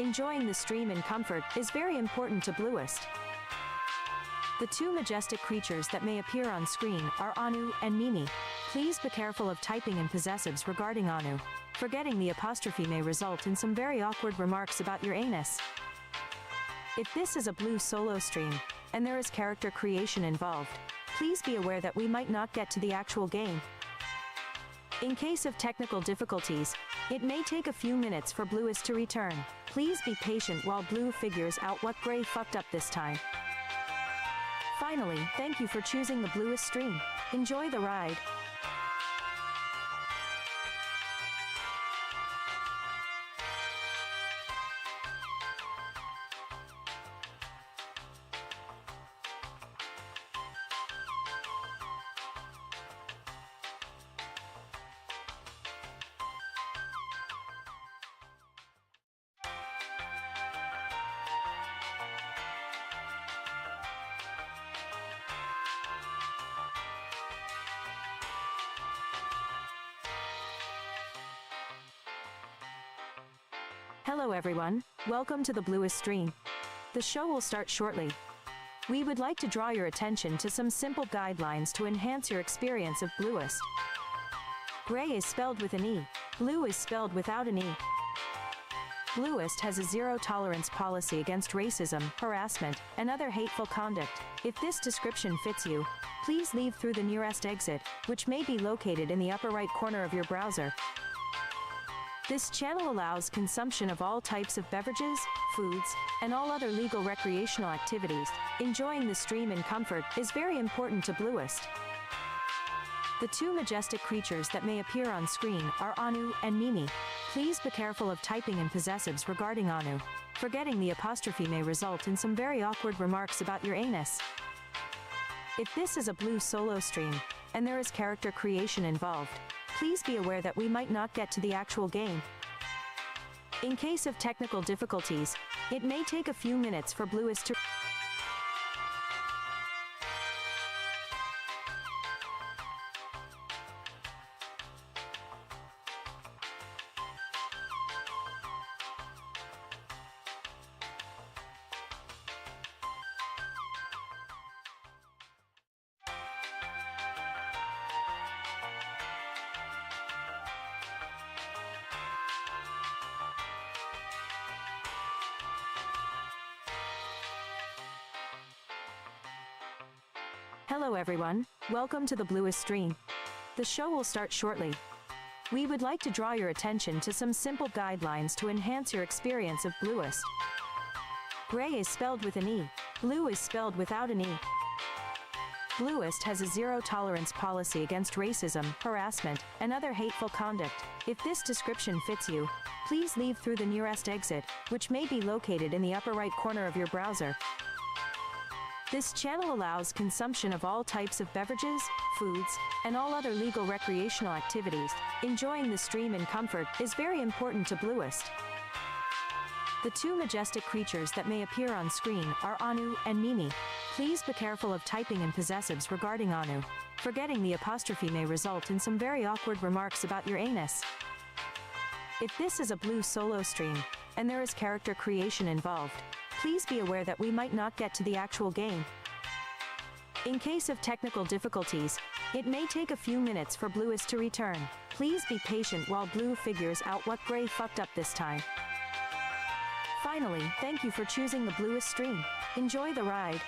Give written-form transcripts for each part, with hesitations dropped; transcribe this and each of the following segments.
Enjoying the stream in comfort is very important to Bluest. The two majestic creatures that may appear on screen are Anu and Mimi. Please be careful of typing in possessives regarding Anu. Forgetting the apostrophe may result in some very awkward remarks about your anus. If this is a blue solo stream, and there is character creation involved, please be aware that we might not get to the actual game. In case of technical difficulties, it may take a few minutes for Bluest to return. Please be patient while Blue figures out what Gray fucked up this time. Finally, thank you for choosing the Bluest stream. Enjoy the ride. Hello everyone, welcome to the Bluest stream. The show will start shortly. We would like to draw your attention to some simple guidelines to enhance your experience of Bluest. Gray is spelled with an E. Blue is spelled without an E. Bluest has a zero-tolerance policy against racism, harassment, and other hateful conduct. If this description fits you, please leave through the nearest exit, which may be located in the upper right corner of your browser. This channel allows consumption of all types of beverages, foods, and all other legal recreational activities. Enjoying the stream in comfort is very important to Bluest. The two majestic creatures that may appear on screen are Anu and Mimi. Please be careful of typing in possessives regarding Anu. Forgetting the apostrophe may result in some very awkward remarks about your anus. If this is a blue solo stream, and there is character creation involved, please be aware that we might not get to the actual game. In case of technical difficulties, it may take a few minutes for Bluest to Hello everyone, welcome to the Bluest stream. The show will start shortly. We would like to draw your attention to some simple guidelines to enhance your experience of Bluest. Gray is spelled with an E. Blue is spelled without an E. Bluest has a zero-tolerance policy against racism, harassment, and other hateful conduct. If this description fits you, please leave through the nearest exit, which may be located in the upper right corner of your browser. This channel allows consumption of all types of beverages, foods, and all other legal recreational activities. Enjoying the stream in comfort is very important to Bluest. The two majestic creatures that may appear on screen are Anu and Mimi. Please be careful of typing in possessives regarding Anu. Forgetting the apostrophe may result in some very awkward remarks about your anus. If this is a blue solo stream, and there is character creation involved, please be aware that we might not get to the actual game. In case of technical difficulties, it may take a few minutes for Bluest to return. Please be patient while Blue figures out what Gray fucked up this time. Finally, thank you for choosing the Bluest stream. Enjoy the ride.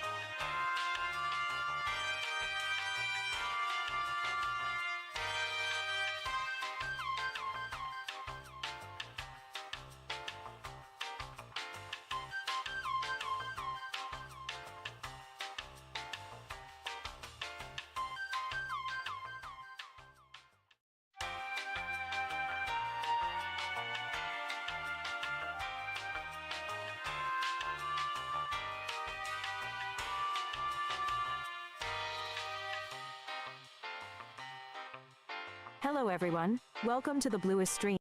Hello everyone, welcome to the Bluest stream.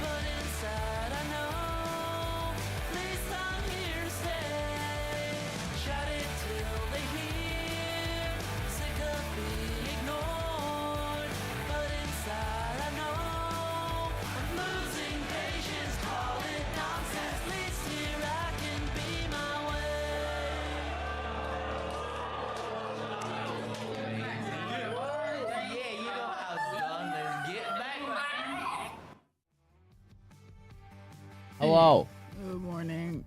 But inside I know, at least I'm here. think.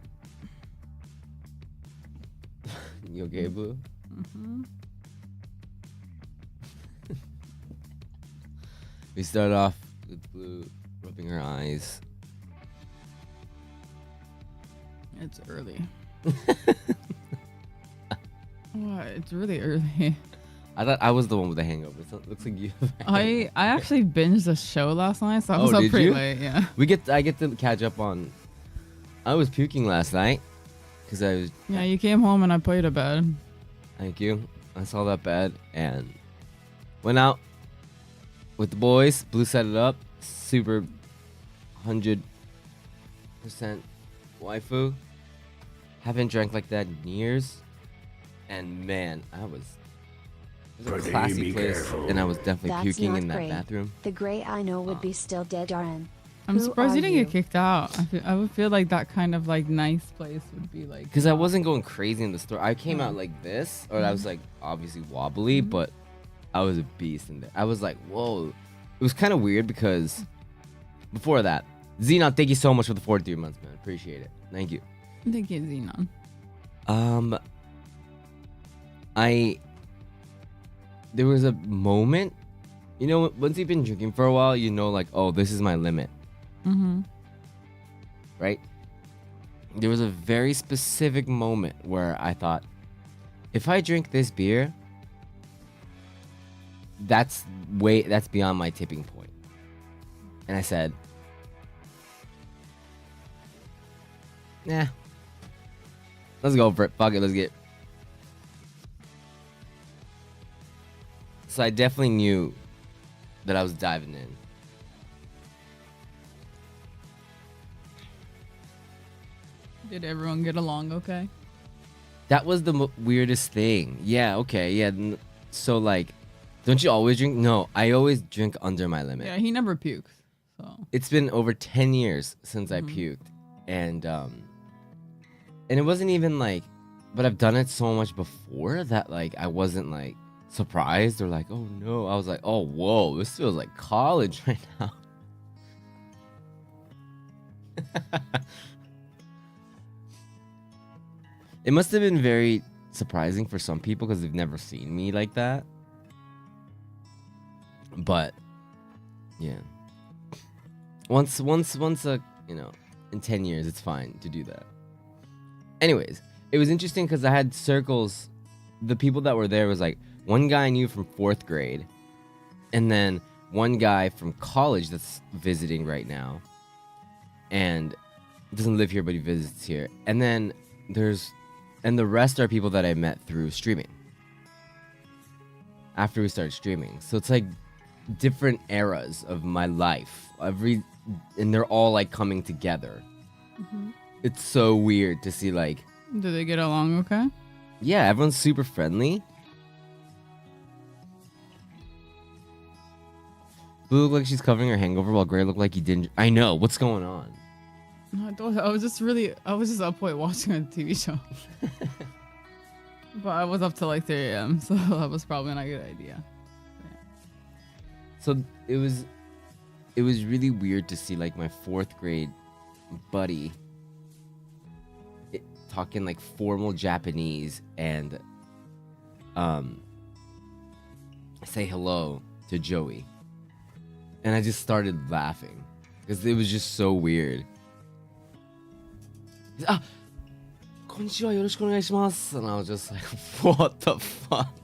You okay, Blue? Mm-hmm. We start off with Blue rubbing her eyes. It's early. What? It's really early. I thought I was the one with the hangover. So it looks like you. I actually binged the show last night, so I was Oh, up did pretty you? late. Yeah. I get to catch up on. I was puking last night because I was. Yeah, you came home and I put you to bed. Thank you. I saw that bed and went out with the boys. Blue set it up. Super 100% waifu. Haven't drank like that in years. And man, it was a classy place. And I was definitely That's puking not in that great. bathroom. The gray I know would be still dead, RN. I'm Who surprised you are didn't you? get kicked out. I would feel like that kind of like nice place would be like. Because I wasn't going crazy in the store. I came out like this, or I was like obviously wobbly, but I was a beast in there. I was like, whoa. It was kind of weird because before that, Xenon, thank you so much for the 43 months, man. Appreciate it. Thank you. Thank you, Xenon. There was a moment, you know, once you've been drinking for a while, you know, like, oh, this is my limit. Mm-hmm. Right? There was a very specific moment where I thought, if I drink this beer, that's beyond my tipping point. And I said, nah, let's go for it. Fuck it, let's get. So I definitely knew that I was diving in. Did everyone get along okay? That was the weirdest thing. Yeah, okay, yeah. So like, don't you always drink? No, I always drink under my limit. Yeah, he never pukes. So It's been over 10 years since I puked, and it wasn't even like, but I've done it so much before that like I wasn't like surprised or like, oh no. I was like, oh whoa, this feels like college right now. It must have been very surprising for some people because they've never seen me like that. But yeah, once you know, in 10 years, it's fine to do that. Anyways, it was interesting because I had circles. The people that were there was like one guy I knew from 4th grade, and then one guy from college that's visiting right now, and doesn't live here but he visits here. And then the rest are people that I met through streaming. After we started streaming, so it's like different eras of my life. And they're all like coming together. It's so weird to see like. do they get along okay? Yeah, everyone's super friendly. Blue looked like she's covering her hangover while Gray looked like he didn't. I know. What's going on? No, I was just up late watching a TV show. But I was up till like 3 a.m., so that was probably not a good idea. So it was really weird to see like my 4th grade buddy talking like formal Japanese and say hello to Joey. And I just started laughing because it was just so weird. Ah, konnichiwa, yoroshiku onegaishimasu. And I was just like, what the fuck?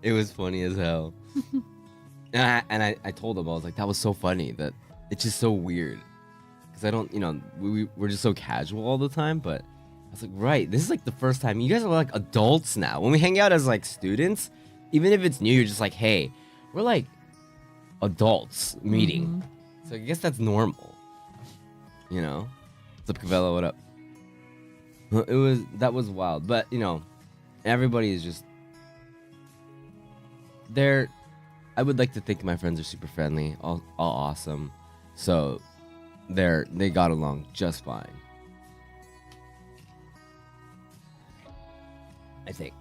It was funny as hell. and I told him, I was like, that was so funny that it's just so weird. Because I don't, you know, we're just so casual all the time. But I was like, right, this is like the first time. You guys are like adults now. When we hang out as like students, even if it's new, you're just like, hey, we're like adults meeting. So I guess that's normal. You know? What's up, Cavello? What up? That was wild. But, you know, everybody is just there. I would like to think my friends are super friendly, all awesome. So they got along just fine. I think.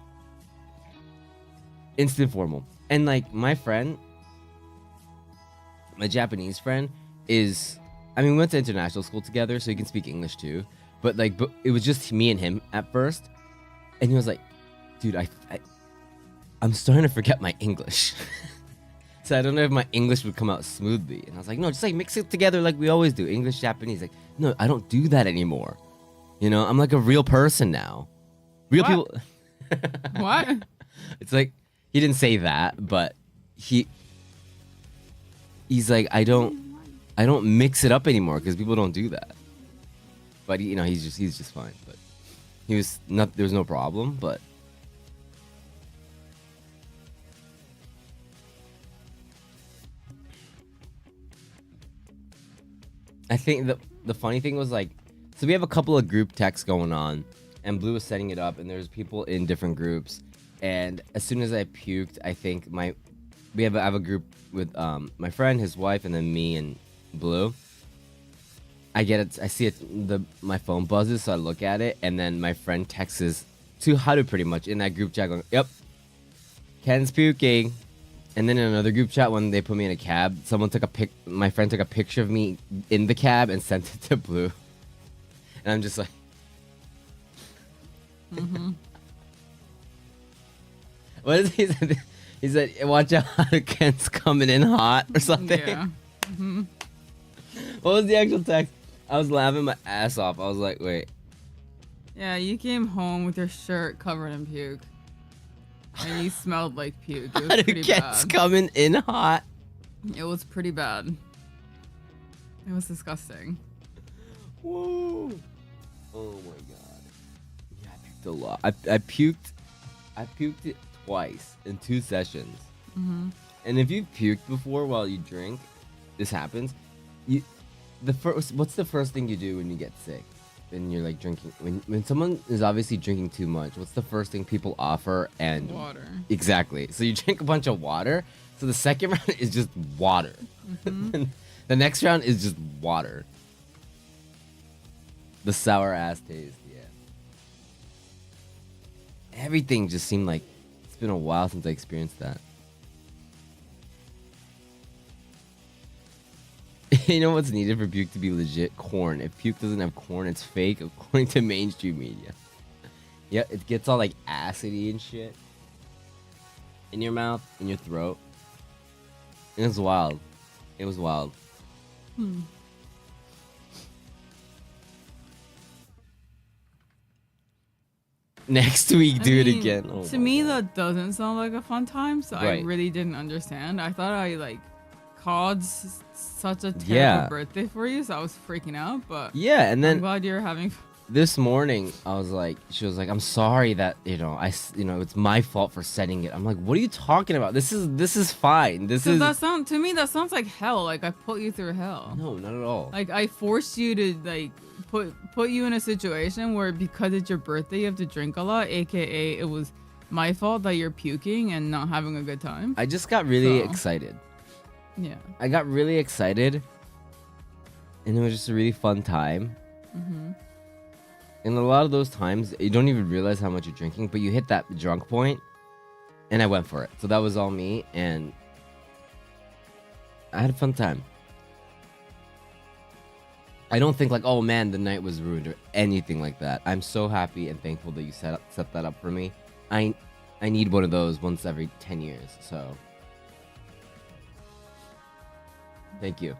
Instant formal. And like my Japanese friend is I mean, we went to international school together, so he can speak English too. But like, it was just me and him at first, and he was like, "Dude, I'm starting to forget my English." So I don't know if my English would come out smoothly. And I was like, "No, just like mix it together like we always do, English, Japanese." Like, no, I don't do that anymore. You know, I'm like a real person now. Real What? people. What? It's like he didn't say that, but he's like, I don't mix it up anymore because people don't do that. But you know, he's just fine. But there was no problem. But I think the funny thing was like, so we have a couple of group texts going on, and Blue was setting it up, and there's people in different groups. And as soon as I puked, I think I have a group with my friend, his wife, and then me and Blue. I get it. I see it. My phone buzzes, so I look at it, and then my friend texts to Haru pretty much in that group chat, going, "Yep, Ken's puking." And then in another group chat, when they put me in a cab, my friend took a picture of me in the cab and sent it to Blue, and I'm just like, what is he said? He said, "Watch out, Ken's coming in hot" or something. Yeah. What was the actual text? I was laughing my ass off. I was like, wait. Yeah, you came home with your shirt covered in puke. And you smelled like puke. It was pretty Ken's bad. coming in hot. It was pretty bad. It was disgusting. Whoa. Oh my god. Yeah, I puked a lot. I puked it twice in 2 sessions. And if you've puked before while you drink, this happens. What's the first thing you do when you get sick? And you're like drinking. When someone is obviously drinking too much, what's the first thing people offer? And Water. Exactly. So you drink a bunch of water. So the second round is just water. The next round is just water. The sour ass taste, yeah. Everything just seemed like it's been a while since I experienced that. You know what's needed for puke to be legit? Corn. If puke doesn't have corn, it's fake, according to mainstream media. Yeah, it gets all like acidy and shit in your mouth, in your throat. It was wild. It was wild. Next week, do it again. Oh To my me, God. that doesn't sound like a fun time, so I Right. really didn't understand. I thought I like caused such a terrible Yeah. birthday for you, so I was freaking out. But Yeah, and I'm then glad you're having. this morning, she was like, "I'm sorry that it's my fault for setting it." I'm like, "What are you talking about? This is fine. This is To me that sounds like hell. Like I put you through hell. no, not at all." Like I forced you to like put you in a situation where because it's your birthday you have to drink a lot, aka it was my fault that you're puking and not having a good time. I just got really So. excited. Yeah. I got really excited, and it was just a really fun time. And a lot of those times, you don't even realize how much you're drinking, but you hit that drunk point, and I went for it. So that was all me, and I had a fun time. I don't think like, oh man, the night was ruined or anything like that. I'm so happy and thankful that you set that up for me. I need one of those once every 10 years, so thank you.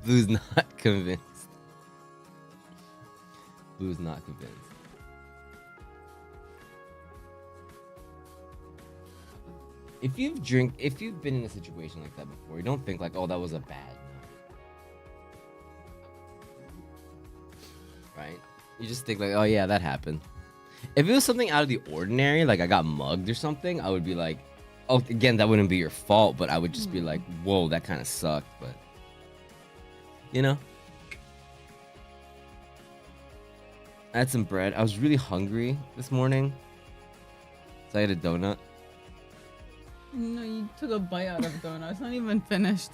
Blue's not convinced. Blue's not convinced. If you've been in a situation like that before, you don't think like, oh, that was a bad night. Right? You just think like, oh yeah, that happened. If it was something out of the ordinary, like I got mugged or something, I would be like, oh, again, that wouldn't be your fault, but I would just be like, whoa, that kind of sucked, but you know? I had some bread. I was really hungry this morning, so I had a donut. No, you took a bite out of the donut. It's not even finished.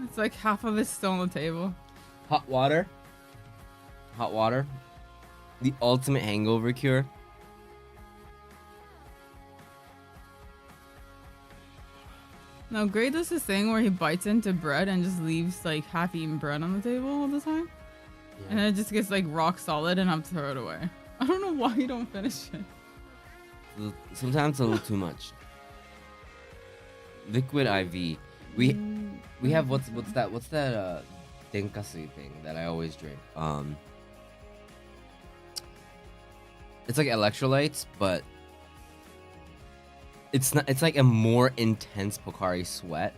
It's like half of it's still on the table. Hot water. Hot water. The ultimate hangover cure. No, Gray does this thing where he bites into bread and just leaves like half-eaten bread on the table all the time. Yeah. And then it just gets like rock solid and I have to throw it away. I don't know why you don't finish it. Sometimes a little too much. Liquid IV. We have what's that tenkasi thing that I always drink. It's like electrolytes, but it's not. It's like a more intense Pocari Sweat.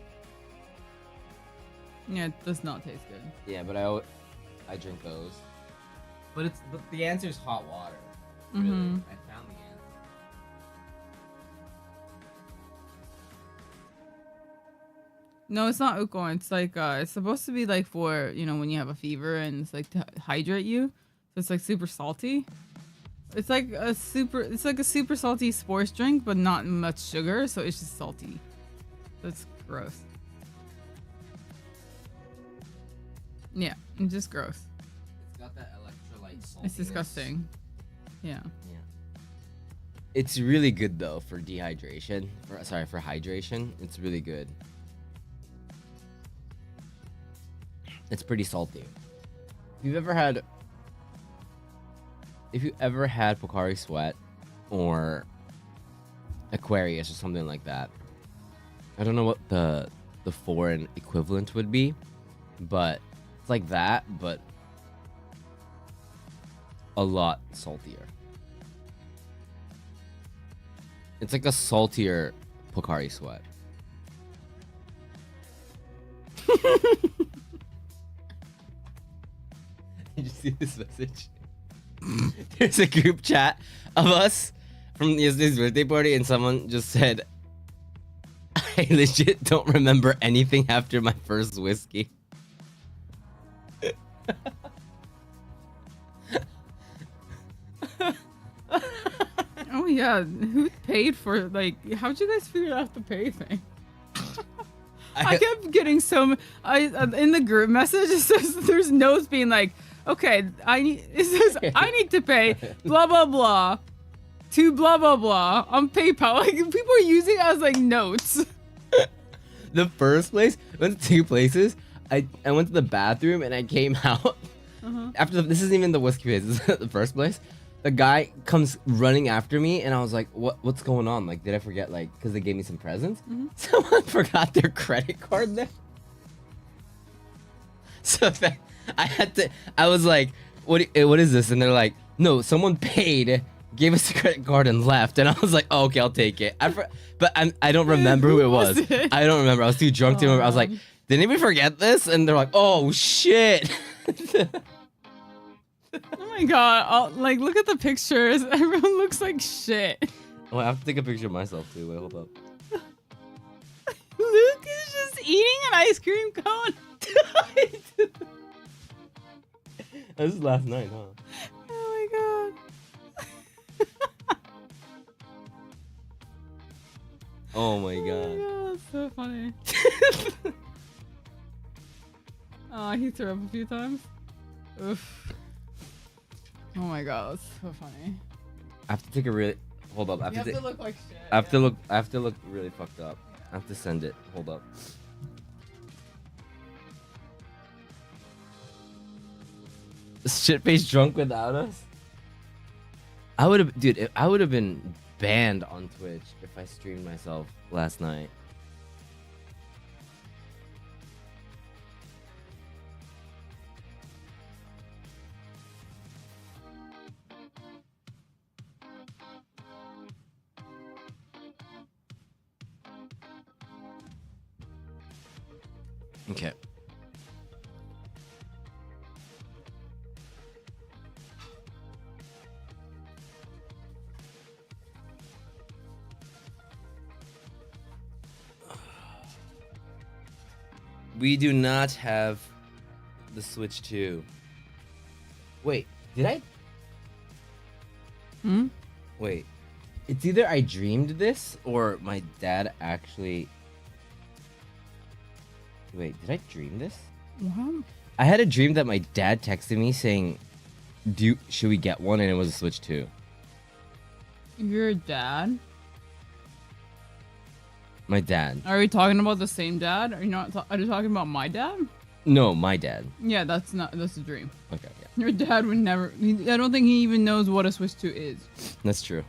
Yeah, it does not taste good. Yeah, but I drink those. But the answer is hot water. Really, Mhm. I found the answer. No, it's not uko. It's like it's supposed to be like for, you know, when you have a fever and it's like to hydrate you. So it's like super salty. It's like a super salty sports drink, but not much sugar, so it's just salty. That's gross. Yeah, it's just gross. It's got that electrolyte saltiness. It's disgusting. Yeah. Yeah. It's really good though for dehydration. For hydration. It's really good. It's pretty salty. If you ever had Pocari Sweat or Aquarius or something like that, I don't know what the foreign equivalent would be, but it's like that, but a lot saltier. It's like a saltier Pocari Sweat. Did you see this message? There's a group chat of us from yesterday's birthday party, and someone just said, I legit don't remember anything after my first whiskey. Oh yeah, who paid for, like, how'd you guys figure out the pay thing? I kept getting in the group message it says there's notes being like, okay, I need to pay blah blah blah to blah blah blah on PayPal. Like people are using it as like notes. The first place, went to two places. I went to the bathroom and I came out. After this isn't even the whiskey place. This is the first place. The guy comes running after me, and I was like, "What's going on? Like, did I forget? Like, because they gave me some presents? Someone forgot their credit card there." So that I was like, "What is this?" And they're like, "No, someone paid, gave us a credit card, and left." And I was like, "Oh, okay, I'll take it." I don't remember who it was. I don't remember. I was too drunk to remember. I was like, "Did anybody forget this?" And they're like, "Oh shit." Oh my god! Like, look at the pictures. Everyone looks like shit. Oh, I have to take a picture of myself too. Wait, hold up. Luke is just eating an ice cream cone. This is last night, huh? Oh my god. Oh my god. Oh my god, that's so funny. He threw up a few times. Oof. Oh my god, that's so funny. I have to take a really. Hold up. I You have to look like shit. I have to look. I have to look really fucked up. I have to send it. Hold up. Shitface drunk without us. I would have, dude. I would have been banned on Twitch if I streamed myself last night. Okay. We do not have the Switch 2. Wait, did I? Wait. It's either I dreamed this or my dad actually. Wait, did I dream this? What? I had a dream that my dad texted me saying, should we get one? And it was a Switch 2. Your dad? My dad. Are we talking about the same dad? Are you not? Are you talking about my dad? No, my dad. Yeah, that's a dream. Okay, yeah. Your dad would never. I don't think he even knows what a Switch 2 is. That's true.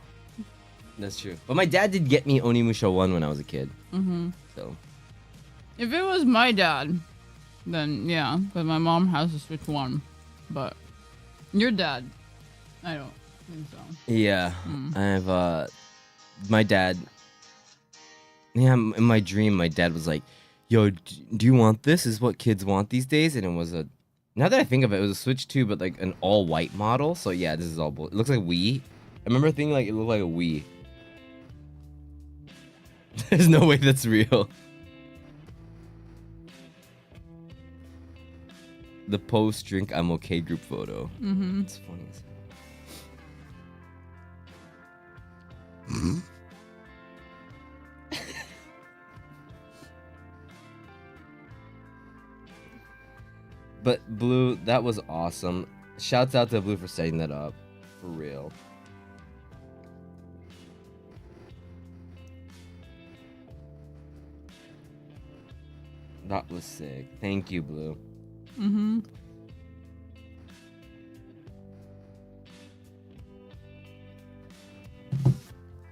That's true. But my dad did get me Onimusha 1 when I was a kid. Mm-hmm. So. If it was my dad, then yeah, but my mom has a Switch 1. But your dad, I don't think so. Yeah, I have my dad. Yeah, in my dream, my dad was like, "Yo, do you want this? This is what kids want these days." And it was a. Now that I think of it, it was a Switch 2, but like an all-white model. So yeah, this is all. It looks like Wii. I remember thinking like it looked like a Wii. There's no way that's real. The post drink I'm okay group photo. Mm-hmm. It's funny as hell. But Blue, that was awesome. Shouts out to Blue for setting that up. For real. That was sick. Thank you, Blue. Mm-hmm.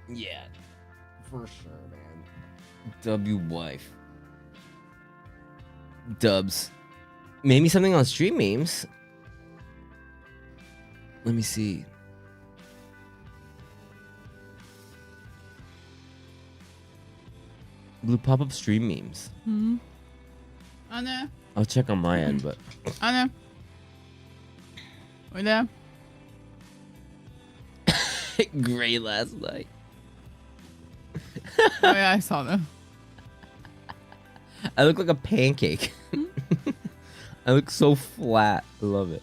Yeah. For sure, man. W wife. Dubs. Maybe something on stream memes. Let me see. Blue pop-up stream memes. Mm-hmm. Anna. I'll check on my end, but Anna. Are you there? Gray last night. Oh yeah, I saw that. I look like a pancake. I look so flat. I love it.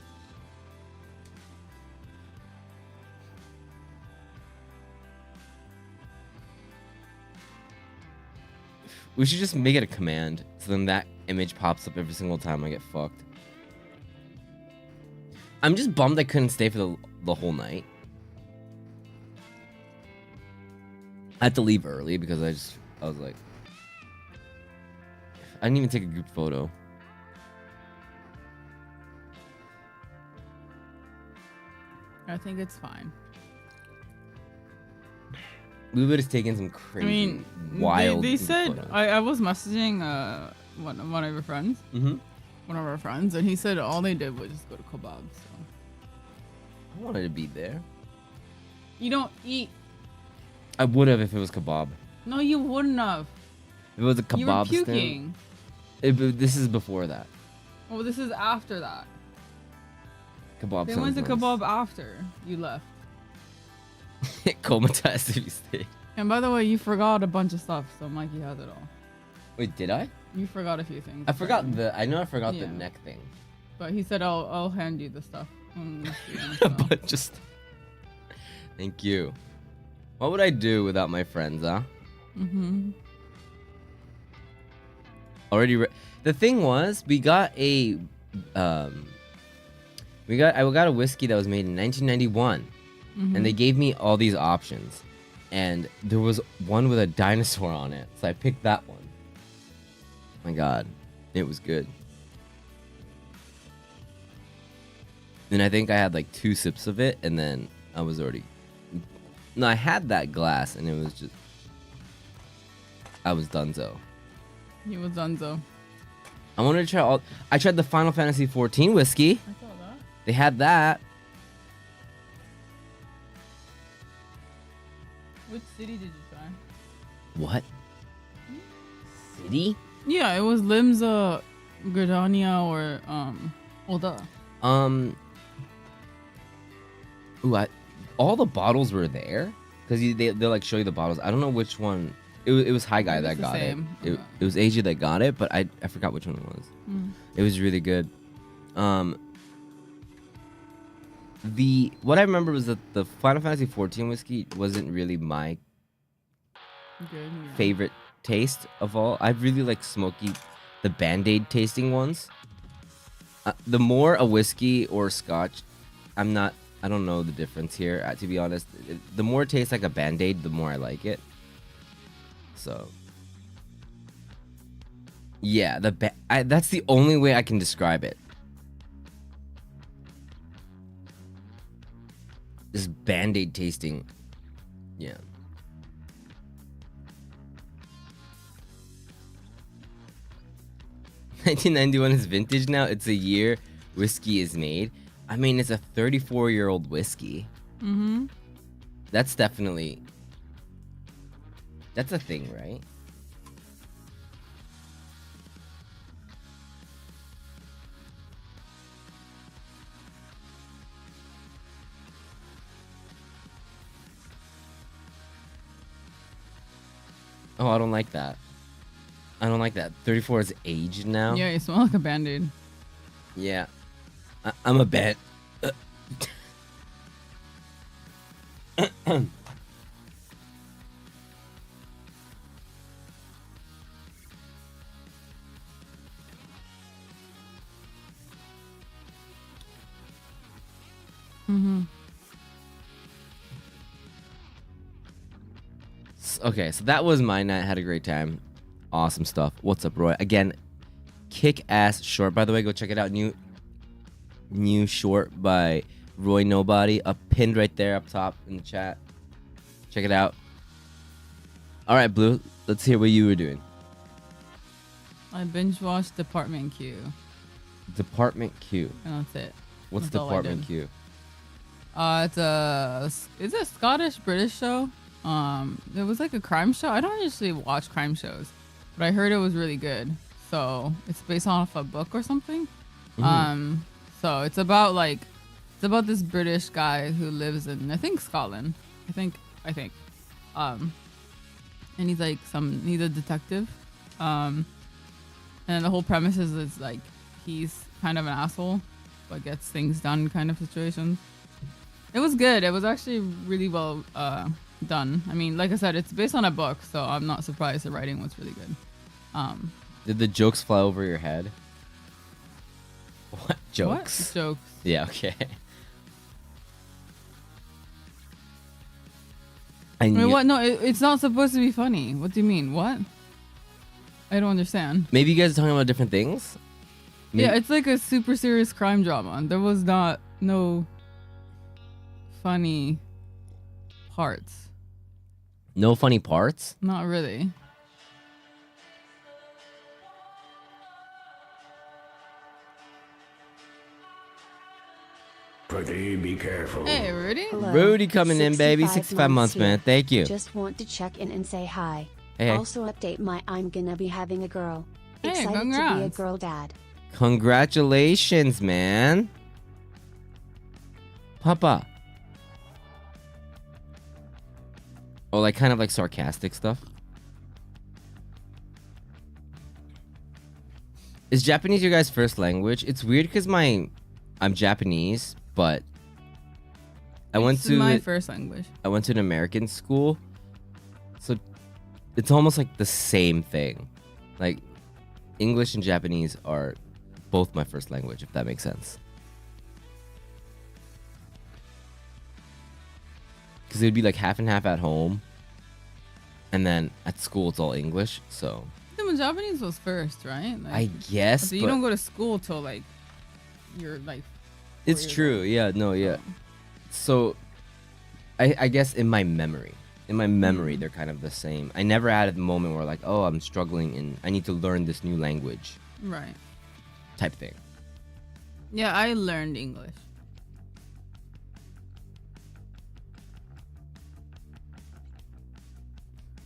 We should just make it a command, so then that image pops up every single time I get fucked. I'm just bummed I couldn't stay for the whole night. I had to leave early because I was like, I didn't even take a group photo. I think it's fine. Blue is taking some crazy, wild. They group said photos. I was messaging one of your friends, Mm-hmm. one of our friends, and he said all they did was just go to kebab. So I wanted to be there. you don't eat. I would have if it was kebab. No, you wouldn't have. If it was a You were kebab stand. puking. This is before that. Oh, this is after that. Kebab. They went to sounds nice. kebab after you left. Comatose if you stayed. And by the way, you forgot a bunch of stuff, so Mikey has it all. Wait, did I? You forgot a few things. I forgot I know I forgot the Yeah. neck thing. But he said I'll hand you the stuff. on the stream, A so. bunch of stuff. Thank you. What would I do without my friends, huh? Mm-hmm. The thing was, we got a I got a whiskey that was made in 1991, and they gave me all these options, and there was one with a dinosaur on it, so I picked that one. My God, it was good. And I think I had like 2 sips of it, and then I was already. No, I had that glass, and it was just. I was donezo. He was Dunzo. I wanted to try all. I tried the Final Fantasy 14 whiskey. I saw that. They had that. Which city did you try? What? City? Yeah, it was Limsa, Gridania, or Oda. Ooh, all the bottles were there because they'll like show you the bottles. I don't know which one. It was High Guy Maybe that it's the got it. same. It was AJ that got it, but I forgot which one it was. It was really good. What I remember was that the Final Fantasy 14 whiskey wasn't really my Good. Yeah. favorite taste of all. I really like smoky, the Band-Aid tasting ones. The more a whiskey or scotch, I don't know the difference here, to be honest. The more it tastes like a Band-Aid, the more I like it. So, Yeah, that's the only way I can describe it. This Band-Aid tasting. Yeah. $1991 is vintage now. It's a year whiskey is made. I mean, it's a 34-year-old whiskey. Mm-hmm. That's definitely... That's a thing, right? Oh, I don't like that. I don't like that. 34 is aged now. Yeah, you smell like a Band-Aid. Yeah. I'm a bet. Mm-hmm. Okay, so that was my night. Had a great time. Awesome stuff. What's up, Roy? Again, kick-ass short, by the way. Go check it out. New short by RoyNobody. Up pinned right there up top in the chat. Check it out. All right, Blue. Let's hear what you were doing. I binge watched Department Q. Department Q. And that's it. What's That's all I Department did. Q? It's a Scottish British show. It was like a crime show. I don't usually watch crime shows, but I heard it was really good. So it's based off a book or something. Mm-hmm. So it's about this British guy who lives in, I think, Scotland. I think. And he's he's a detective. And the whole premise is it's like he's kind of an asshole, but gets things done kind of situations. It was good. It was actually really well done. I mean, like I said, it's based on a book, so I'm not surprised the writing was really good. Did the jokes fly over your head? What jokes? What jokes? Yeah, okay. Wait, what? No, it's not supposed to be funny. What do you mean? What? I don't understand. Maybe you guys are talking about different things? Maybe. Yeah, it's like a super serious crime drama. There was no funny parts. No funny parts? Not really. Pretty, be careful. Hey, Rudy. Hello. Rudy coming in, baby. 65 months, man. here. Thank you. Just want to check in and say hi. Hey. Also update I'm gonna be having a girl. Hey, Excited to be a congrats. girl dad. Congratulations, man. Papa. Oh, like kind of like sarcastic stuff? Is Japanese your guys' first language? It's weird because I'm Japanese, but I went This to is my first language. I went to an American school, so it's almost like the same thing. Like English and Japanese are both my first language, if that makes sense. Because it would be like half and half at home, and then at school it's all English. So When Japanese was first, right? Like, I guess, so you but don't go to school till like you're like. 4 it's years true. old. Yeah, no, yeah. So I guess in my memory, they're kind of the same. I never had a moment where like, oh, I'm struggling and I need to learn this new language Right. type thing. Yeah, I learned English.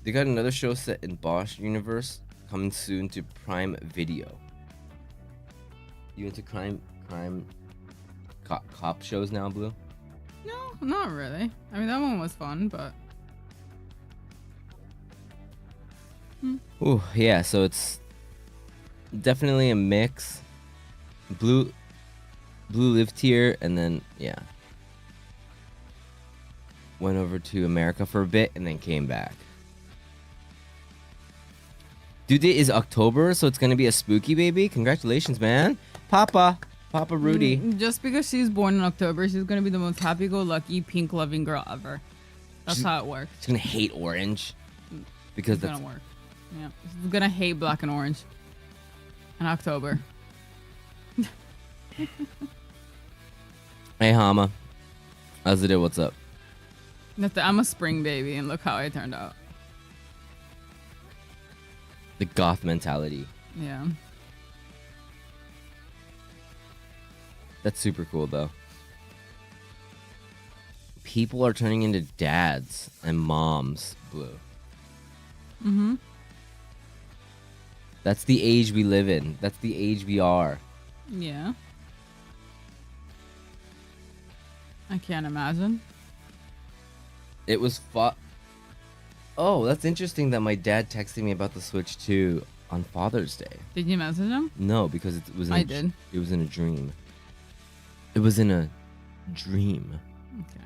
They got another show set in Bosch universe coming soon to Prime Video. You into cop shows now, Blue? No, not really. I mean, that one was fun, but Ooh, yeah. So it's definitely a mix. Blue lived here, and then yeah, went over to America for a bit, and then came back. Due date is October, so it's gonna be a spooky baby. Congratulations, man, Papa Rudy. just because she's born in October, she's gonna be the most happy-go-lucky, pink-loving girl ever. That's how it works. She's gonna hate orange because It's that's gonna work. Yeah, she's gonna hate black and orange. In October. Hey, Hama. How's it? What's up? I'm a spring baby, and look how I turned out. The goth mentality. Yeah. That's super cool, though. People are turning into dads and moms, Blue. Mm-hmm. That's the age we live in. That's the age we are. Yeah. I can't imagine. It was Oh, that's interesting that my dad texted me about the Switch 2 on Father's Day. Did you message him? No, because it was I did. It was in a dream. It was in a dream. Okay.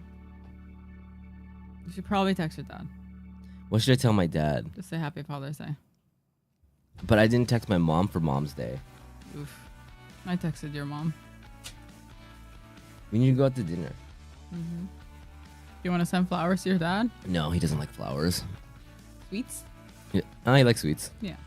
You should probably text your dad. What should I tell my dad? Just say Happy Father's Day. But I didn't text my mom for Mom's Day. Oof. I texted your mom. We need to go out to dinner. Mm-hmm. You want to send flowers to your dad? No, he doesn't like flowers. Sweets? Yeah, I like sweets. Yeah.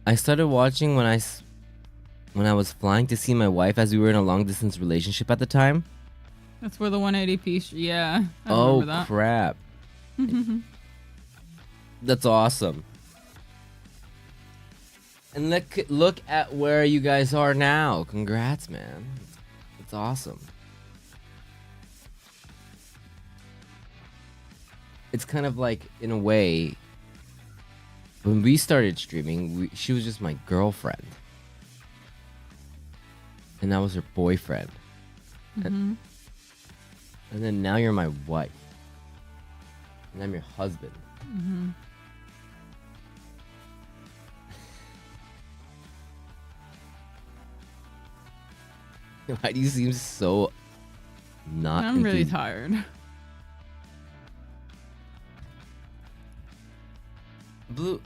I started watching when I was flying to see my wife as we were in a long distance relationship at the time. That's where the 180p. Yeah. I Oh remember that. crap! That's awesome. And look at where you guys are now. Congrats, man. It's awesome. It's kind of like, in a way, when we started streaming, she was just my girlfriend. And I was her boyfriend. Mm-hmm. And then now you're my wife. And I'm your husband. Mm-hmm. Why do you seem so not I'm really enthused- tired. Blue.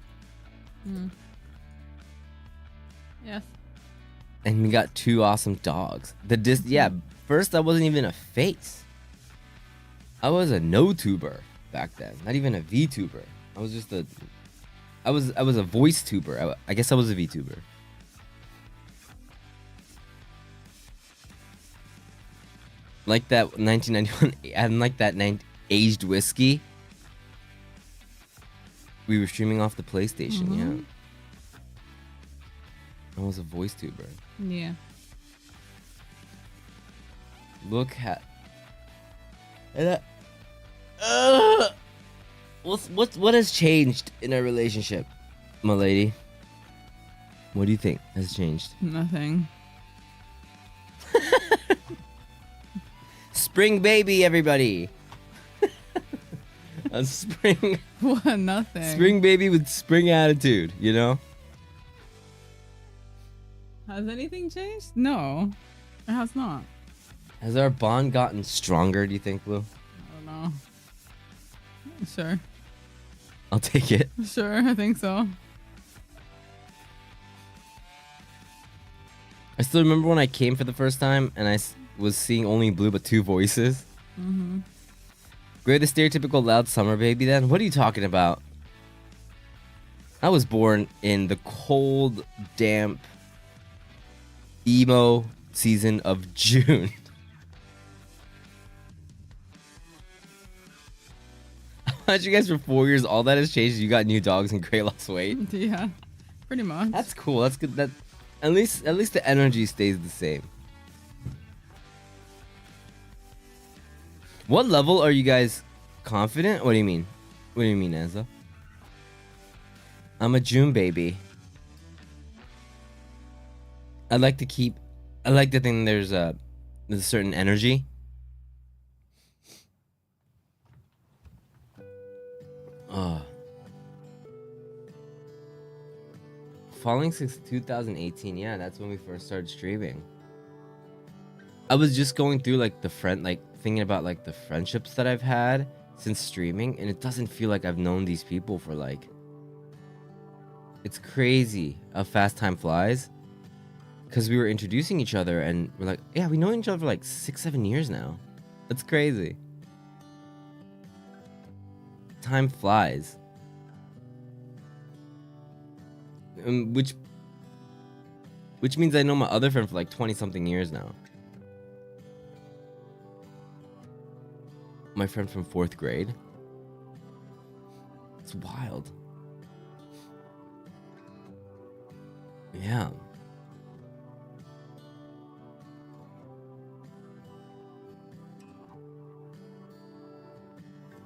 Yes. And we got two awesome dogs. Yeah, first I wasn't even a face. I was a no-tuber back then. Not even a VTuber. I was just I was a voice tuber. I guess I was a VTuber. Like that 1991 and like that aged whiskey. We were streaming off the PlayStation, yeah. I was a voice tuber. Yeah. Look at and what has changed in our relationship, my lady? What do you think has changed? Nothing. Spring baby, everybody. A spring What? Nothing. spring baby with spring attitude, you know? Has anything changed? No. It has not. Has our bond gotten stronger, do you think, Blue? I don't know. Sure. I'll take it. Sure, I think so. I still remember when I came for the first time and I was seeing only Blue but two voices. Mm-hmm. We're the stereotypical loud summer baby then? What are you talking about? I was born in the cold, damp, emo season of June. I watched you guys for 4 years. All that has changed. You got new dogs and Gray lost weight. Yeah, pretty much. That's cool. That's good. That at least the energy stays the same. What level are you guys confident? What do you mean? What do you mean, Enzo? I'm a June baby. I like to think there's a certain energy. Following since 2018, yeah, that's when we first started streaming. I was just going through thinking about like the friendships that I've had since streaming, and it doesn't feel like I've known these people for like. It's crazy how fast time flies. Because we were introducing each other, and we're like, yeah, we know each other for like 6-7 years now. That's crazy. Time flies. which means I know my other friend for like 20 something years now. My friend from 4th grade. It's wild. Yeah.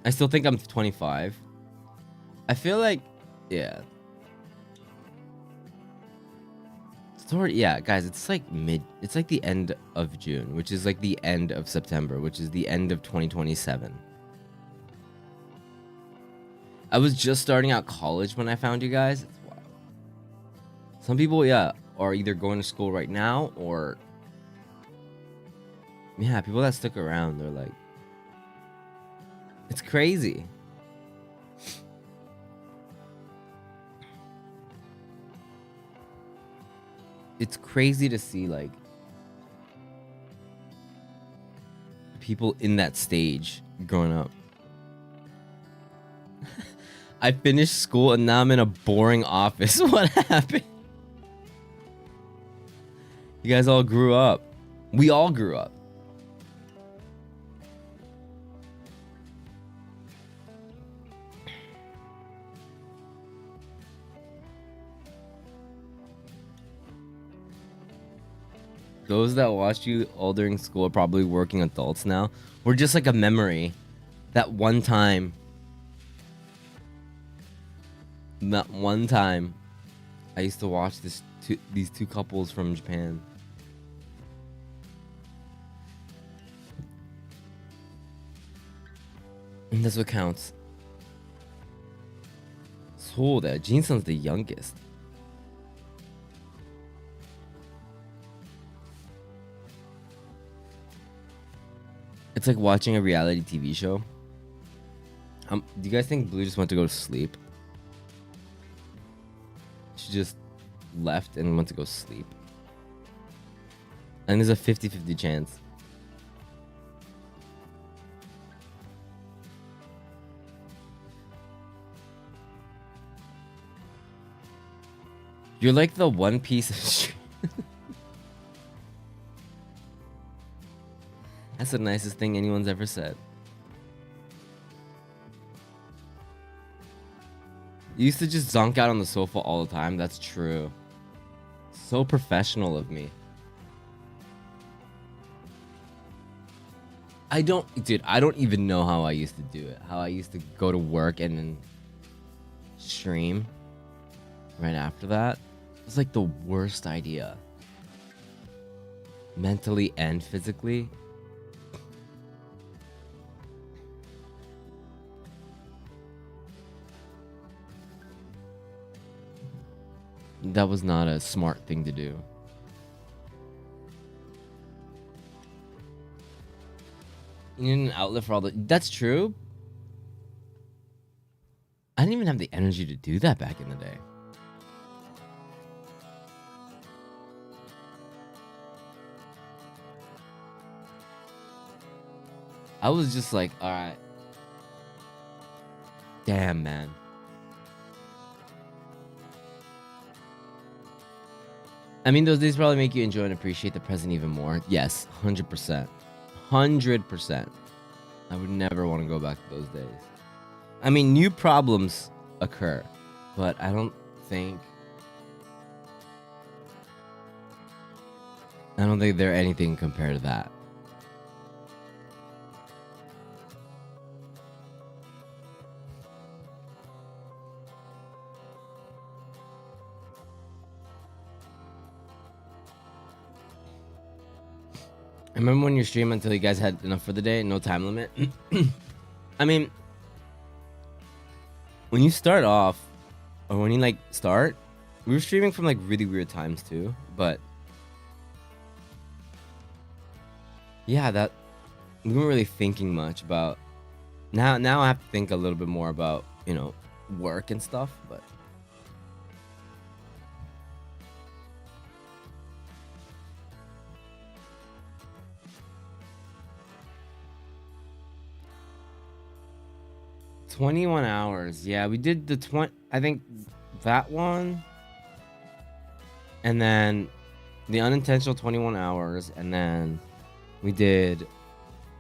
I still think I'm 25. I feel like, yeah. Sort yeah, guys, it's like the end of June, which is like the end of September, which is the end of 2027. I was just starting out college when I found you guys. It's wild. Some people, yeah, are either going to school right now or, yeah, people that stick around, they're like, it's crazy. It's crazy to see like people in that stage growing up. I finished school and now I'm in a boring office. What happened? You guys all grew up. We all grew up. Those that watched you all during school are probably working adults now. We're just like a memory. That one time. That one time. I used to watch these two couples from Japan. And that's what counts. So that Jin-san's the youngest. It's like watching a reality TV show. Do you guys think Blue just went to go to sleep? She just left and went to go sleep. And there's a 50-50 chance. You're like the One Piece of stream. That's the nicest thing anyone's ever said. You used to just zonk out on the sofa all the time. That's true. So professional of me. I don't even know how I used to do it. How I used to go to work and then stream right after that. It was like the worst idea. Mentally and physically. That was not a smart thing to do. You need an outlet for all the... That's true. I didn't even have the energy to do that back in the day. I was just like, alright. Damn, man. I mean, those days probably make you enjoy and appreciate the present even more. Yes, 100%. 100%. I would never want to go back to those days. I mean, new problems occur, but I don't think they're anything compared to that. I remember when you stream until you guys had enough for the day, no time limit. I mean, when you start off, or when you like start, we were streaming from like really weird times too, but yeah, that we weren't really thinking much about. Now I have to think a little bit more about, you know, work and stuff, but $21 hours. Yeah, we did the 20. I think that one. And then the unintentional 21 hours, and then we did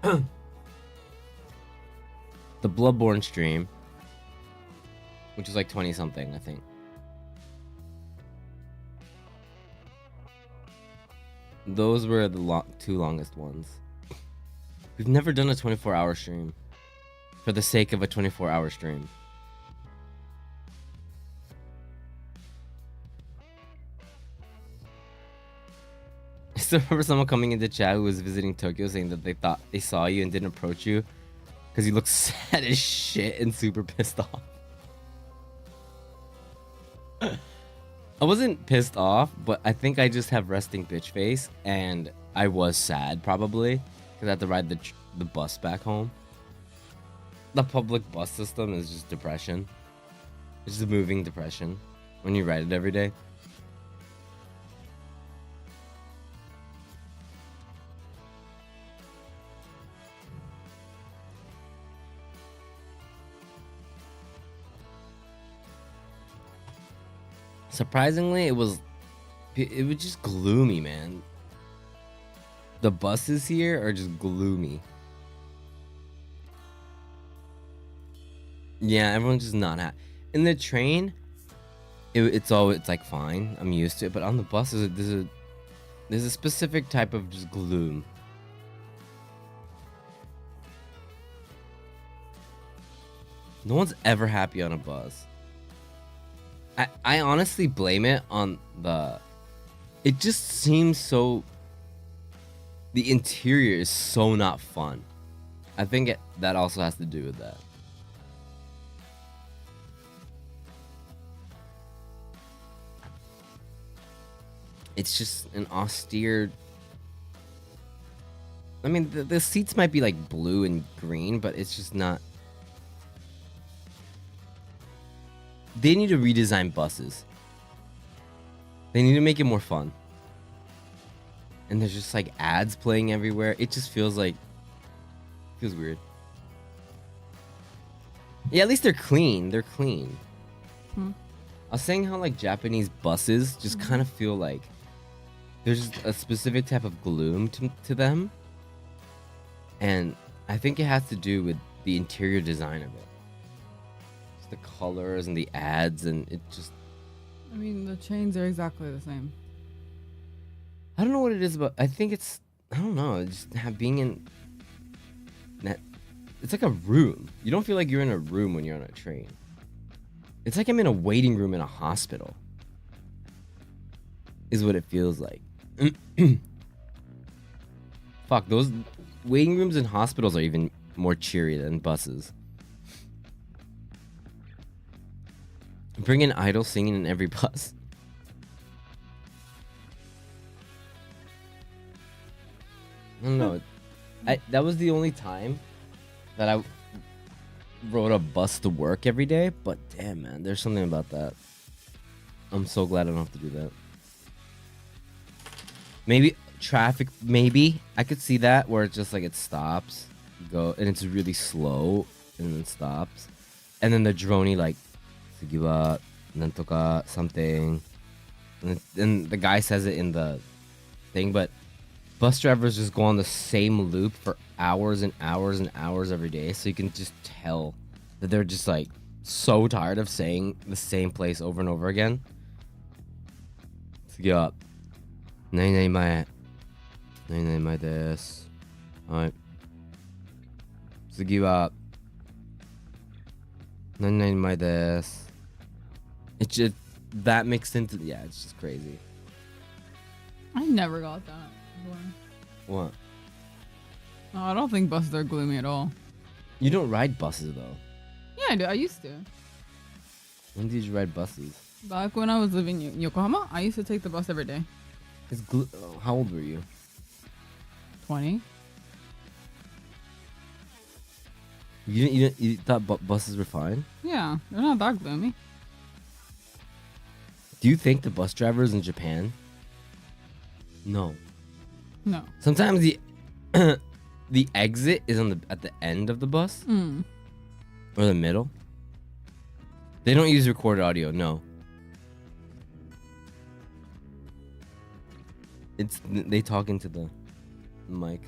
the Bloodborne stream, which was like 20 something, I think. Those were the two longest ones. We've never done a 24-hour stream for the sake of a 24-hour stream. I still remember someone coming into chat who was visiting Tokyo saying that they thought they saw you and didn't approach you because you looked sad as shit and super pissed off. I wasn't pissed off, but I think I just have resting bitch face, and I was sad probably because I had to ride the bus back home. The public bus system is just depression. It's just moving depression when you ride it every day. Surprisingly, it was just gloomy, man. The buses here are just gloomy. Yeah, everyone's just not happy. In the train, it's like fine. I'm used to it, but on the buses, there's a specific type of just gloom. No one's ever happy on a bus. I honestly blame it on it just seems so, the interior is so not fun. I think that also has to do with that. It's just an austere, I mean, the seats might be like blue and green, but it's just not. They need to redesign buses. They need to make it more fun. And there's just like ads playing everywhere. It just feels weird. Yeah, at least they're clean. They're clean. I was saying how like Japanese buses just kind of feel like there's just a specific type of gloom to them. And I think it has to do with the interior design of it. The colors and the ads, and it just, I mean, the chains are exactly the same. I don't know what it is about. I think it's, I don't know, just being in that, it's like a room. You don't feel like you're in a room when you're on a train. It's like I'm in a waiting room in a hospital is what it feels like. Fuck, those waiting rooms in hospitals are even more cheery than buses. Bring in idol singing in every bus. I don't know. That was the only time that I rode a bus to work every day, but damn, man, there's something about that. I'm so glad I don't have to do that. Maybe traffic, maybe I could see that where it's just like it stops, and it's really slow and then stops, and then the droney like Sugiwa, nantoka, something. And the guy says it in the thing, but bus drivers just go on the same loop for hours and hours and hours every day. So you can just tell that they're just like so tired of saying the same place over and over again. Sugiwa, 何々前。何々前です。はい。次は何々前です。It's just that mixed into, yeah, it's just crazy. I never got that before. What? No, I don't think buses are gloomy at all. You don't ride buses though. Yeah, I do. I used to. When did you ride buses? Back when I was living in Yokohama, I used to take the bus every day. How old were you? 20. You thought buses were fine? Yeah, they're not that gloomy. Do you think the bus drivers in Japan? No. No. Sometimes the the exit is at the end of the bus or the middle. They don't use recorded audio. No. It's they talk into the mic.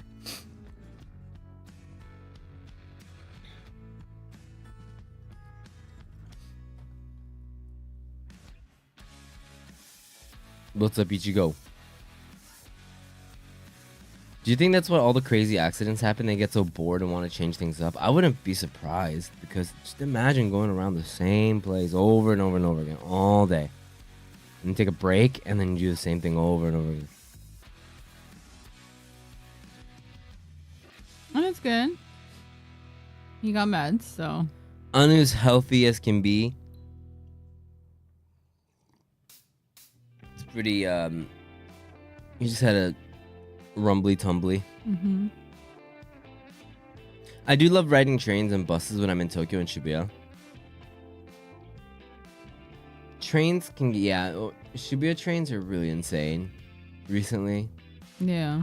What's up, Ichigo? Do you think that's why all the crazy accidents happen? They get so bored and want to change things up. I wouldn't be surprised, because just imagine going around the same place over and over and over again all day. And take a break and then you do the same thing over and over again. And it's good. He got meds, so. Anu's healthy as can be. It's pretty, he just had a rumbly tumbly. Mm-hmm. I do love riding trains and buses when I'm in Tokyo and Shibuya. Trains can, yeah, Shibuya trains are really insane recently. Yeah.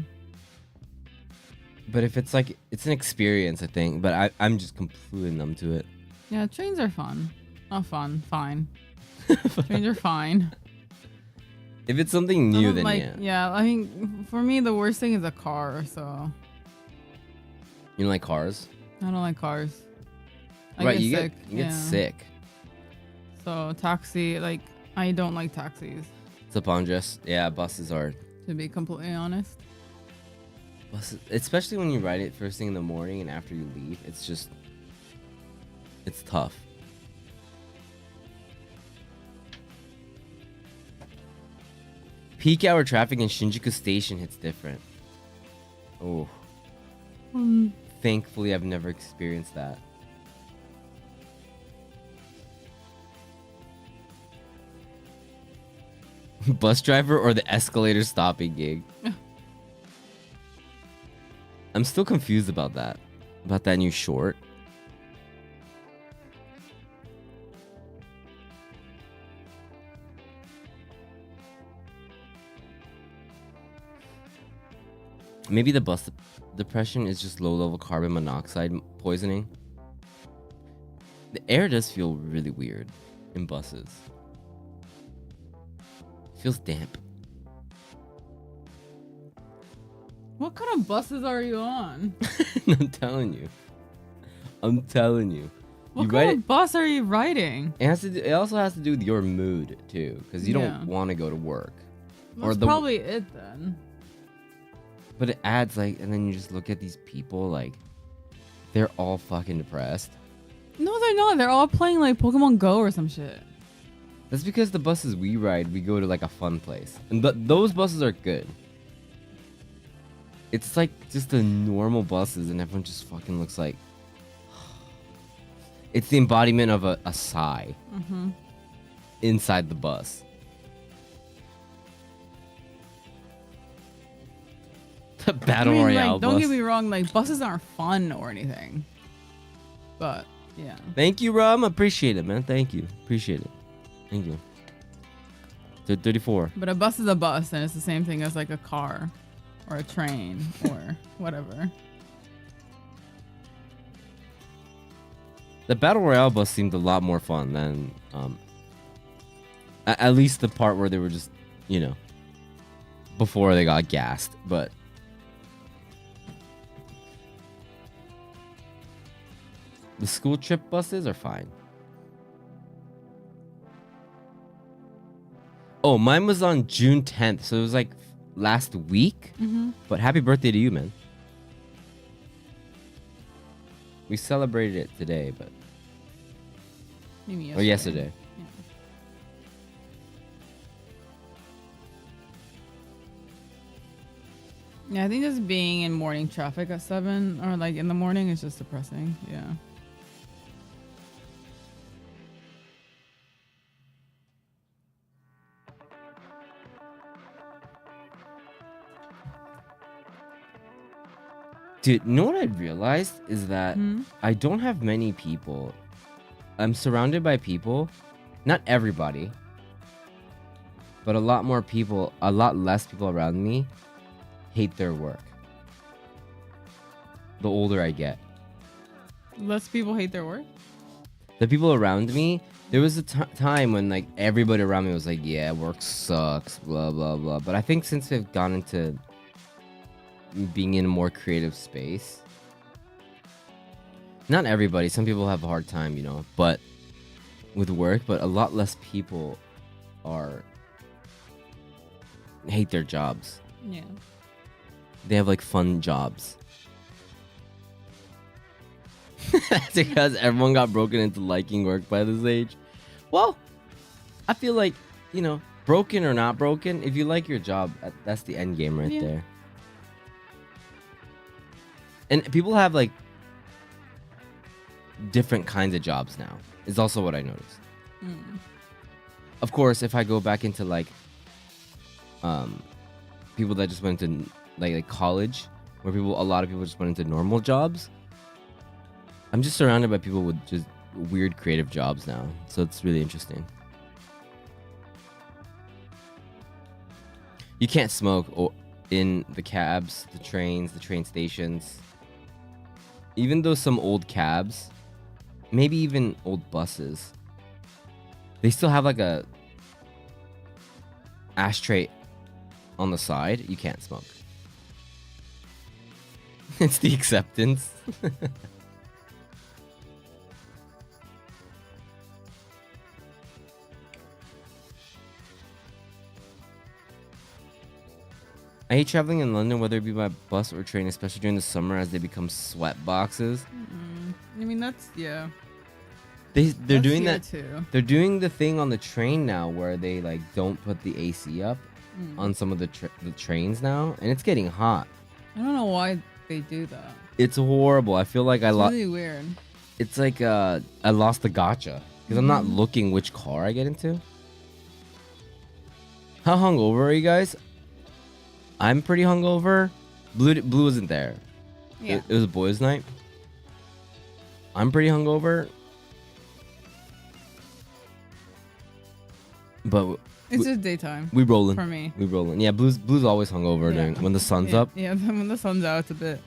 But if it's like, it's an experience, I think. But I'm just completely numb to it. Yeah, trains are fun. Not fun, fine. Trains are fine. If it's something new, then like, yeah. Yeah, I mean, for me, the worst thing is a car, so. You don't like cars? I don't like cars. Right, you sick. get sick. So, taxi, like, I don't like taxis, It's up on just, yeah, buses are. to be completely honest. Buses, especially when you ride it first thing in the morning and after you leave, it's just, it's tough. Peak hour traffic in Shinjuku Station hits different. Oh. Thankfully, I've never experienced that. Bus driver or the escalator stopping gig? I'm still confused about that. About that new short. Maybe the bus depression is just low-level carbon monoxide poisoning. The air does feel really weird in buses. It feels damp. What kind of buses are you on? I'm telling you. I'm telling you. What kind of bus are you riding? It also has to do with your mood too, because you Yeah. don't want to go to work. That's probably it then. But it adds like, and then you just look at these people like, they're all fucking depressed. No, they're not. They're all playing like Pokemon Go or some shit. That's because the buses we ride, we go to like a fun place, and those buses are good. It's like just the normal buses, and everyone just fucking looks like. It's the embodiment of a sigh. Mm-hmm. Inside the bus. The Battle Royale like, bus. don't get me wrong, like buses aren't fun or anything. But yeah. Thank you, Rom. Appreciate it, man. Thank you. Appreciate it. Thank you. 34. But a bus is a bus, and it's the same thing as like a car or a train or whatever. The Battle Royale bus seemed a lot more fun than at least the part where they were just, you know, before they got gassed. But the school trip buses are fine. Oh, mine was on June 10th, so it was like last week. Mm-hmm. But happy birthday to you, man. We celebrated it today, but Maybe yesterday. or yesterday. Yeah, I think just being in morning traffic at 7 or like in the morning is just depressing. Yeah. Dude, you know what I realized is that I don't have many people. I'm surrounded by people, not everybody, but a lot more people, a lot less people around me hate their work. The older I get. Less people hate their work? the people around me, there was a time when like everybody around me was like, yeah, work sucks, blah blah blah. But I think since we've gone into being in a more creative space, not everybody, some people have a hard time, you know, but with work, but a lot less people hate their jobs. Yeah. They have like fun jobs. That's because everyone got broken into liking work by this age. Well, I feel like, you know, broken or not broken, if you like your job, that's the end game right there. And people have like different kinds of jobs now. Is also what I noticed. Of course, if I go back into like people that just went into like college, where a lot of people just went into normal jobs, I'm just surrounded by people with just weird creative jobs now. So it's really interesting. You can't smoke in the cabs, the trains, the train stations. Even though some old cabs, maybe even old buses, they still have like a ashtray on the side. You can't smoke. It's the acceptance. I hate traveling in London, whether it be by bus or train, especially during the summer as they become sweat boxes. I mean, that's, yeah. They're doing that too. They're doing the thing on the train now where they like don't put the AC up on some of the trains now, and it's getting hot. I don't know why they do that. It's horrible. I feel like It's really weird. It's like I lost the gotcha because I'm not looking which car I get into. How hungover are you guys? I'm pretty hungover. Blue wasn't there. Yeah. It was a boys' night. I'm pretty hungover. But It's just daytime. we rolling. For me. We rolling. Yeah, Blue's always hungover during when the sun's up. Yeah, when the sun's out, it's a bit,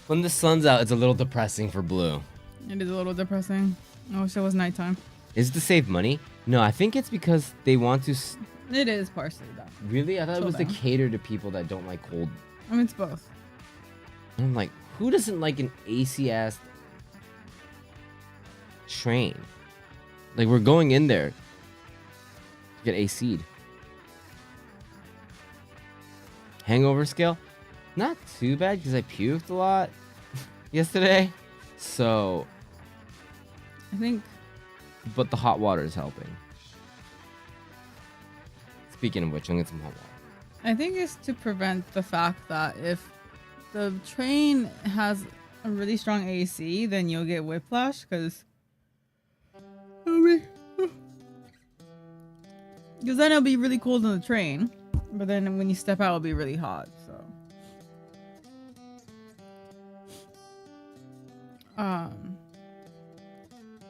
When the sun's out, it's a little depressing for Blue. It is a little depressing. I wish it was nighttime. Is it to save money? No, I think it's because they want to. It is partially that. Really? I thought it was to down. cater to people that don't like cold. I mean, it's both. And I'm like, who doesn't like an AC ass train? Like, we're going in there to get AC'd. Hangover scale? Not too bad because I puked a lot yesterday. So, I think. but the hot water is helping. Speaking of which, I'm gonna get some hot water. I think it's to prevent the fact that if the train has a really strong AC, then you'll get whiplash because then it'll be really cold on the train, but then when you step out, it'll be really hot. So,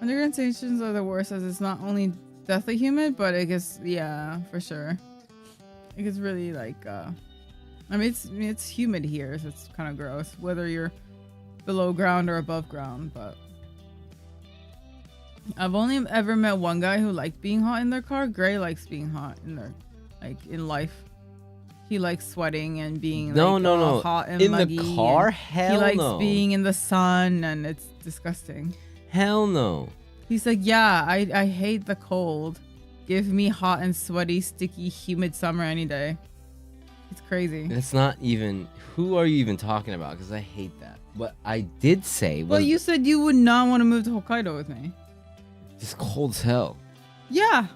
underground stations are the worst as it's not only deathly humid, but it gets, yeah, for sure. It gets really like, I mean, it's humid here, so it's kind of gross, whether you're below ground or above ground, but I've only ever met one guy who liked being hot in their car. Gray likes being hot in their, like, in life. He likes sweating and being no. hot and in muggy. the car? And Hell he likes no. being in the sun, and it's disgusting. Hell no. He's like, yeah, I hate the cold. Give me hot and sweaty, sticky, humid summer any day. It's crazy. It's not even. Who are you even talking about? Because I hate that. What I did say was. Well, you said you would not want to move to Hokkaido with me. It's cold as hell. Yeah,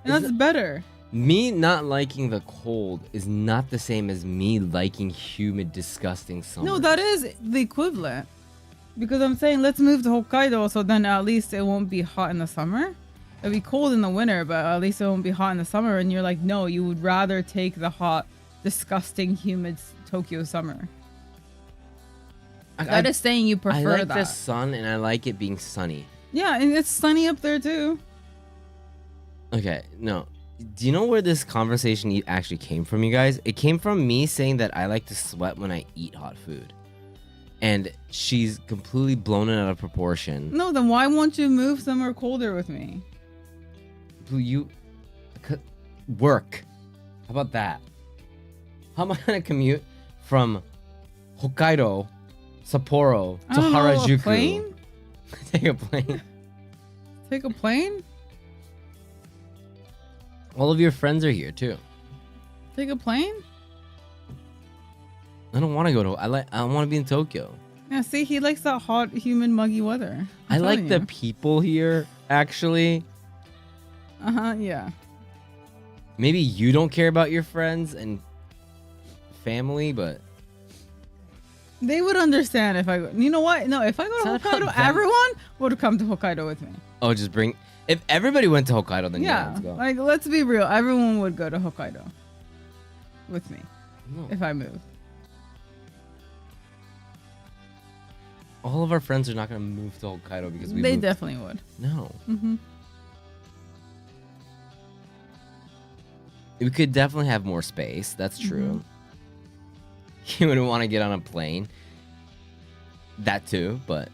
and Is that's better. Me not liking the cold is not the same as me liking humid, disgusting summer. No, that is the equivalent. Because I'm saying let's move to Hokkaido so then at least it won't be hot in the summer. It'll be cold in the winter, but at least it won't be hot in the summer. And you're like, no, you would rather take the hot, disgusting, humid Tokyo summer. That is saying you prefer I like that. the sun and I like it being sunny. Yeah, and it's sunny up there too. Okay, no. Do you know where this conversation actually came from, you guys? It came from me saying that I like to sweat when I eat hot food. and she's completely blown it out of proportion. No, then why won't you move somewhere colder with me? Work. How about that? How am I gonna commute from Hokkaido, Sapporo to Harajuku? A plane? Take a plane. Take a plane? All of your friends are here too. Take a plane? I don't want to go to. I want to be in Tokyo. Yeah, see, he likes that hot, humid, muggy weather. I like the people here, actually. Yeah. Maybe you don't care about your friends and family, but they would understand if I go. You know what? No, if I go to Hokkaido, everyone would come to Hokkaido with me. Oh, just bring. If everybody went to Hokkaido, then yeah, let's go. Like, let's be real. Everyone would go to Hokkaido with me if I move. All of our friends are not going to move to Hokkaido because they definitely would. No. We could definitely have more space. That's true. You wouldn't want to get on a plane. That too, but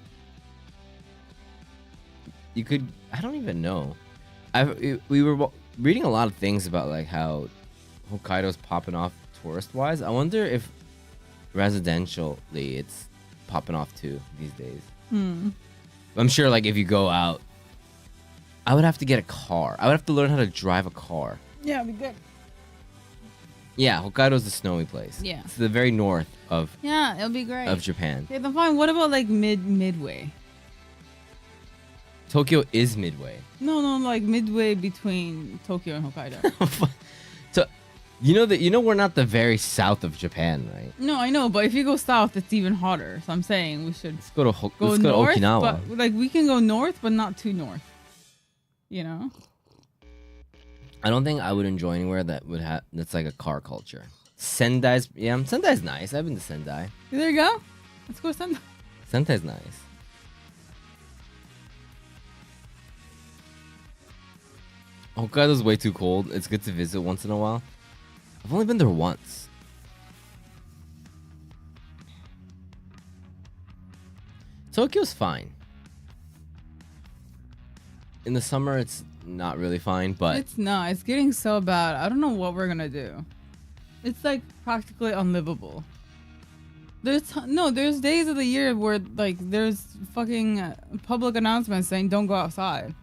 you could. I don't even know. We were reading a lot of things about like how Hokkaido's popping off tourist-wise. I wonder if residentially it's popping off too these days. I'm sure like if you go out, I would have to get a car. I would have to learn how to drive a car. Yeah, it'd be good. Yeah, Hokkaido's the snowy place. Yeah. It's the very north of it'll be great. Of Japan. Okay, then fine. What about like midway? Tokyo is midway. No, like midway between Tokyo and Hokkaido. So, you know we're not the very south of Japan, right? No, I know, but if you go south, it's even hotter. So I'm saying we should go to north, Okinawa. But like we can go north, but not too north. You know. I don't think I would enjoy anywhere that's like a car culture. Sendai's nice. I've been to Sendai. There you go. Let's go to Sendai. Sendai's nice. Hokkaido's way too cold. It's good to visit once in a while. I've only been there once. Tokyo's fine. In the summer, it's not really fine, but it's not. It's getting so bad. I don't know what we're gonna do. It's like practically unlivable. There's days of the year where like there's fucking public announcements saying don't go outside.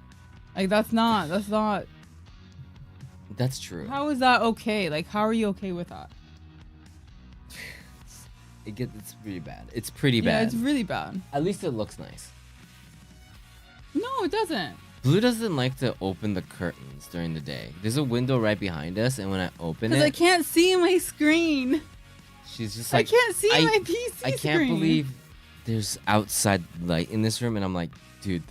Like that's true. How is that okay? Like how are you okay with that? It's pretty bad. It's pretty bad. Yeah, it's really bad. At least it looks nice. No, it doesn't. Blue doesn't like to open the curtains during the day. There's a window right behind us, and when I open it, I can't see my screen. She's just like, I can't see my PC screen. I can't believe there's outside light in this room, and I'm like, dude,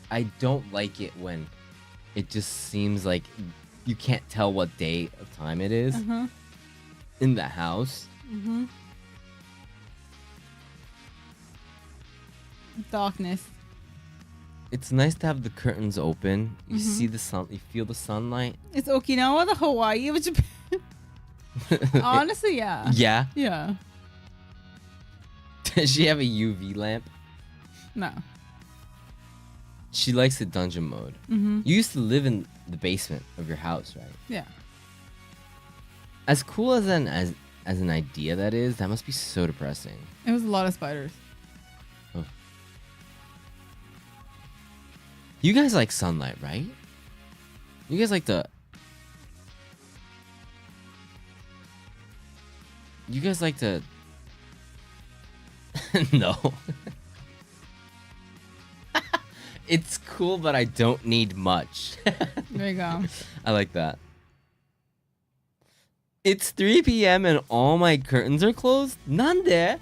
I don't like it when it just seems like you can't tell what day of time it is in the house. Darkness. It's nice to have the curtains open. You see the sun. You feel the sunlight. It's Okinawa, the Hawaii of Japan. Honestly, yeah. Yeah? Yeah. Does she have a UV lamp? No. She likes the dungeon mode. You used to live in the basement of your house, right? Yeah. As cool as an idea that is, that must be so depressing. It was a lot of spiders. Oh. You guys like sunlight, right? You guys like to... You guys like to... No. It's cool, but I don't need much. There you go. I like that. It's 3 p.m. and all my curtains are closed? Nande?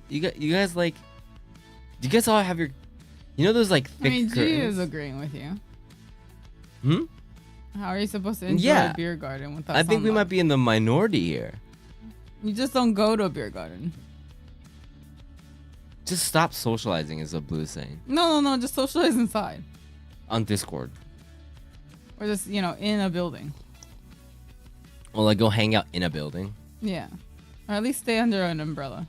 You guys like... Do you guys all have your... You know those like thick curtains? G is agreeing with you. How are you supposed to enjoy a beer garden without I think we might be in the minority here. You just don't go to a beer garden. Just stop socializing, is what Blue is saying. No. Just socialize inside. On Discord. Or just, in a building. Or like go hang out in a building. Yeah. Or at least stay under an umbrella.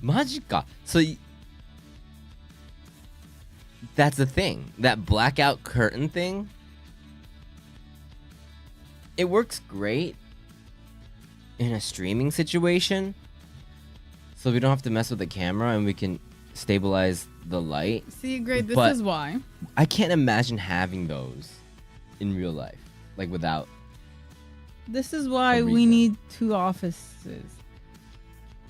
Majika. So that's the thing. That blackout curtain thing. It works great in a streaming situation. So we don't have to mess with the camera and we can stabilize the light. See, great. This But is why. I can't imagine having those in real life. Like without. This is why we reason. need 2 offices.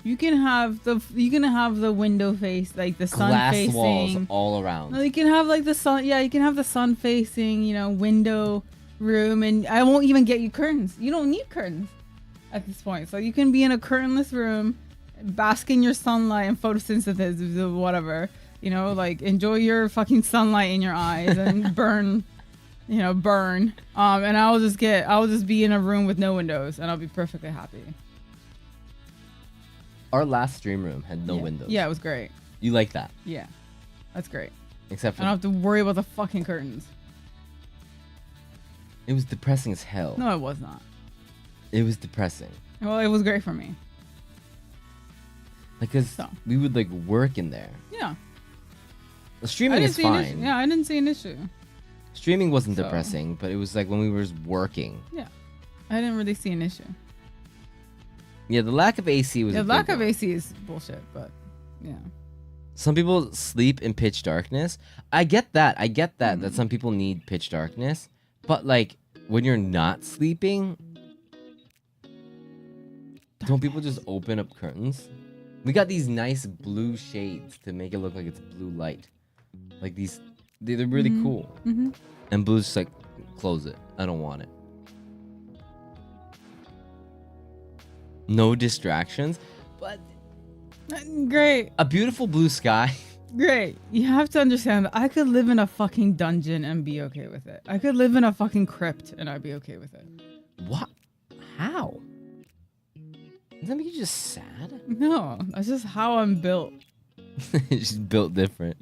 You can have the window face, like the sun Glass facing walls all around. No, you can have like the sun. Yeah, you can have the sun facing, window room, and I won't even get you curtains. You don't need curtains at this point, so you can be in a curtainless room, bask in your sunlight and photosynthesis, whatever. Like enjoy your fucking sunlight in your eyes and burn. And I'll just be in a room with no windows and I'll be perfectly happy. Our last stream room had no windows. Yeah, it was great. You like that? Yeah, that's great. Except I don't have to worry about the fucking curtains. it was depressing as hell. No, it was not. It was depressing. Well, it was great for me. Like, cause we would like work in there. Yeah. The streaming is fine. Yeah, I didn't see an issue. Streaming wasn't depressing, but it was like when we were working. Yeah, I didn't really see an issue. Yeah, the lack of AC was. The a big lack of one. AC is bullshit, but yeah. Some people sleep in pitch darkness. I get that. That some people need pitch darkness, but like when you're not sleeping, don't people just open up curtains? We got these nice blue shades to make it look like it's blue light. Like these, they're really cool. Mm-hmm. And Blue's just like, close it. I don't want it. No distractions, but Great. a beautiful blue sky. Great. You have to understand that I could live in a fucking dungeon and be okay with it. I could live in a fucking crypt and I'd be okay with it. What? How? Does that make you just sad? No, that's just how I'm built. It's just built different.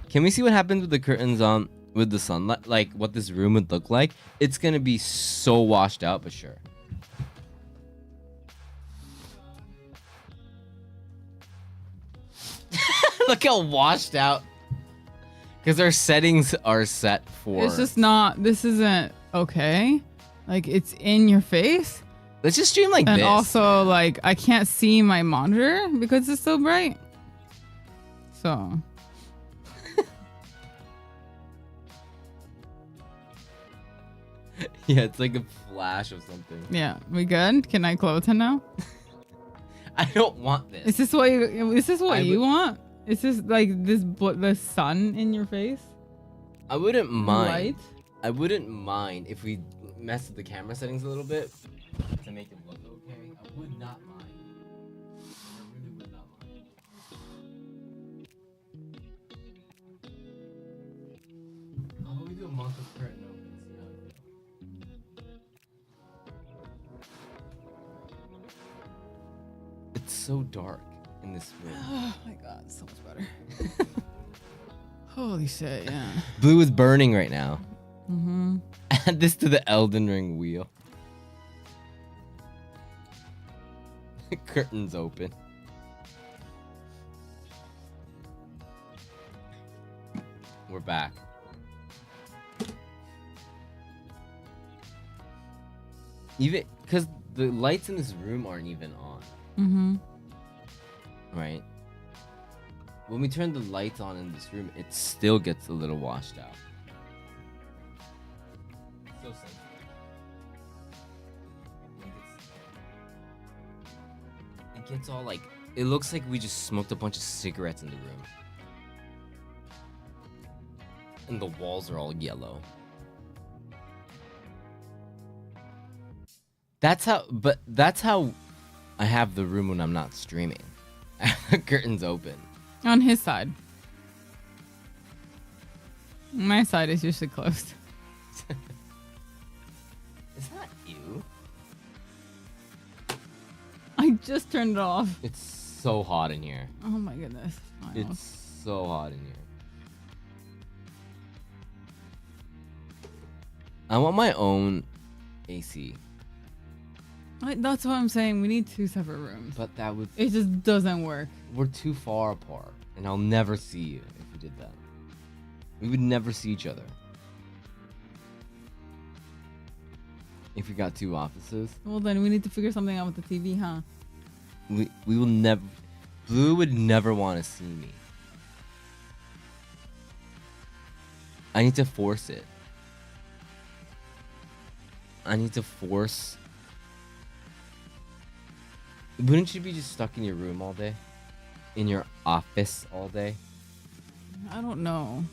Can we see what happens with the curtains on with the sunlight? Like what this room would look like? It's gonna be so washed out, but sure. Look how washed out. Because our settings are set for. It's just not. This isn't okay. Like it's in your face. Let's just stream like and this. And also, like I can't see my monitor because it's so bright. So. Yeah, it's like a flash of something. Yeah, we good? Can I close it now? I don't want this. Is this what you want? Is this like the sun in your face? I wouldn't mind. Light? I wouldn't mind if we messed with the camera settings a little bit to make it look okay. I would not mind. I really would not mind. How about we do a month of curtain opens? See how it feels. It's so dark in this room. Oh my god, so much better. Holy shit, yeah. Blue is burning right now. Mm-hmm. Add this to the Elden Ring wheel. Curtains open. We're back. Even because the lights in this room aren't even on. Mm-hmm. Right? When we turn the lights on in this room, it still gets a little washed out. So sensitive. It gets all like, it looks like we just smoked a bunch of cigarettes in the room. And the walls are all yellow. That's how I have the room when I'm not streaming. Curtains open. On his side. My side is usually closed. Is that you? just turned it off. It's so hot in here. Oh my goodness. It's so hot in here. I want my own AC. That's what I'm saying. We need 2 separate rooms. But that would... It just doesn't work. We're too far apart. And I'll never see you if we did that. We would never see each other. If we got 2 offices. Well, then we need to figure something out with the TV, huh? We will never... Blue would never want to see me. I need to force it. I need to force... Wouldn't you be just stuck in your room all day? In your office all day? I don't know.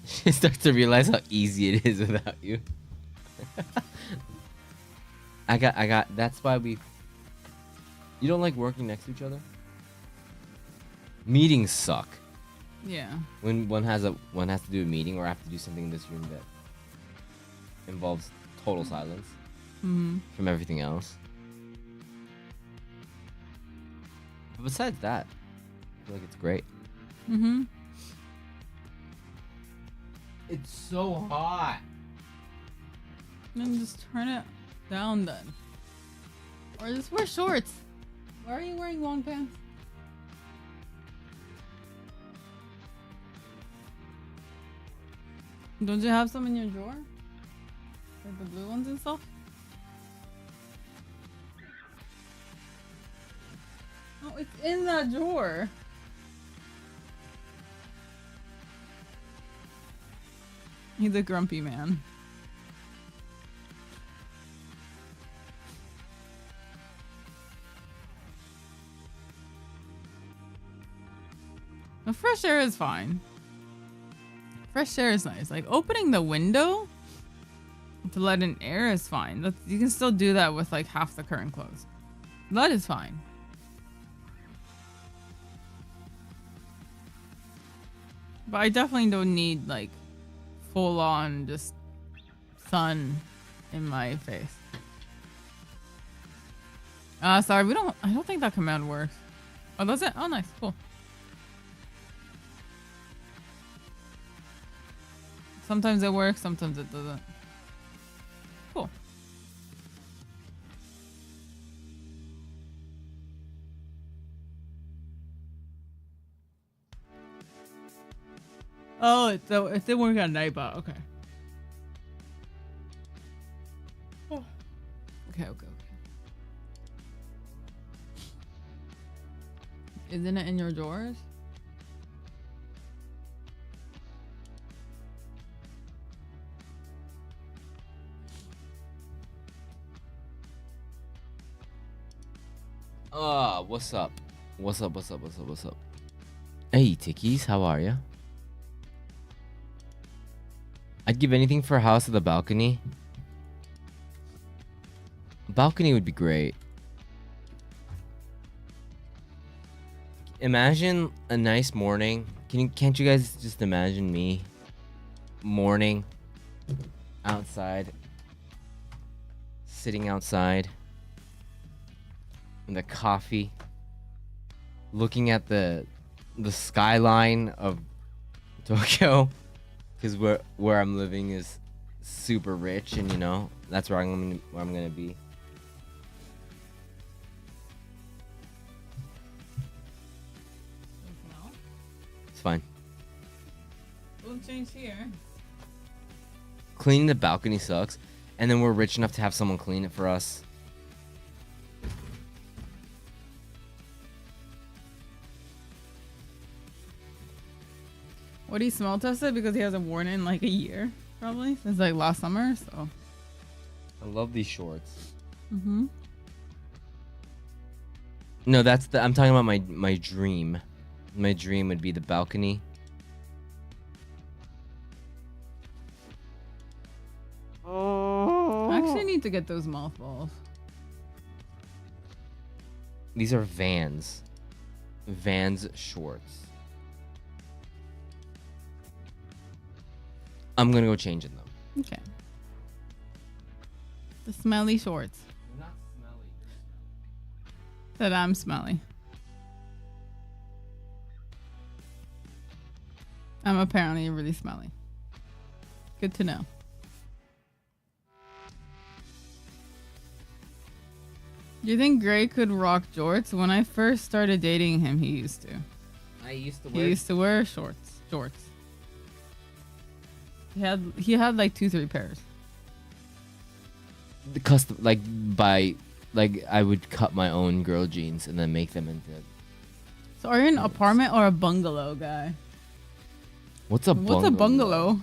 She starts to realize how easy it is without you. I got, that's why we... You don't like working next to each other? Meetings suck. Yeah. When one has to do a meeting or have to do something in this room that involves total silence from everything else. But besides that, I feel like it's great. It's so hot. Then just turn it down then. Or just wear shorts. Why are you wearing long pants? Don't you have some in your drawer? Like the blue ones and stuff? Oh, it's in that drawer. He's a grumpy man. The fresh air is fine. Fresh air is nice. Like opening the window to let in air is fine. You can still do that with like half the curtain closed. That is fine. But I definitely don't need like full on just sun in my face. Sorry, I don't think that command works. Oh, does it? Oh, nice, cool. Sometimes it works, sometimes it doesn't. Cool. Oh, it didn't work at night, but okay. Oh. Okay. Isn't it in your drawers? What's up? What's up? Hey, Tickies, how are ya? I'd give anything for a house with a balcony. A balcony would be great. Imagine a nice morning. Can't you guys just imagine me? Morning. Outside. Sitting outside. And the coffee. Looking at the skyline of Tokyo. Because where I'm living is super rich, and you know that's where I'm gonna be. It's fine. We'll change here. Cleaning the balcony sucks, and then we're rich enough to have someone clean it for us. What, he smell tested because he hasn't worn it in like a year, probably since like last summer. So I love these shorts. No, I'm talking about my dream. My dream would be the balcony. I actually need to get those mothballs. These are Vans. Vans shorts. I'm gonna go change in them. Okay. The smelly shorts. They're not That I'm smelly. I'm apparently really smelly. Good to know. Do you think Gray could rock jorts? When I first started dating him, he used to. He used to wear shorts. He had like 2-3 pairs. The custom, I would cut my own girl jeans and then make them into. So are you an apartment or a bungalow guy? What's a bungalow?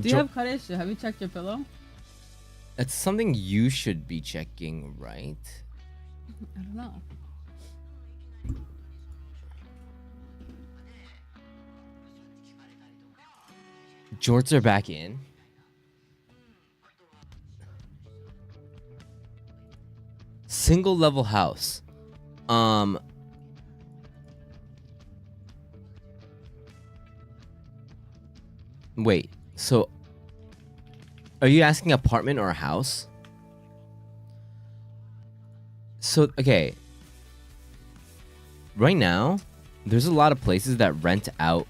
Do you have cut issue? Have you checked your pillow? That's something you should be checking, right? I don't know. Jorts are back in. Single level house. Wait, so are you asking apartment or a house? So, okay. Right now, there's a lot of places that rent out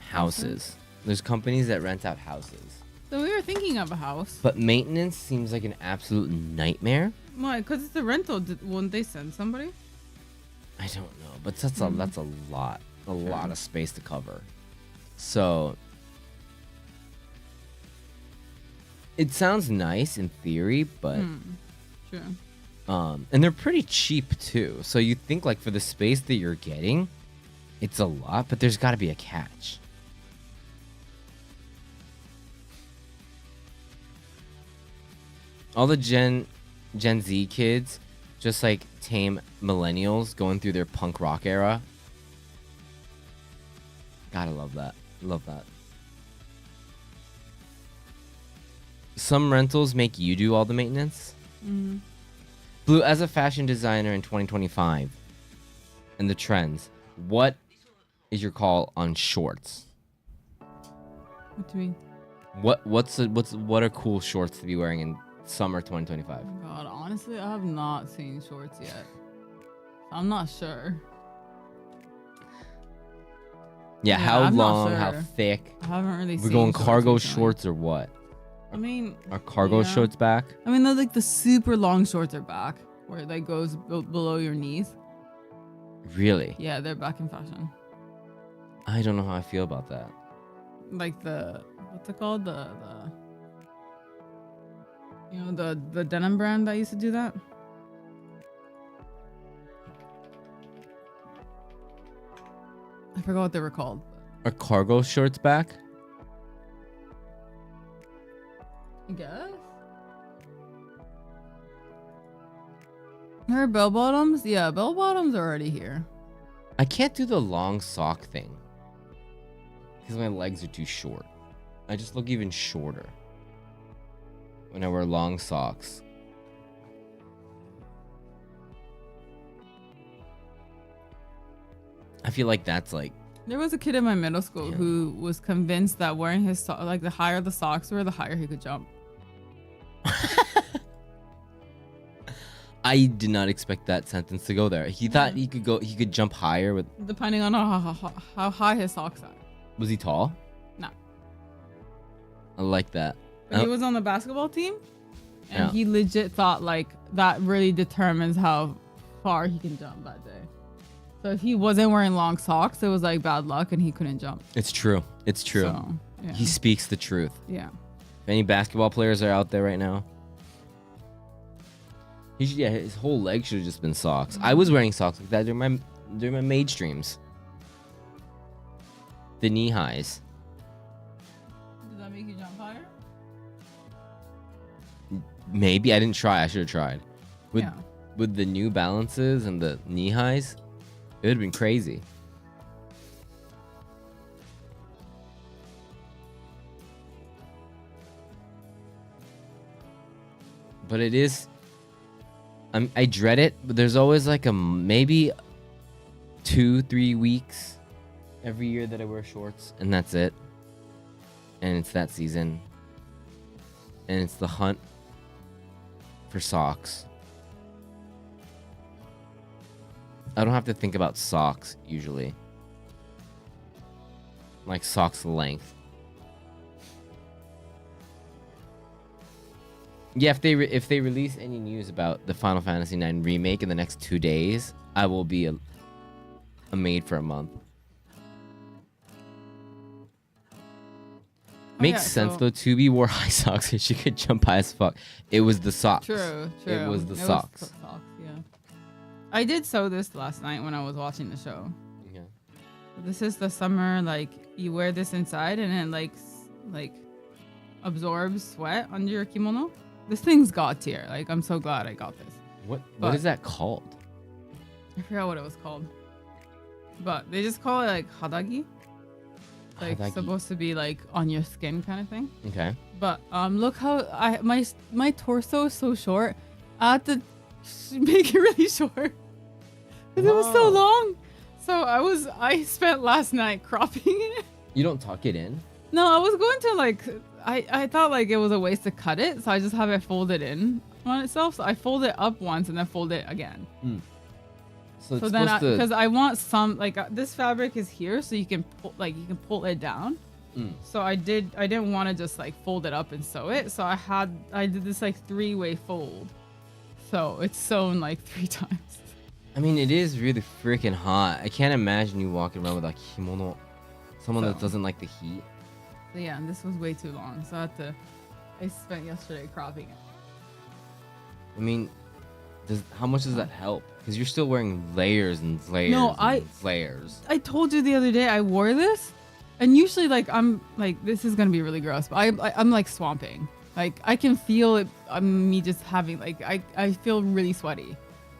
houses. There's companies that rent out houses. So we were thinking of a house. But maintenance seems like an absolute nightmare. Why? Because it's a rental. Won't they send somebody? I don't know, but that's a lot of space to cover. So it sounds nice in theory, but True. And they're pretty cheap too. So you think like for the space that you're getting, it's a lot, but there's got to be a catch. All the Gen Z kids, just like tame millennials going through their punk rock era. Gotta love that. Love that. Some rentals make you do all the maintenance. Blue, as a fashion designer in 2025 and the trends, what is your call on shorts? What do you mean? What are cool shorts to be wearing in summer 2025? Oh God, honestly, I have not seen shorts yet. I'm not sure. Yeah, how I'm not long, sure. how thick? I haven't really We're seen going shorts cargo recently. shorts or what? I mean, Are cargo shorts back? I mean, they're like the super long shorts are back, where it like goes below your knees. Really? Yeah, they're back in fashion. I don't know how I feel about that. Like what's it called? The denim brand that used to do that. I forgot what they were called. Are cargo shorts back? I guess. Her bell bottoms? Yeah, bell bottoms are already here. I can't do the long sock thing because my legs are too short. I just look even shorter when I wear long socks. I feel like that's like There was a kid in my middle school who was convinced that wearing his like the higher the socks were, the higher he could jump. I did not expect that sentence to go there. He thought he could jump higher with. Depending on how high his socks are. Was he tall? No. I like that. But he was on the basketball team, and Yeah. he legit thought like that really determines how far he can jump that day. So if he wasn't wearing long socks, it was like bad luck, and he couldn't jump. It's true. It's true. So, yeah. He speaks the truth. Yeah. If any basketball players are out there right now, his whole leg should have just been socks. I was wearing socks like that during my mage streams. The knee highs. Does that make you jump higher? Maybe I didn't try. I should have tried. Yeah. With the New Balances and the knee highs, it would have been crazy. But it is. I dread it, but there's always like maybe 2-3 weeks every year that I wear shorts, and that's it. And it's that season. And it's the hunt for socks. I don't have to think about socks usually. Like socks length. Yeah, if they release any news about the Final Fantasy IX remake in the next 2 days, I will be a maid for a month. Makes sense though. Tubi wore high socks and she could jump high as fuck. It was the socks. True. It was the socks. Yeah. I did sew this last night when I was watching the show. Yeah. This is the summer, like you wear this inside and it like absorbs sweat under your kimono. This thing's god tier. Like I'm so glad I got this. What is that called? I forgot what it was called. But they just call it like hadagi. Like Hadagi. supposed to be like on your skin kind of thing. Okay. But look how my torso is so short. I had to make it really short because it was so long. So I spent last night cropping it. You don't tuck it in? No, I was going to like I thought like it was a waste to cut it, so I just have it folded in on itself. So I fold it up once and then fold it again. So it's then supposed to... because I want some like this fabric is here, so you can pull it down. So I didn't want to just like fold it up and sew it. So I did this like 3-way fold. So it's sewn like 3 times. I mean, it is really freaking hot. I can't imagine you walking around with a kimono. Someone that doesn't like the heat. So yeah, and this was way too long. So I spent yesterday cropping it. I mean, how much does that help? Because you're still wearing layers and layers layers. I told you the other day I wore this, and usually like I'm like this is gonna be really gross, but I'm like swamping. Like I can feel it. Me just having like I feel really sweaty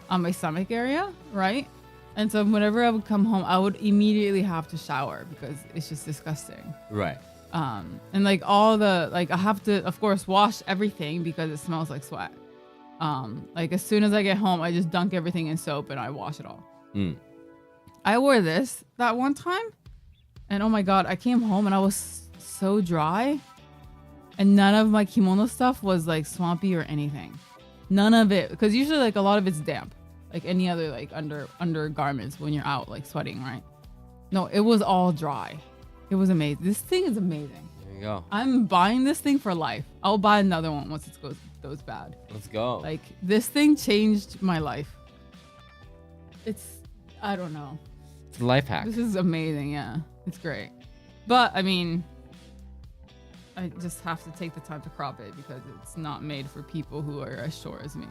on my stomach area, right? And so whenever I would come home, I would immediately have to shower because it's just disgusting. Right. And like all the like I have to of course wash everything because it smells like sweat. Like as soon as I get home, I just dunk everything in soap and I wash it all. I wore this that one time, and oh my god, I came home and I was so dry, and none of my kimono stuff was like swampy or anything. None of it, because usually like a lot of it's damp, like any other like undergarments when you're out like sweating, right? No, it was all dry. It was amazing. This thing is amazing. There you go. I'm buying this thing for life. I'll buy another one once it goes bad. Let's go. Like this thing changed my life. I don't know. It's a life hack. This is amazing. Yeah, it's great. But I mean, I just have to take the time to crop it because it's not made for people who are as short as me.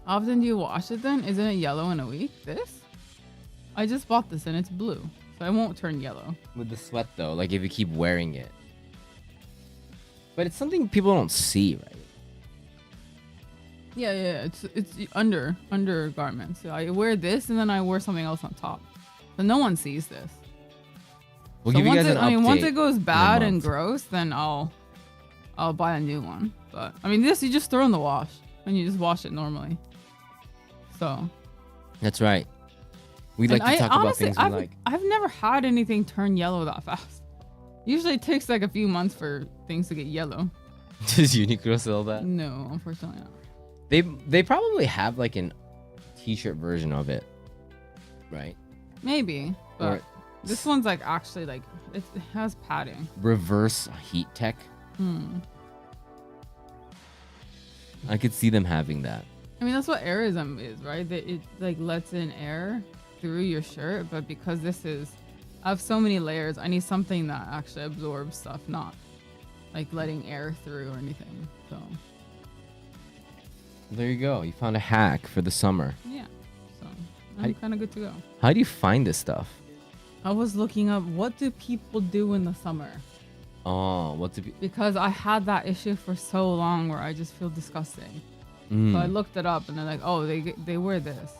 How often do you wash it then? Isn't it yellow in a week? This? I just bought this and it's blue, so it won't turn yellow. With the sweat though, like if you keep wearing it. But it's something people don't see, right? Yeah. It's undergarments. So I wear this and then I wear something else on top, so no one sees this. We'll So give you guys an update. once it goes bad and month. gross, then I'll buy a new one. But I mean, this you just throw in the wash and you just wash it normally. So That's right. We like to talk about things we like. I've never had anything turn yellow that fast. Usually it takes like a few months for things to get yellow. Does Uniqlo sell that? No, unfortunately not. They probably have like an t-shirt version of it, right? Maybe, but Or this one's like actually like it has padding. reverse heat tech. I could see them having that. I mean, that's what airism is, right? That it like lets in air through your shirt, but because I have so many layers, I need something that actually absorbs stuff, not like letting air through or anything. So There you go. You found a hack for the summer. yeah, so I'm kind of good to go. How do you find this stuff? I was looking up what do people do in the summer, Oh, what's it? because I had that issue for so long where I just feel disgusting. So I looked it up and they're like, oh, they wear this.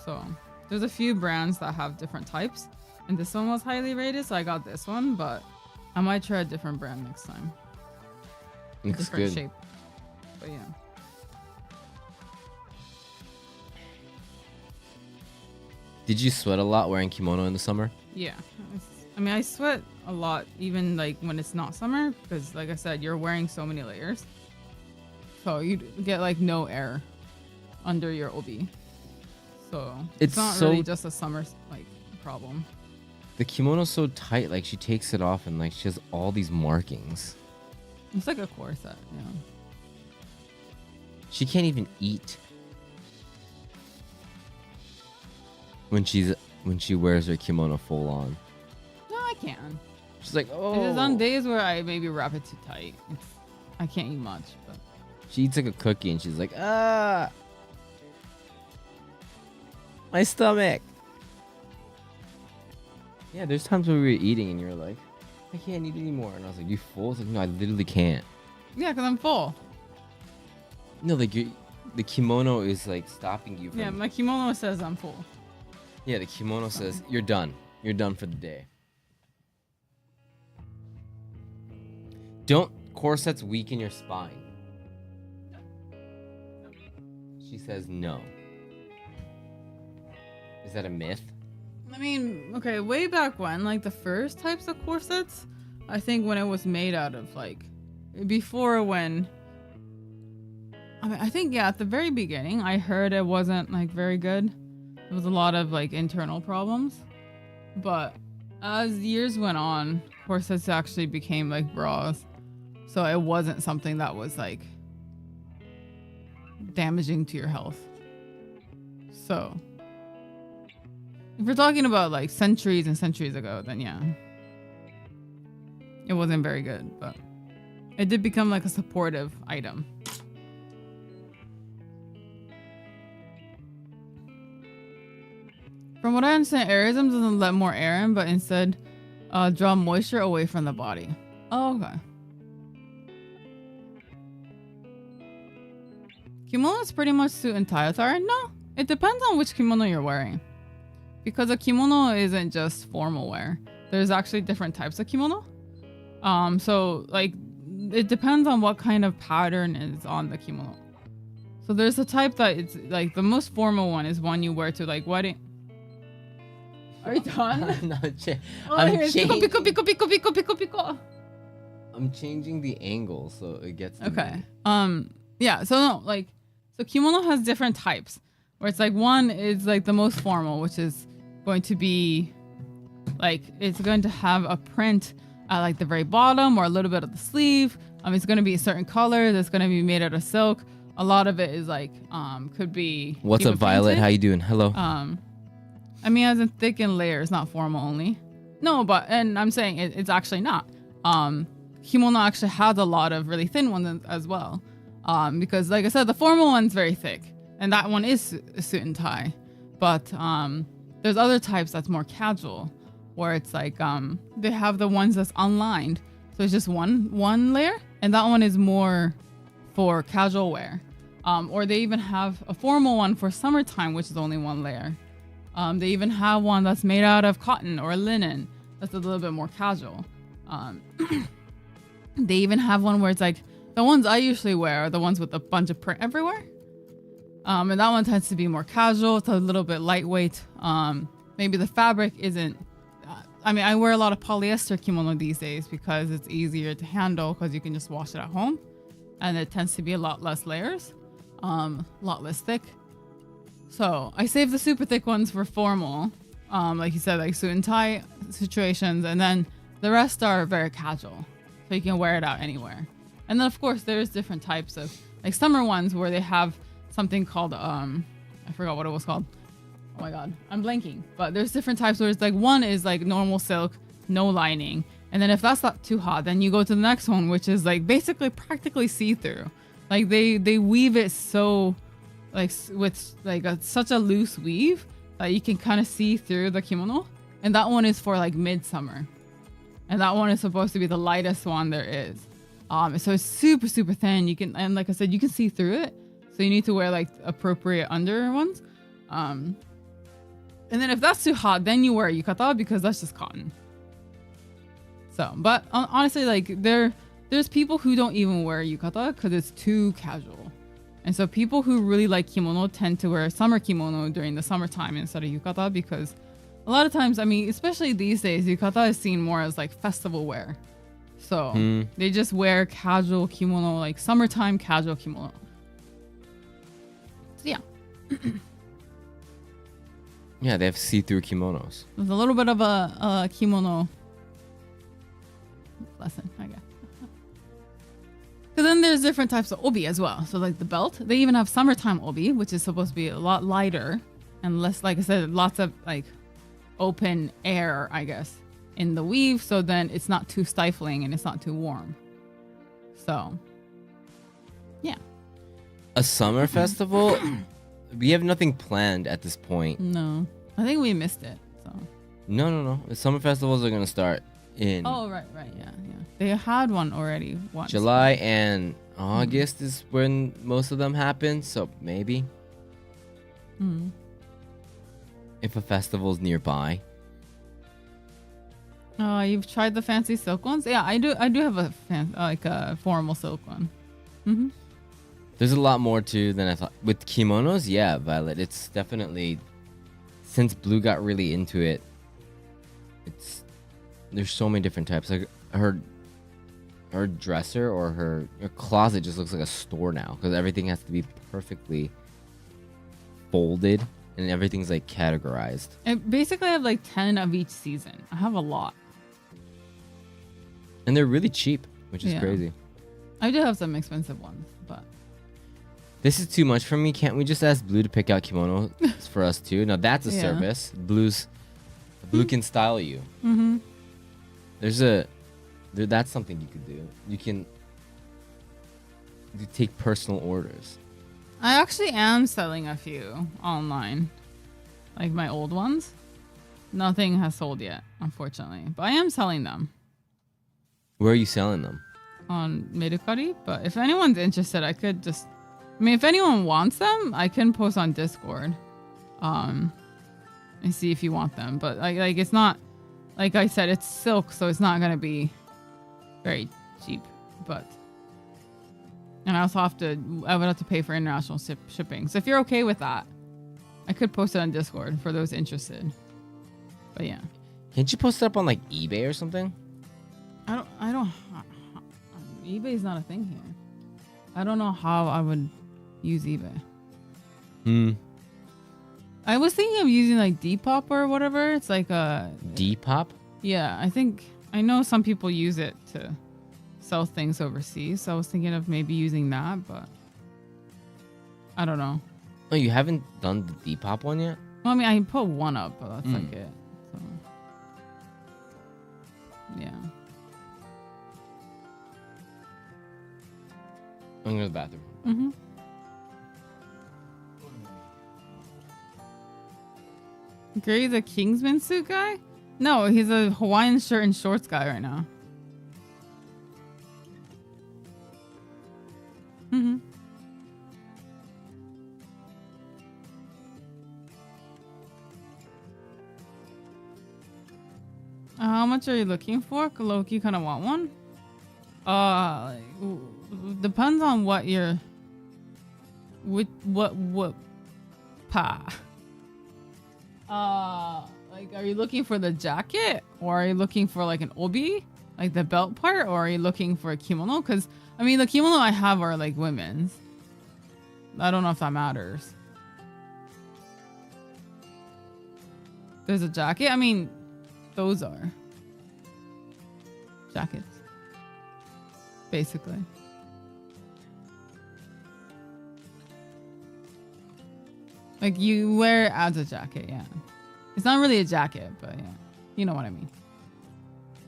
So there's a few brands that have different types, and this one was highly rated, so I got this one, but I might try a different brand next time. Looks Different good. shape. But yeah. Did you sweat a lot wearing kimono in the summer? Yeah. I mean, I sweat a lot even like when it's not summer because like I said, you're wearing so many layers. So you get like no air under your obi. So It's not so- really just a summer like problem. The kimono's so tight, like she takes it off and like she has all these markings. It's like a corset, yeah. She can't even eat when she wears her kimono full on. No, I can. She's like, oh. There's on days where I maybe wrap it too tight. I can't eat much, but She eats like a cookie and she's like, ah, my stomach. Yeah, there's times when we were eating and you're like, I can't eat anymore. And I was like, you full? I was like, no, I literally can't. yeah, because I'm full. No, like the kimono is like stopping you from. Yeah, my kimono says I'm full. Yeah, the kimono says you're done. You're done for the day. Don't corsets weaken your spine? She says no. Is that a myth? I mean, okay, way back when, like the first types of corsets, I think when it was made out of like, before when, I mean, I think, yeah, at the very beginning, I heard it wasn't like very good. There was a lot of like internal problems. But as years went on, corsets actually became like bras. So it wasn't something that was like damaging to your health. So if we're talking about like centuries and centuries ago, then yeah, it wasn't very good, but it did become like a supportive item. From what I understand, airism doesn't let more air in, but instead draw moisture away from the body. Oh, okay. Kimono is pretty much suit and tie attire. No, it depends on which kimono you're wearing. Because a kimono isn't just formal wear. There's actually different types of kimono. So like it depends on what kind of pattern is on the kimono. So there's a type that it's like the most formal one is one you wear to like wedding. Are you done? I'm changing the angle so it gets to Okay. me. Yeah, so no, like so kimono has different types. Where it's like one is like the most formal, which is going to be like it's going to have a print at like the very bottom or a little bit of the sleeve. It's going to be a certain color that's going to be made out of silk. A lot of it is like could be What's up, Violet? How you doing? Hello. I mean, as in thick in layers, not formal only. No, but and I'm saying it's actually not. Kimono actually has a lot of really thin ones as well. Because like I said, the formal one's very thick, and that one is a suit and tie. But there's other types that's more casual, where it's like they have the ones that's unlined, so it's just one layer, and that one is more for casual wear. Or they even have a formal one for summertime, which is only one layer. They even have one that's made out of cotton or linen, that's a little bit more casual. They even have one where it's like the ones I usually wear are the ones with a bunch of print everywhere. And that one tends to be more casual. It's a little bit lightweight. Maybe the fabric isn't. I mean, I wear a lot of polyester kimono these days because it's easier to handle because you can just wash it at home, and it tends to be a lot less layers, a lot less thick. So I save the super thick ones for formal, like you said, like suit and tie situations, and then the rest are very casual, so you can wear it out anywhere. And then of course there's different types of like summer ones where they have something called I forgot what it was called. Oh my god, I'm blanking. But there's different types where it's like one is like normal silk, no lining, and then if that's not too hot, then you go to the next one, which is like basically practically see-through. Like they weave it so like with like such a loose weave that you can kind of see through the kimono. And that one is for like midsummer, and that one is supposed to be the lightest one there is. So it's super thin. You can, and like I said, you can see through it. So you need to wear like appropriate under ones. And then if that's too hot, then you wear yukata because that's just cotton. So, but honestly, like there's people who don't even wear yukata because it's too casual. And so people who really like kimono tend to wear summer kimono during the summertime instead of yukata because a lot of times, I mean, especially these days, yukata is seen more as like festival wear. So they just wear casual kimono, like summertime casual kimono. So yeah, Yeah, they have see-through kimonos. There's a little bit of a kimono lesson, I guess. Because then there's different types of obi as well. So like the belt, they even have summertime obi, which is supposed to be a lot lighter and less, like I said, lots of like open air, I guess, in the weave. So then it's not too stifling and it's not too warm. So, yeah. A summer festival? We have nothing planned at this point. No, I think we missed it. So. No. The summer festivals are gonna start in. Oh right, yeah. They had one already once. July and August is when most of them happen. So maybe. If a festival's nearby. You've tried the fancy silk ones? Yeah, I do. I do have a formal silk one. There's a lot more too than I thought. With kimonos, yeah, Violet, it's definitely, since Blue got really into it, there's so many different types. Like her dresser or her closet just looks like a store now because everything has to be perfectly folded and everything's like categorized. I basically have like 10 of each season. I have a lot. And they're really cheap, which is crazy. I do have some expensive ones, but this is too much for me. Can't we just ask Blue to pick out kimonos for us too? Now that's a service. Blue can style you. That's something you could do. You take personal orders. I actually am selling a few online, like my old ones. Nothing has sold yet, unfortunately, but I am selling them. Where are you selling them? On Mercari, but if anyone's interested, I could just, I mean, if anyone wants them, I can post on Discord, and see if you want them. But like it's not, like I said, it's silk, so it's not gonna be very cheap. But, and I also I would have to pay for international shipping. So if you're okay with that, I could post it on Discord for those interested. But yeah, can't you post it up on like eBay or something? I don't. eBay is not a thing here. I don't know how I would use eBay. I was thinking of using like Depop or whatever. It's like a Depop? Yeah, I know some people use it to sell things overseas. So I was thinking of maybe using that, but I don't know. Oh, you haven't done the Depop one yet? Well, I mean, I put one up, but that's like it. So yeah. I'm going to the bathroom. Gary's a Kingsman suit guy? No, he's a Hawaiian shirt and shorts guy right now. How much are you looking for? Loki, kind of want one? Depends on what you're. What like, are you looking for the jacket, or are you looking for like an obi, like the belt part, or are you looking for a kimono? Because I mean, the kimono I have are like women's. I don't know if that matters. There's a jacket. I mean, those are jackets, basically. Like you wear it as a jacket, yeah. It's not really a jacket, but yeah, you know what I mean.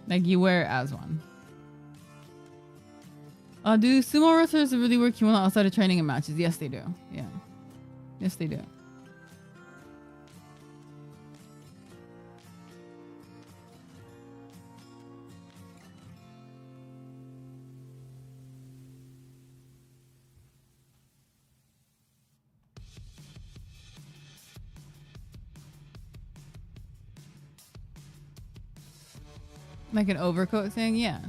Like you wear it as one. Do sumo wrestlers really wear kimono outside of training and matches? Yes, they do. Yeah. Yes, they do. Like an overcoat thing? Yeah.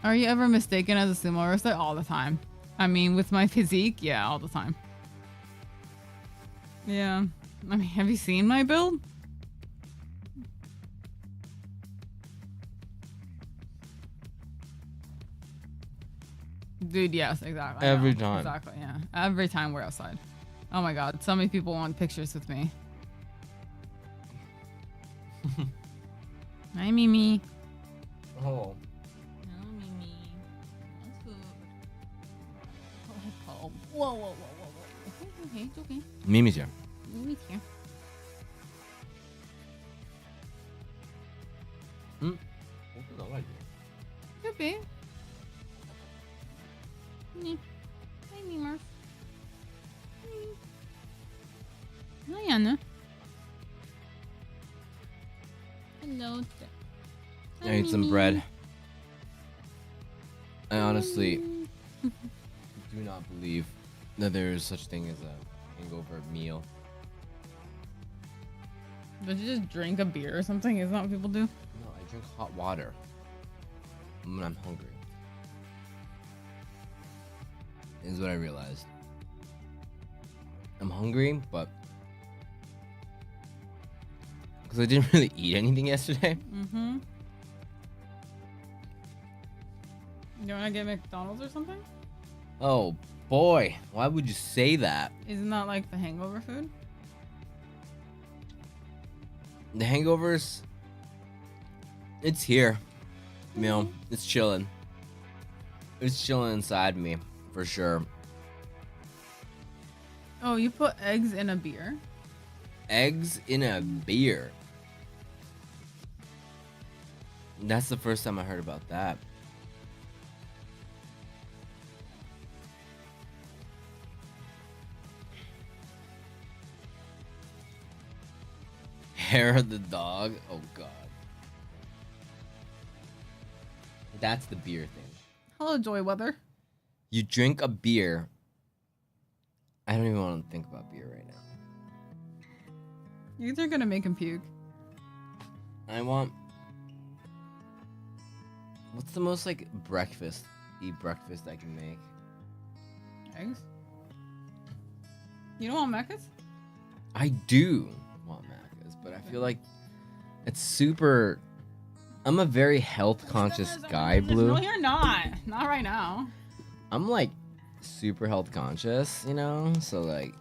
Are you ever mistaken as a sumo wrestler? All the time. I mean, with my physique, yeah, all the time. Yeah. I mean, have you seen my build? Dude, yes, exactly. Every time. Exactly, yeah. Every time we're outside. Oh my god, so many people want pictures with me. Hi, Mimi. Oh. Hello, Mimi. What's good? Oh, whoa, whoa, whoa, whoa, whoa. Okay, it's okay. Mimi's here. Mimi's here. Could be. Hi, Mimers. Hi, Anna. Hello. I ate some bread. I honestly do not believe that there is such thing as a hangover meal. Don't you just drink a beer or something? Isn't that what people do? No, I drink hot water when I'm hungry. Is what I realized. I'm hungry, but because I didn't really eat anything yesterday. Mm-hmm. You wanna get McDonald's or something? Oh boy, why would you say that? Isn't that like the hangover food? The hangovers, it's here. You know, it's chilling. It's chilling inside me, for sure. Oh, you put eggs in a beer? Eggs in a beer. That's the first time I heard about that. Hair of the dog? Oh god. That's the beer thing. Hello, Joy Weather. You drink a beer. I don't even want to think about beer right now. You guys are gonna make him puke. I want. What's the most like breakfast I can make? Eggs? You don't want Macca's? I do want Macca's, but I feel like it's super. I'm a very health conscious guy, Blue. No, you're not. Not right now. I'm like super health conscious, you know? So like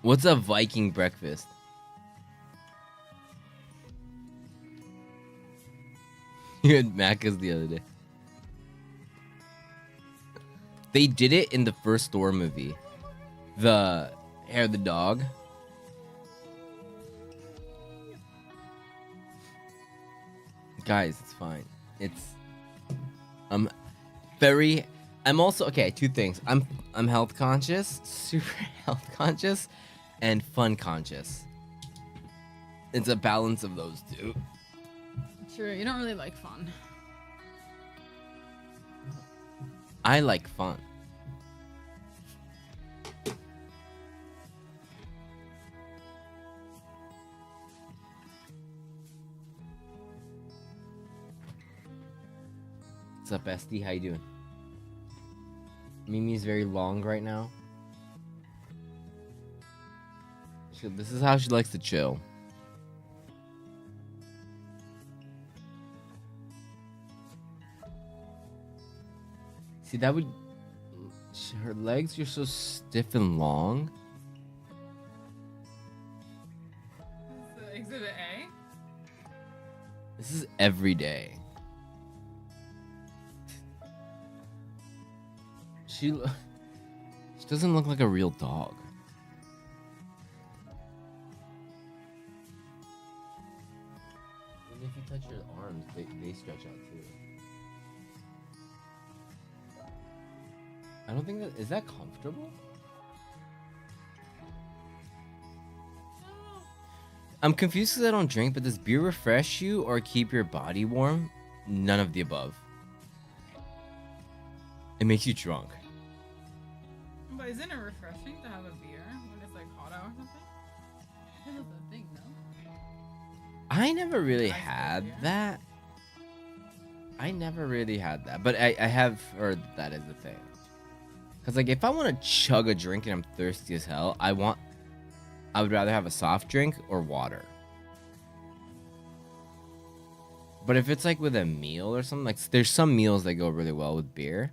what's a Viking breakfast? You had Macca's the other day. They did it in the first Thor movie. The Hair of the Dog. Guys, it's fine. I'm also okay, two things. I'm health conscious, super health conscious, and fun conscious. It's a balance of those two. Sure, you don't really like fun. I like fun. What's up, Bestie? How you doing? Mimi's very long right now. This is how she likes to chill. See, that would... Her legs are so stiff and long. This is Exhibit A? This is every day. She doesn't look like a real dog. And if you touch your arms, they stretch out too. I don't think that is that comfortable. I'm confused because I don't drink, but does beer refresh you or keep your body warm? None of the above. It makes you drunk. But isn't it refreshing to have a beer when it's like hot out or something? That's a thing, no? I never really Ice had beer? that. I never really had that, but I have heard that is a thing. Cause like if I want to chug a drink and I'm thirsty as hell, I would rather have a soft drink or water. But if it's like with a meal or something, like there's some meals that go really well with beer.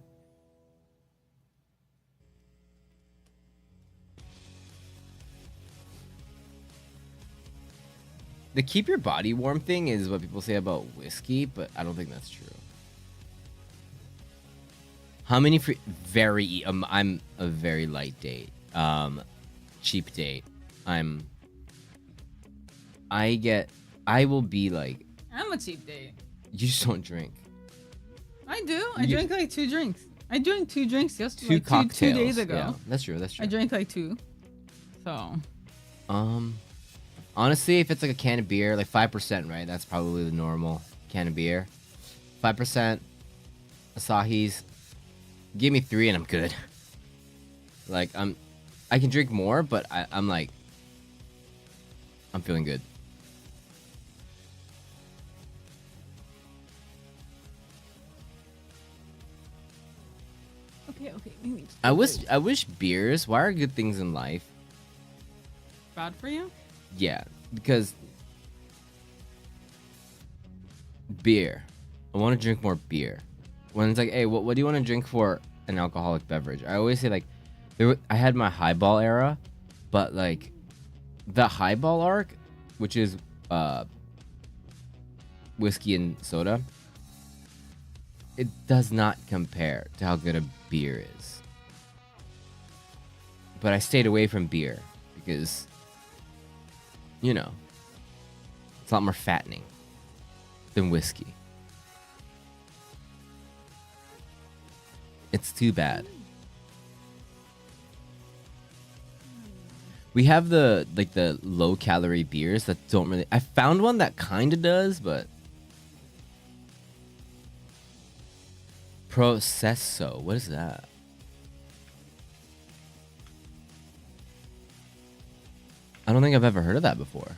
The keep your body warm thing is what people say about whiskey, but I don't think that's true. How many free? I'm a very light date. Cheap date. I will be like. I'm a cheap date. You just don't drink. I do. I drink like 2 drinks. I drank 2 drinks yesterday. Two cocktails. 2 days ago. Yeah, that's true. I drank like 2. So. Honestly, if it's like a can of beer, like 5%, right? That's probably the normal can of beer. 5% Asahis. Give me 3 and I'm good. Like I can drink more, but I'm feeling good. Okay. I wish beers. Why are good things in life? Bad for you? Yeah, because beer. I want to drink more beer. When it's like, hey, what do you want to drink for an alcoholic beverage? I always say like, I had my highball era, but like, the highball arc, which is whiskey and soda, it does not compare to how good a beer is. But I stayed away from beer because, you know, it's a lot more fattening than whiskey. It's too bad. We have the low calorie beers that don't really. I found one that kind of does, but Processo. What is that? I don't think I've ever heard of that before.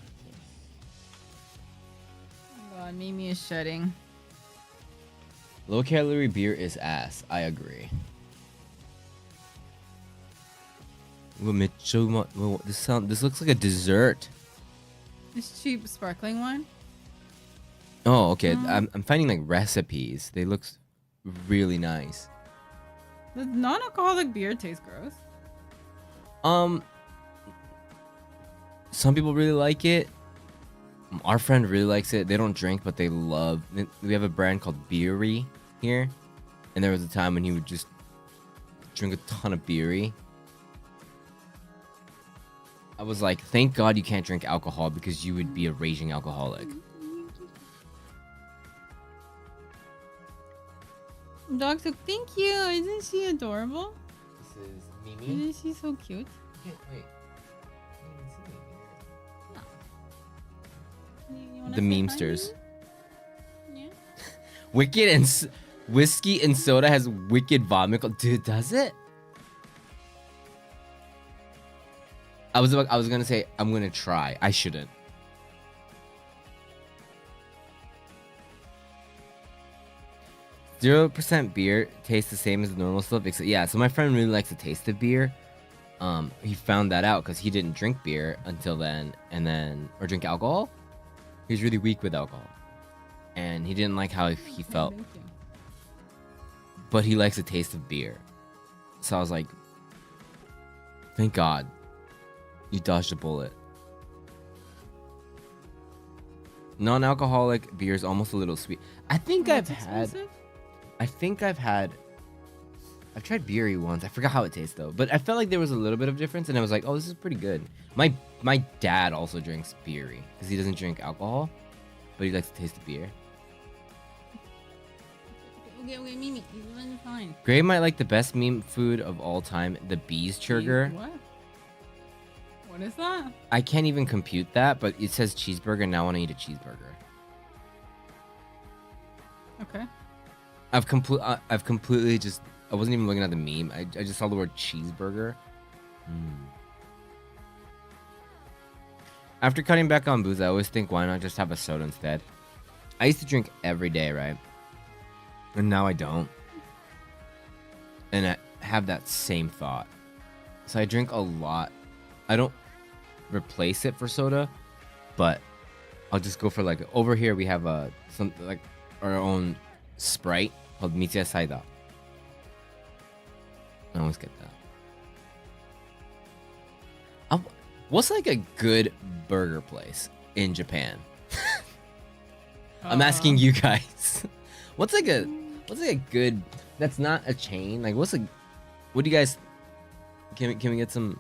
Oh God, Mimi is shedding. Low calorie beer is ass. I agree. This looks like a dessert. It's cheap sparkling wine. Oh, okay. I'm finding like recipes. They look really nice. The non-alcoholic beer tastes gross. Some people really like it. Our friend really likes it. They don't drink, but they love. We have a brand called Beery here, and there was a time when he would just drink a ton of Beery. I was like, thank God you can't drink alcohol because you would be a raging alcoholic. Dog said, thank you. Isn't she adorable? This is Mimi. Isn't she so cute? Wait. You wanna The say hi, memesters. Mimi? Yeah. Wicked and whiskey and soda has wicked vomit. Dude, does it? I was gonna say I'm gonna try. I shouldn't. %, beer tastes the same as the normal stuff. Except, yeah, so my friend really likes the taste of beer. He found that out because he didn't drink beer until then, or drink alcohol. He was really weak with alcohol, and he didn't like how he felt. Thank you. But he likes the taste of beer. So I was like, thank God you dodged a bullet. Non-alcoholic beer is almost a little sweet. I think I've tried beery once. I forgot how it tastes though, but I felt like there was a little bit of difference, and I was like, oh, this is pretty good. My dad also drinks beery because he doesn't drink alcohol, but he likes the taste of beer. Okay, Mimi, you're fine. Gray might like the best meme food of all time, the bees churger. What? What is that? I can't even compute that, but it says cheeseburger, and now I want to eat a cheeseburger. Okay. I've completely just. I wasn't even looking at the meme. I just saw the word cheeseburger. After cutting back on booze, I always think, why not just have a soda instead? I used to drink every day, right? And now I don't. And have that same thought. So I drink a lot. I don't replace it for soda, but I'll just go for like over here we have some like our own Sprite called Mitsuya Cider. I always get that. What's like a good burger place in Japan? I'm asking you guys. What's like a good that's not a chain? Like what do you guys can we get some?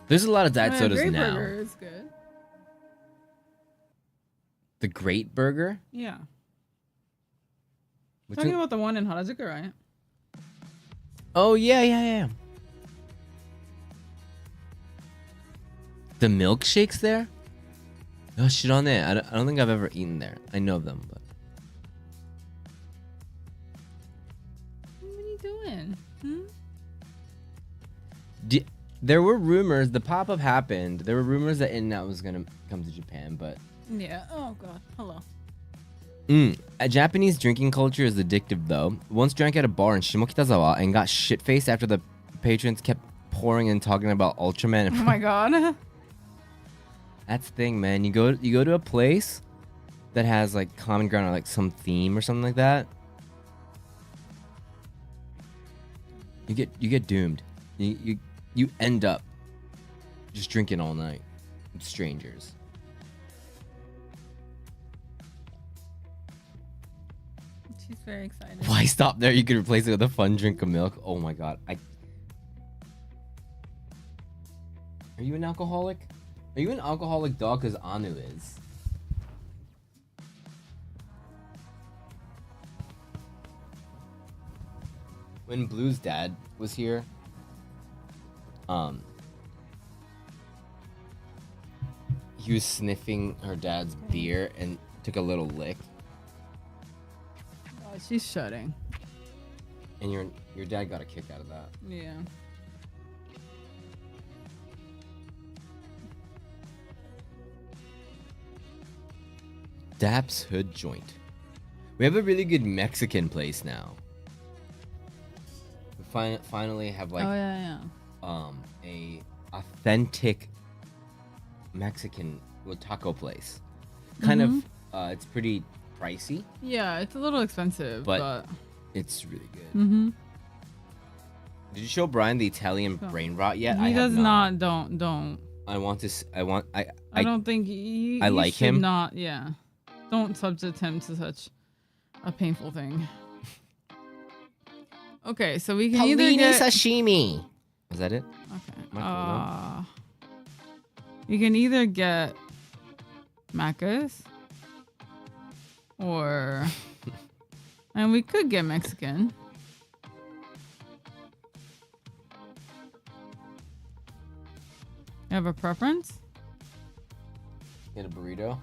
There's a lot of diet sodas Great now. Burger is good. The Great Burger? Yeah. Which Talking one? about the one in Harajuku, right? Oh yeah. The milkshakes there? Oh shit on there. I don't think I've ever eaten there. I know them, but What are you doing? there were rumors. The pop-up happened. There were rumors that In-N-Out was gonna come to Japan, but Yeah. Oh god. Hello. A Japanese drinking culture is addictive, though. Once drank at a bar in Shimokitazawa and got shit-faced after the patrons kept pouring and talking about Ultraman. Oh my god. That's the thing, man. You go to a place that has like common ground or like some theme or something like that. You get doomed. You end up just drinking all night with strangers. She's very excited. Why stop there? You could replace it with a fun drink of milk. Oh my god. Are you an alcoholic? Are you an alcoholic dog? Because Anu is. When Blue's dad was here, he was sniffing her dad's beer and took a little lick. Oh, she's shutting. And your dad got a kick out of that. Yeah. Dap's Hood Joint. We have a really good Mexican place now. We finally have like Oh yeah. a authentic Mexican taco place. Kind of it's pretty pricey, Yeah, it's a little expensive, but it's really good. Did you show Brian the Italian brain rot yet? he I have does not. Don't. I want to. I don't think he. I he like should him. Not. Yeah. Don't subject him to such a painful thing. Okay, so we can either Pellini get. sashimi. Is that it? Okay. You can either get Macca's or, and we could get Mexican. You have a preference? Get a burrito.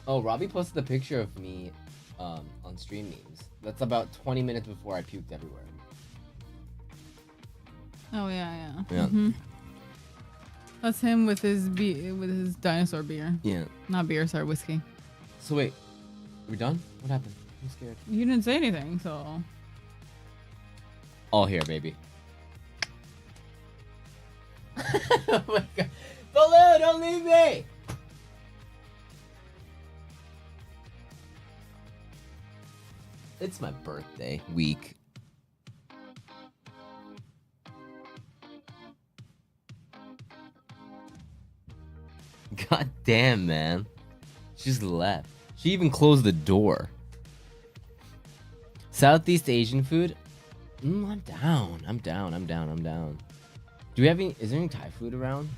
Oh, Robbie posted a picture of me on stream memes. That's about 20 minutes before I puked everywhere. Oh yeah. Yeah. That's him with his dinosaur beer. Yeah. Not beer, sorry, whiskey. So wait, are we done? What happened? I'm scared. You didn't say anything, so. All here, baby. Oh my god. Baloo, don't leave me! It's my birthday week. God damn, man. She just left. She even closed the door. Southeast Asian food? I'm down. I'm down. Do we have any? Is there any Thai food around?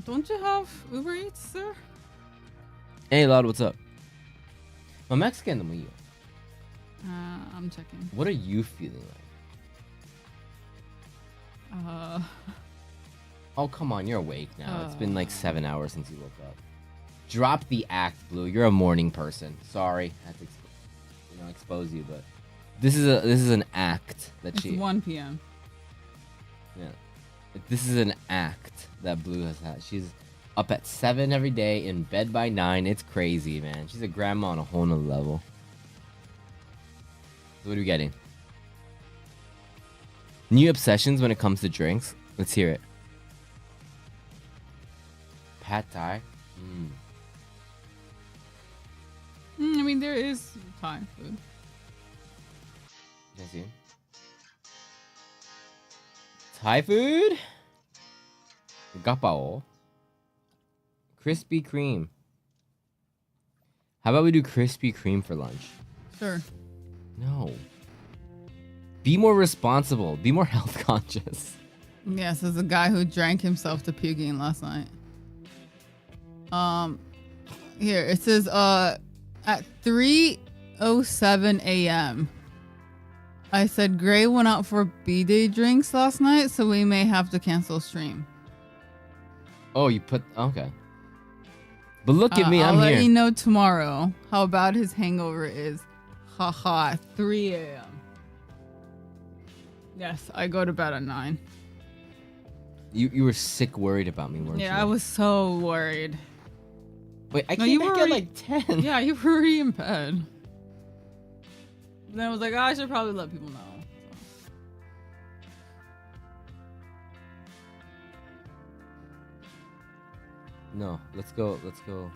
Don't you have Uber Eats, sir? Hey, Loud, what's up? My Mexican naman yun. I'm checking. What are you feeling like? Oh, come on. You're awake now. It's been like 7 hours since you woke up. Drop the act, Blue. You're a morning person. Sorry. I have to expose you, but this is an act that It's she... 1 p.m. Yeah. This is an act that Blue has had. She's up at 7 every day, in bed by 9. It's crazy, man. She's a grandma on a whole nother level. What are we getting? New obsessions when it comes to drinks? Let's hear it. Pad Thai? I mean, there is Thai food. Can I see? Thai food? Gapao. Krispy Kreme. How about we do Krispy Kreme for lunch? Sure. No. Be more responsible. Be more health conscious. Yes, as a guy who drank himself to puking last night. Here it says at 3:07 a.m. I said Gray went out for B-Day drinks last night, so we may have to cancel stream. Oh, you put... Okay. But look at me, I'll I'm let here. you know tomorrow how bad his hangover is. Haha, 3 a.m. Yes, I go to bed at 9. You were sick worried about me, weren't you? Yeah, I was so worried. Wait, I No, came you back were at already- like 10. Yeah, you were already in bed. Then I was like, oh, I should probably let people know. No, let's go. Let's go.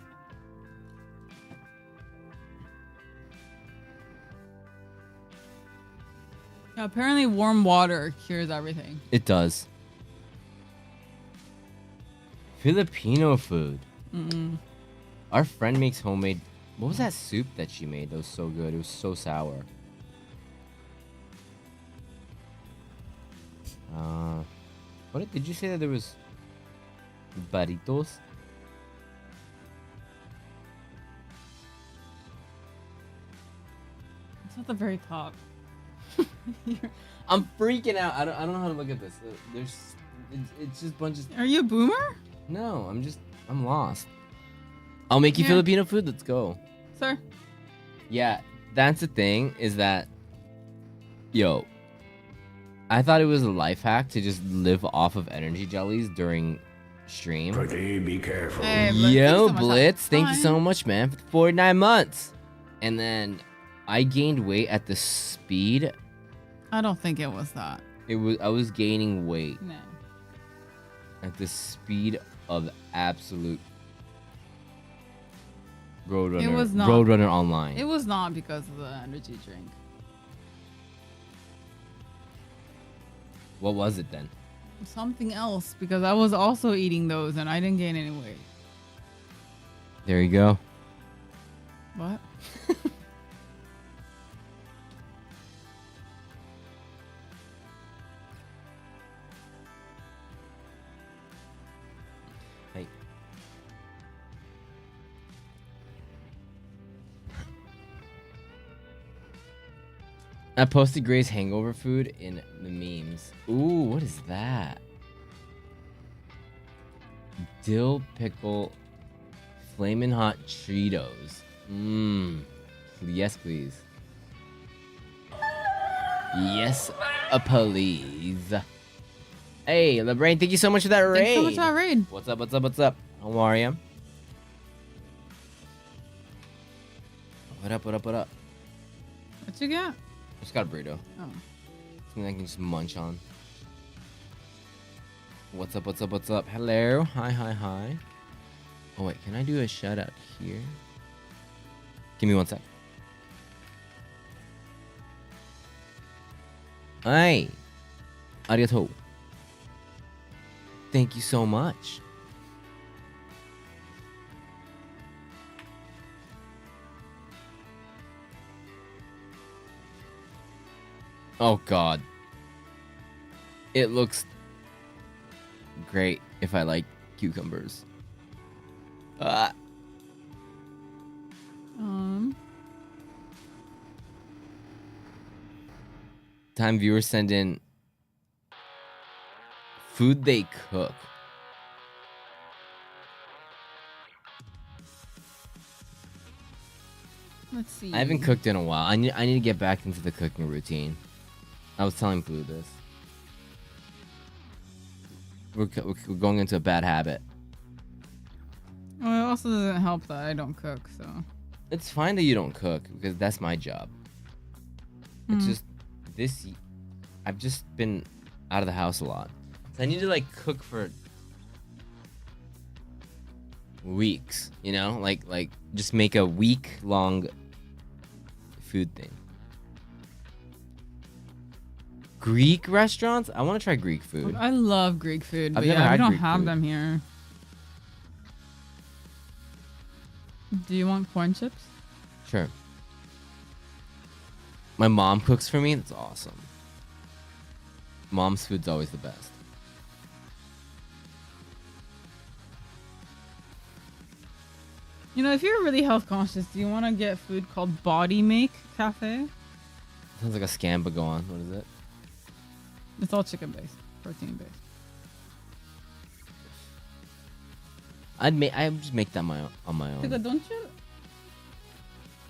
Yeah, apparently warm water cures everything. It does. Filipino food. Our friend makes homemade... What was that soup that she made that was so good? It was so sour. What did you say that there was... Burritos? It's at the very top. I'm freaking out. I don't know how to look at this. It's just bunches... Are you a boomer? No, I'm lost. I'll make you Yeah. Filipino food. Let's go. Sir? Yeah, that's the thing is that, yo, I thought it was a life hack to just live off of energy jellies during stream. Pretty be careful. Hey, Blitz, Yo, thank you so much. Blitz, thank you Fine. so much, man, for 49 months. And then I gained weight at the speed. I don't think it was that. I was gaining weight No. at the speed of absolute Roadrunner. It was not. Roadrunner Online. It was not because of the energy drink. What was it then? Something else, because I was also eating those and I didn't gain any weight. There you go. What? Hey. I posted Gray's hangover food in the memes. Ooh, what is that? Dill pickle flamin' hot Cheetos. Mmm. Yes, please. Yes, please. Hey, LeBrain, thank you so much for that raid. Thanks so much for that raid. What's up, what's up, what's up? How are you? What up, what up, what up? What you got? I just got a burrito. Oh. Something I can just munch on. What's up, what's up, what's up? Hello. Hi, hi, hi. Oh, wait. Can I do a shout out here? Give me one sec. Hi. Arigato. Thank you so much. Oh god. It looks great if I like cucumbers. Time viewers send in food they cook. Let's see. I haven't cooked in a while. I need to get back into the cooking routine. I was telling Blue this. We're going into a bad habit. Well, it also doesn't help that I don't cook, so. It's fine that you don't cook because that's my job. It's just I've just been out of the house a lot. So I need to like cook for weeks, you know? Like just make a week-long food thing. Greek restaurants? I want to try Greek food. I love Greek food, but I've never yeah, we had don't Greek have food. them here. Do you want corn chips? Sure. My mom cooks for me. That's awesome. Mom's food's always the best. You know, if you're really health conscious, do you want to get food called Body Make Cafe? Sounds like a scam, but go on. What is it? It's all chicken based, protein based. I'd just make that on my own. Tika, don't you?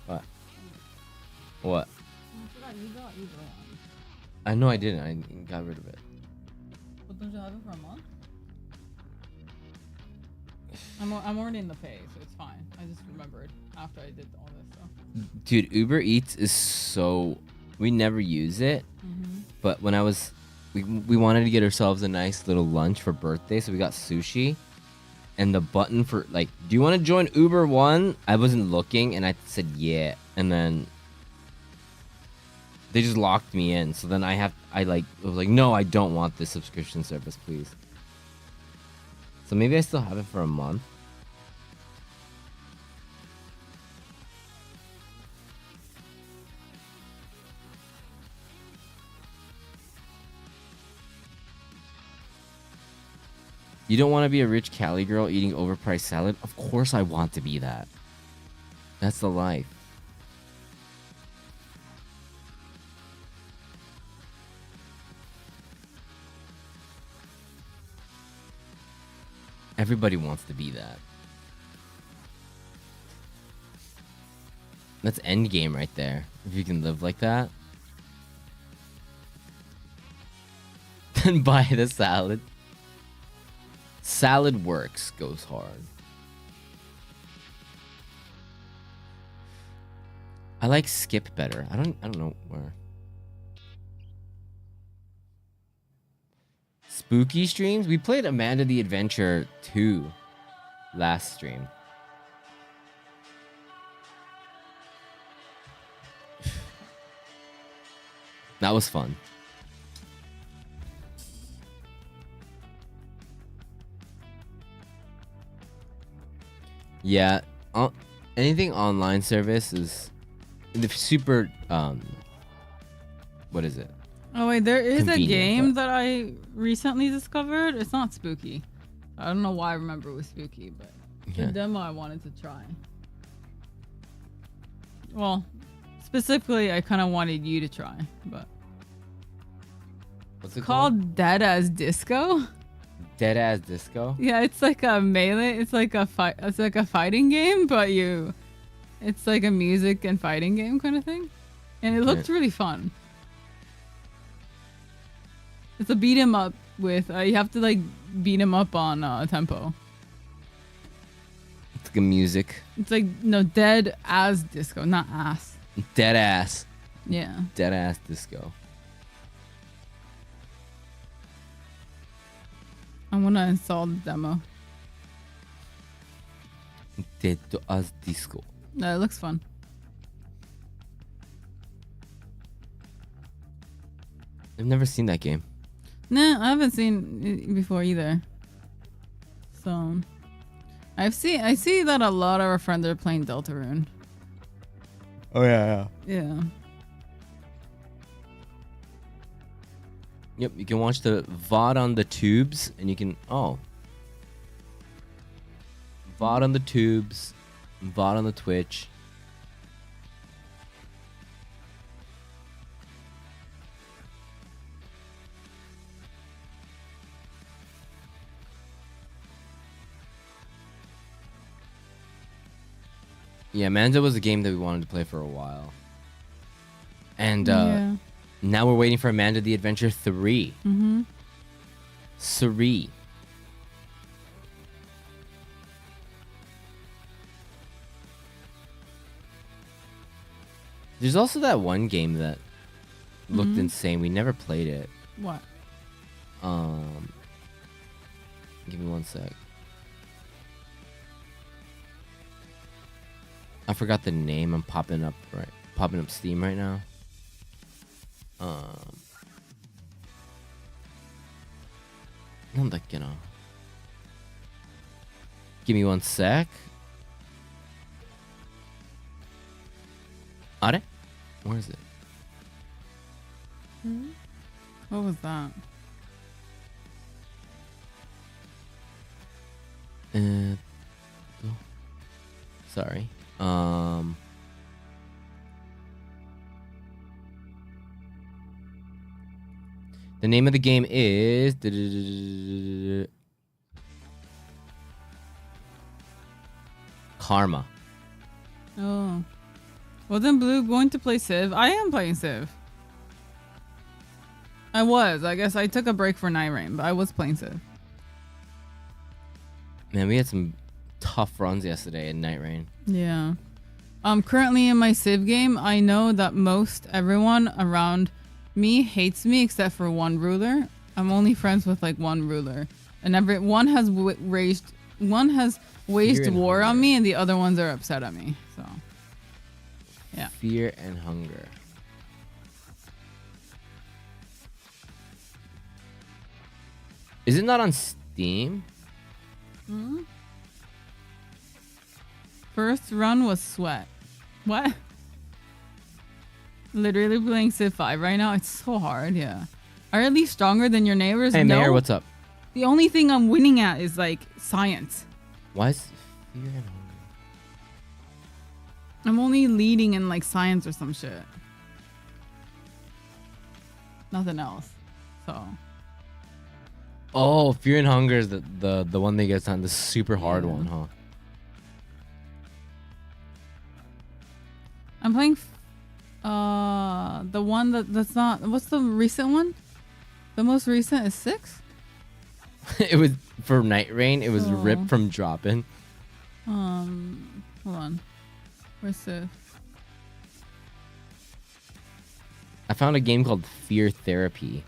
What? What? You got either one. I know I didn't. I got rid of it. But don't you have it for a month? I'm already in the pay, so it's fine. I just remembered after I did all this stuff. Dude, Uber Eats is so... We never use it. But when I was... We wanted to get ourselves a nice little lunch for birthday, so we got sushi. And the button for, like, do you want to join Uber One? I wasn't looking, and I said, yeah. And then... They just locked me in. So then I was like, no, I don't want this subscription service, please. So maybe I still have it for a month. You don't want to be a rich Cali girl eating overpriced salad? Of course I want to be that. That's the life. Everybody wants to be that. That's endgame right there. If you can live like that. Then buy the salad. Salad Works goes hard. I like Skip better. I don't know where. Spooky streams? We played Amanda the Adventure 2 last stream. That was fun. Yeah, anything online service is the super what is it? Oh wait, there is a Convenient, game but- that I recently discovered. It's not spooky. I don't know why I remember it was spooky, but Yeah. the demo I wanted to try. Well, specifically, I kind of wanted you to try, but What's it called Dead as Disco. Dead Ass Disco? Yeah, it's like a melee. It's like a fight. It's like a fighting game, but it's like a music and fighting game kind of thing, and it looked really fun. It's a beat 'em up with you have to like beat 'em up on tempo. It's like a music. It's like no Dead as Disco, not ass. Dead Ass. Yeah. Dead Ass Disco. I want to install the demo. Dead Ass Disco. No, it looks fun. I've never seen that game. Nah, I haven't seen it before either. So, I see that a lot of our friends are playing Deltarune. Oh yeah. Yeah. Yep, you can watch the VOD on the tubes, and you can VOD on the tubes, VOD on the Twitch. Yeah, Manda was a game that we wanted to play for a while. And Yeah. now we're waiting for Amanda the Adventure 3. Mm-hmm. Suri. There's also that one game that looked insane. We never played it. What? Give me one sec. I forgot the name. I'm popping up Steam right now.なんだっけな. Give me one sec. あれ? Where is it? What was that? Sorry. The name of the game is Karma. Oh. Wasn't Blue going to play Civ? I am playing Civ. I guess I took a break for Night Rain, but I was playing Civ. Man, we had some tough runs yesterday in Night Rain. Yeah. Currently in my Civ game, I know that everyone around me hates me except for one ruler. I'm only friends with like one ruler, and one has waged war on me, and the other ones are upset at me. So, yeah. Fear and hunger. Is it not on Steam? First run was sweat. What? Literally playing Civ 5 right now. It's so hard. Yeah. Are you at least stronger than your neighbors? Hey, no. Mayor, what's up? The only thing I'm winning at is like science. Why is fear and hunger? I'm only leading in like science or some shit. Nothing else. So. Oh, fear and hunger is the one that gets on the super hard one, huh? I'm playing the one that's not. What's the recent one? The most recent is 6. It was for Night Rain. It was ripped from dropping. Hold on. Where's Civ? I found a game called Fear Therapy.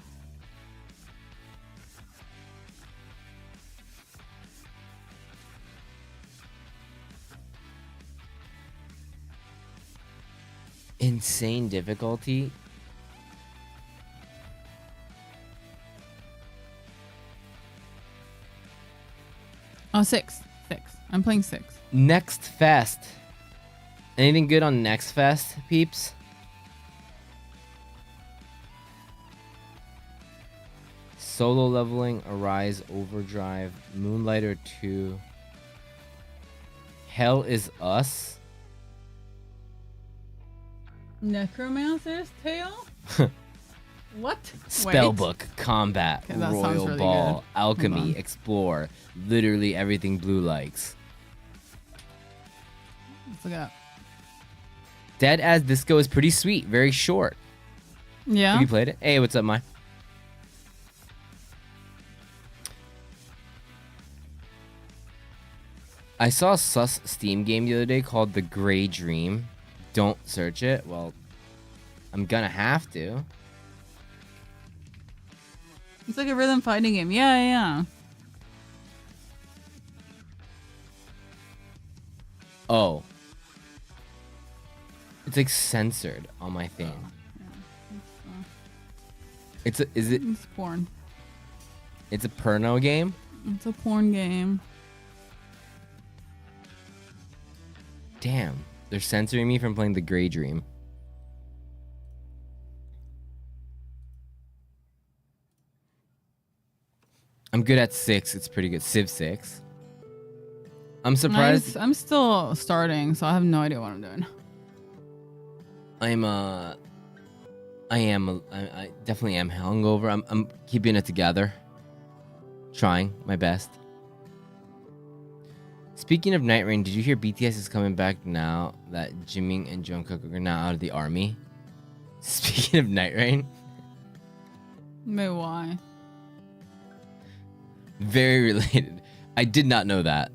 Insane difficulty. Oh, 6. I'm playing 6. Next Fest. Anything good on Next Fest, peeps? Solo Leveling, Arise, Overdrive, Moonlighter 2, Hell is Us. Necromancer's Tale? What? Spellbook, Combat, Okay, that sounds Royal really Ball, good. Alchemy, Explore, literally everything Blue likes. Let's look it up. Dead as Disco is pretty sweet, very short. Yeah. Have you played it? Hey, what's up, Mai? I saw a sus Steam game the other day called The Grey Dream. Don't search it. Well, I'm gonna have to. It's like a rhythm fighting game. Yeah. Oh. It's like censored on my thing. Is it? It's porn. It's a porno game? It's a porn game. Damn. They're censoring me from playing The Grey Dream. I'm good at 6. It's pretty good. Civ 6. I'm surprised. I'm still starting, so I have no idea what I'm doing. I definitely am hungover. I'm keeping it together. Trying my best. Speaking of Night Rain, did you hear BTS is coming back now that Jimin and Jungkook are now out of the army? Speaking of Night Rain. Wait, why? Very related. I did not know that.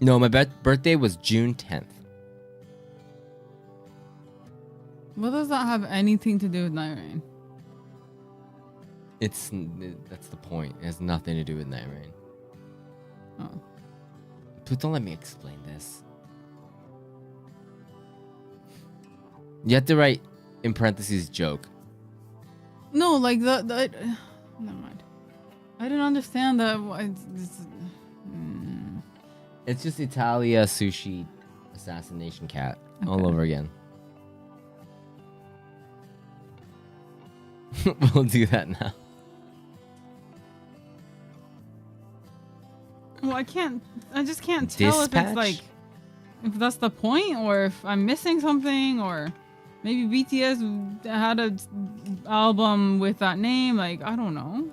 No, my birthday was June 10th. What does that have anything to do with Night Rain? That's the point. It has nothing to do with Night Rain. Oh. Please don't let me explain this. You have to write in parentheses joke. No, like the never mind. I didn't understand that. It's just Italia sushi assassination cat all over again. We'll do that now. Well, I just can't tell Dispatch? if it's like, if that's the point, or if I'm missing something, or maybe BTS had an album with that name. Like, I don't know.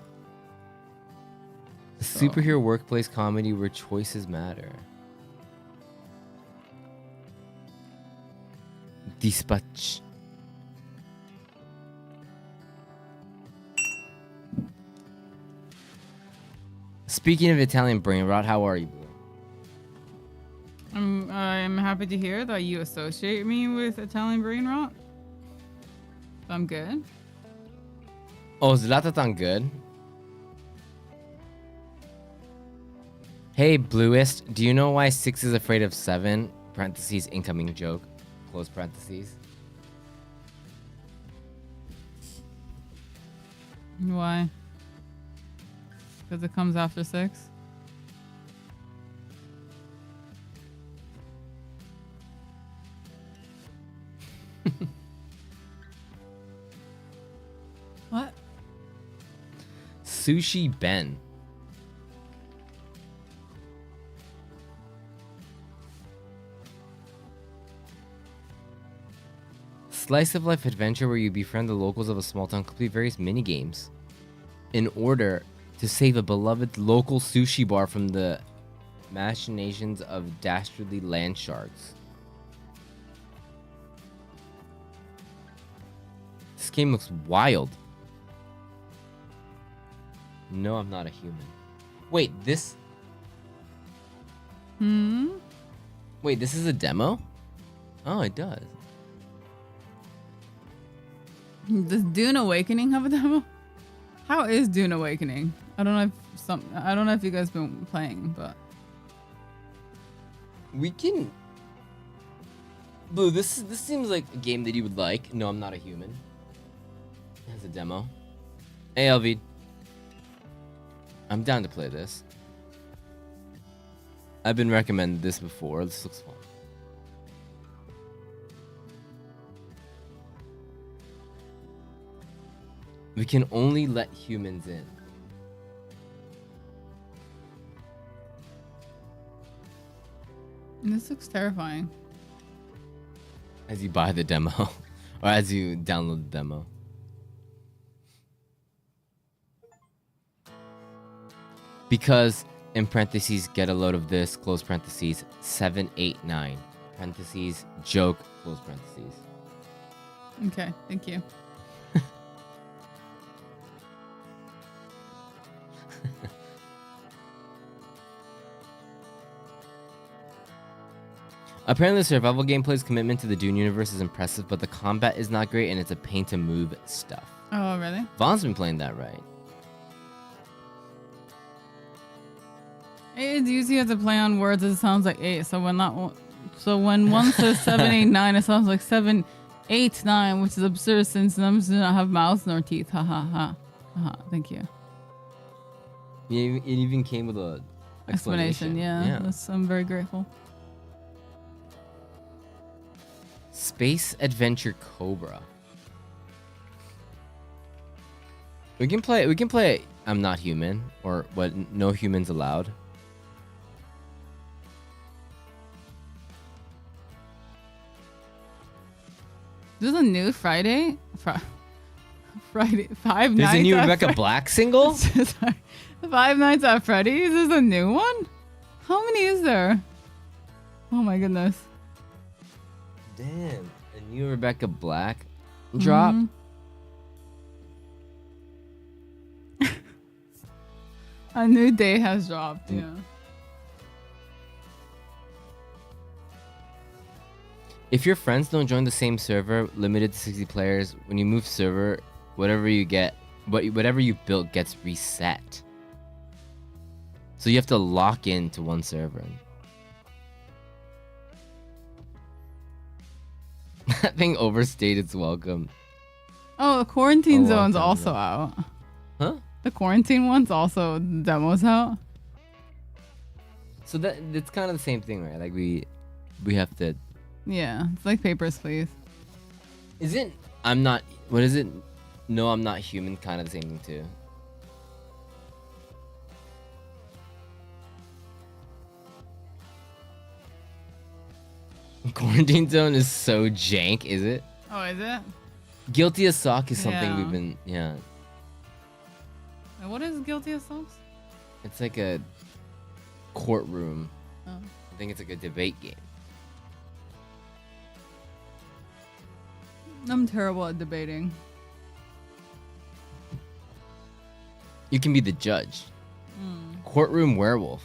Superhero workplace comedy where choices matter. Dispatch. Speaking of Italian brain rot, how are you, Blue? I'm happy to hear that you associate me with Italian brain rot. I'm good. Oh, Zlatan good. Hey, Bluest, do you know why 6 is afraid of 7? Parentheses, incoming joke. Close parentheses. Why? Because it comes after 6? What? Sushi Ben. Slice of life adventure where you befriend the locals of a small town, complete various mini games in order to save a beloved local sushi bar from the machinations of dastardly land sharks. This game looks wild. No, I'm not a human. Wait, this... Wait, this is a demo? Oh, it does. Does Dune Awakening have a demo? How is Dune Awakening? I don't know if you guys been playing, but we can. Blue, this seems like a game that you would like. No, I'm not a human. It has a demo. Hey, Elvid. I'm down to play this. I've been recommended this before. This looks fun. We can only let humans in. this looks terrifying. As you buy the demo. Or as you download the demo. Because, in parentheses, get a load of this, close parentheses, 789. Parentheses, joke, close parentheses. Okay, thank you. Apparently, the survival gameplay's commitment to the Dune universe is impressive, but the combat is not great and it's a pain to move stuff. Oh, really? Vaughn's been playing that right. It's easy you have to play on words. It sounds like 8. So when one says 789, it sounds like 789, which is absurd since numbers do not have mouths nor teeth. Ha ha ha. Thank you. It even came with a explanation. Yeah. I'm very grateful. Space Adventure Cobra. We can play I'm Not Human, or what, No Humans Allowed. There's a new Friday? Friday 5 There's nights. a new Rebecca Black single? Sorry. 5 Nights at Freddy's is a new one? How many is there? Oh my goodness. Damn, a new Rebecca Black drop. A new day has dropped, yeah. If your friends don't join the same server, limited to 60 players, when you move server, whatever you built gets reset. So you have to lock into one server. That thing overstayed its welcome. Oh, the quarantine A long zone's time also ago. out. Huh? The quarantine one's also demos out. So it's kind of the same thing, right? Like we have to. Yeah, it's like Papers, Please. Isn't I'm not. What is it? No, I'm not human. Kind of the same thing too. Quarantine zone is so jank, is it? Oh, is it? Guilty as sock is something Yeah. we've been. Yeah, And what is Guilty as Assault? it's like a courtroom. Oh. I think it's like a debate game. I'm terrible at debating. You can be the judge. Courtroom werewolf.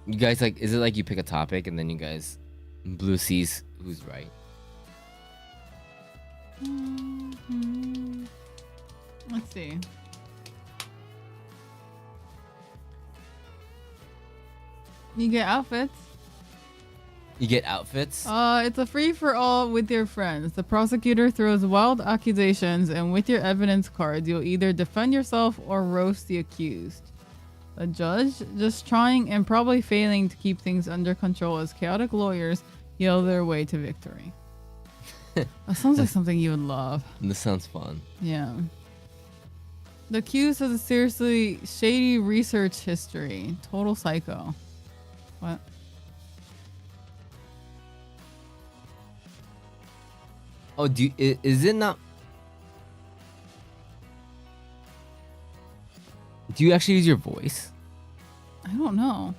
You guys like? Is it like you pick a topic and then you guys blue sees who's right? Let's see. You get outfits. You get outfits. It's a free for all with your friends. The prosecutor throws wild accusations, and with your evidence cards, you'll either defend yourself or roast the accused. The judge, just trying and probably failing to keep things under control as chaotic lawyers yell their way to victory. That sounds like something you would love. This sounds fun. Yeah. The accused has a seriously shady research history. Total psycho. What? Oh, is it not? Do you actually use your voice? I don't know.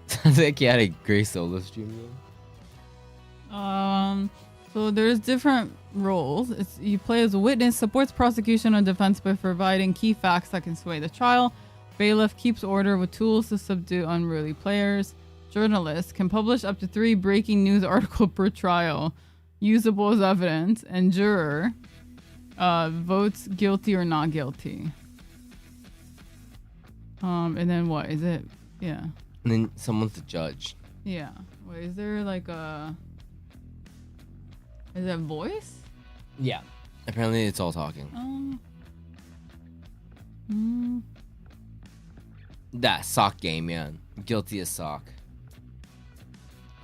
Sounds like you had a great solo stream. So there's different roles. You play as a witness, supports prosecution or defense by providing key facts that can sway the trial. Bailiff keeps order with tools to subdue unruly players. Journalist can publish up to 3 breaking news articles per trial, usable as evidence. And juror votes guilty or not guilty. And then what is it? Yeah. And then someone's the judge. Yeah. Wait, is there like a... Is that voice? Yeah. Apparently it's all talking. That sock game, man. Guilty as sock.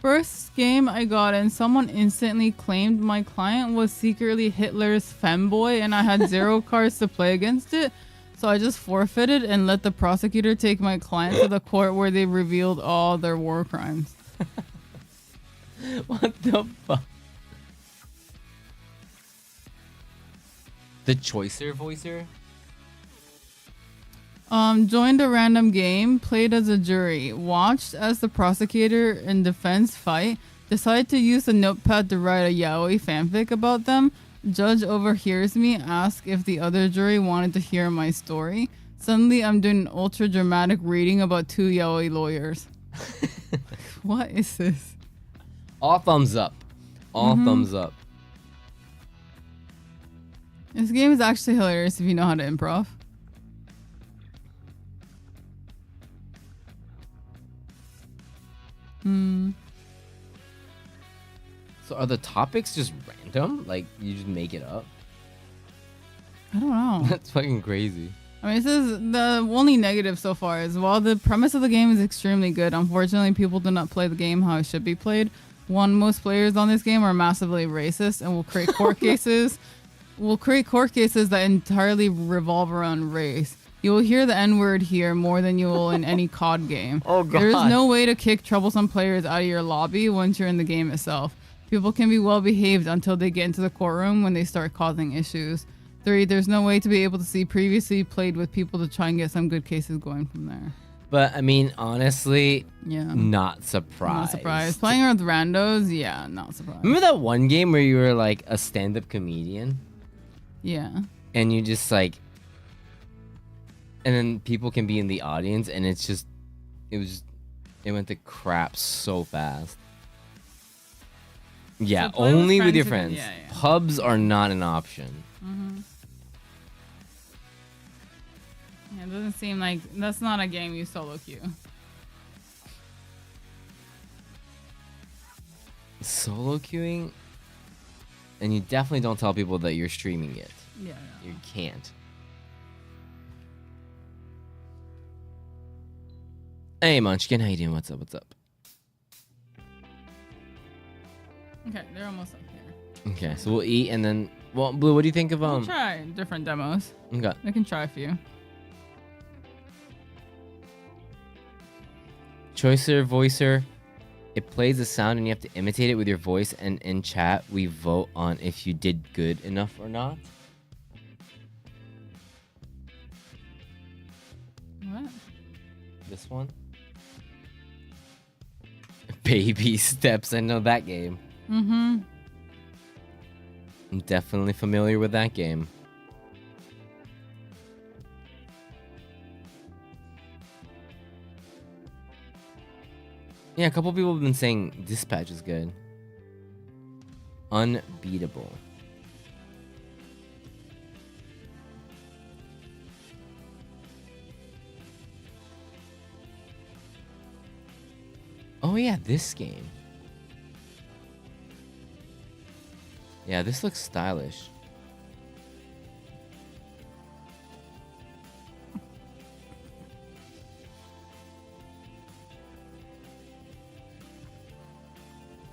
First game I got in, someone instantly claimed my client was secretly Hitler's femboy and I had 0 cards to play against it. So I just forfeited and let the prosecutor take my client to the court where they revealed all their war crimes. What the fuck? The choicer voicer? Joined a random game, played as a jury, watched as the prosecutor and defense fight, decided to use the notepad to write a yaoi fanfic about them. Judge overhears me, ask if the other jury wanted to hear my story. Suddenly I'm doing an ultra dramatic reading about 2 yaoi lawyers. What is this? All thumbs up. All thumbs up. This game is actually hilarious if you know how to improv. So are the topics just random? Like you just make it up? I don't know. That's fucking crazy. I mean, this is the only negative so far is while the premise of the game is extremely good, unfortunately people do not play the game how it should be played. One, most players on this game are massively racist and will create court cases. Will create court cases that entirely revolve around race. You will hear the N-word here more than you will in any COD game. Oh god. There is no way to kick troublesome players out of your lobby once you're in the game itself. People can be well behaved until they get into the courtroom when they start causing issues. 3, there's no way to be able to see previously played with people to try and get some good cases going from there. But I mean, honestly, Yeah. not surprised. Not surprised. Playing with randos, yeah, not surprised. Remember that one game where you were like a stand-up comedian? Yeah. And you just like, and then people can be in the audience, and it's just, it went to crap so fast. Yeah, So play with only with your friends friends. who- yeah. Pubs are not an option. Yeah, it doesn't seem like that's not a game you solo queue. Solo queuing, and you definitely don't tell people that you're streaming it. Yeah. You can't. Hey, Munchkin, how you doing? What's up? What's up? Okay, they're almost up here. Okay, so we'll eat and then. Well, Blue, what do you think of We'll try different demos. Okay. I can try a few. Choicer, voicer. It plays the sound and you have to imitate it with your voice. And in chat, we vote on if you did good enough or not. What? This one. Baby Steps. I know that game. Mm-hmm. I'm definitely familiar with that game. Yeah, a couple people have been saying Dispatch is good. Unbeatable. Oh yeah, this game. Yeah, this looks stylish.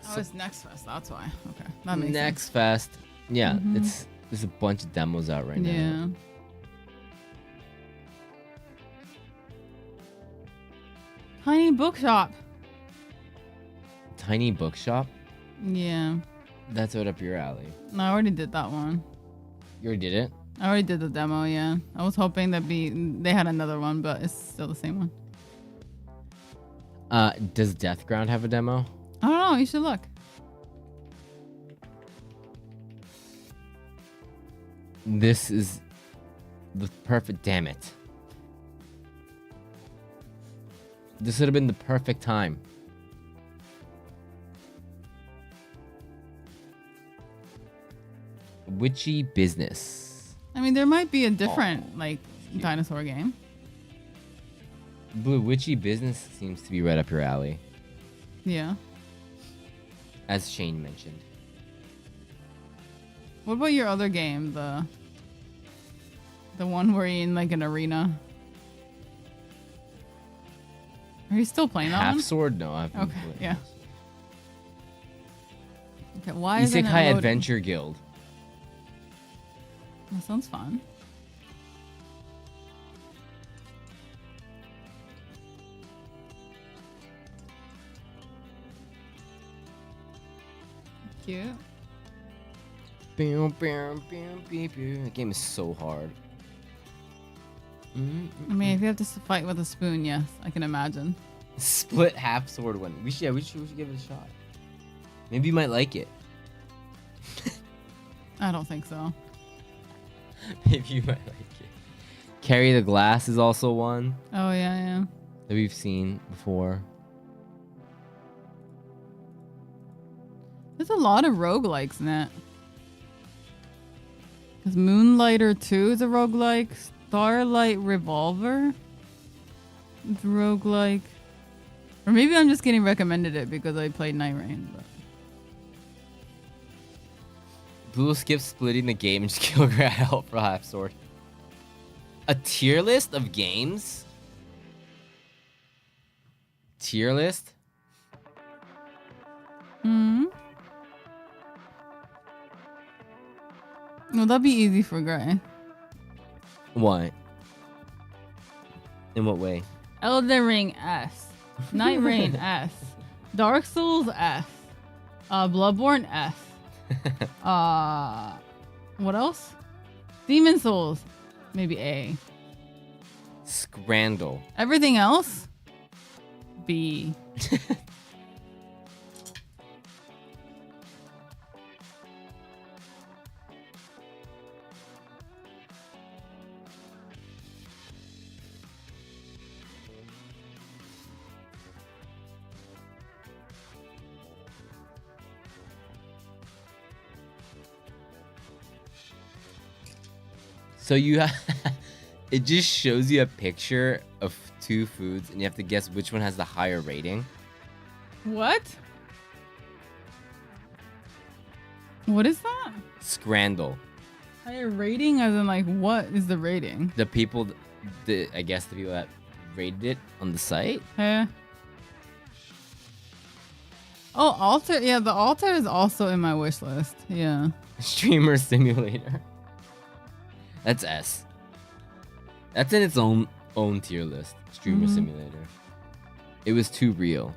Oh, it's Next Fest. That's why. Okay, that makes Next sense. Fest. Yeah, there's a bunch of demos out right now. Yeah. Tiny bookshop. Tiny Bookshop. Yeah. That's right up your alley. No, I already did that one. You already did it? I already did the demo. Yeah. I was hoping they had another one, but it's still the same one. Does Deathground have a demo? I don't know. You should look. This is the perfect. Damn it. This would have been the perfect time. Witchy Business. I mean, there might be a different like dinosaur game. Blue, Witchy Business seems to be right up your alley, Yeah. as Shane mentioned. What about your other game, the one where you're in like an arena? Are you still playing that Half one? Sword? No, I've been Okay, playing yeah. Half Sword. Okay, why isn't it Isekai loading? Adventure Guild. That sounds fun. Cute. The game is so hard. I mean, if you have to fight with a spoon, yes, I can imagine. Split Half Sword one. We should give it a shot. Maybe you might like it. I don't think so. Maybe you might like it. Carry the Glass is also one Oh yeah. that we've seen before. There's a lot of roguelikes in it. Because Moonlighter 2 is a roguelike. Starlight Revolver is a roguelike. Or maybe I'm just getting recommended it because I played Night Rain. But Blue will skip splitting the game and just kill Help for Half Sword. A tier list of games? Tier list? No, that'd be easy for Gray. What? In what way? Elden Ring S. Night Rain S. Dark Souls S. Bloodborne S. What else? Demon Souls. Maybe A. Scrandle. Everything else? B. So you have it just shows you a picture of two foods and you have to guess which one has the higher rating. What? What is that? Scrandle. Higher rating as in like what is the rating? The people I guess the people that rated it on the site. Oh, altar. Yeah, the altar is also in my wish list. Yeah. Streamer Simulator. That's S. That's in its own tier list. Streamer Simulator. It was too real.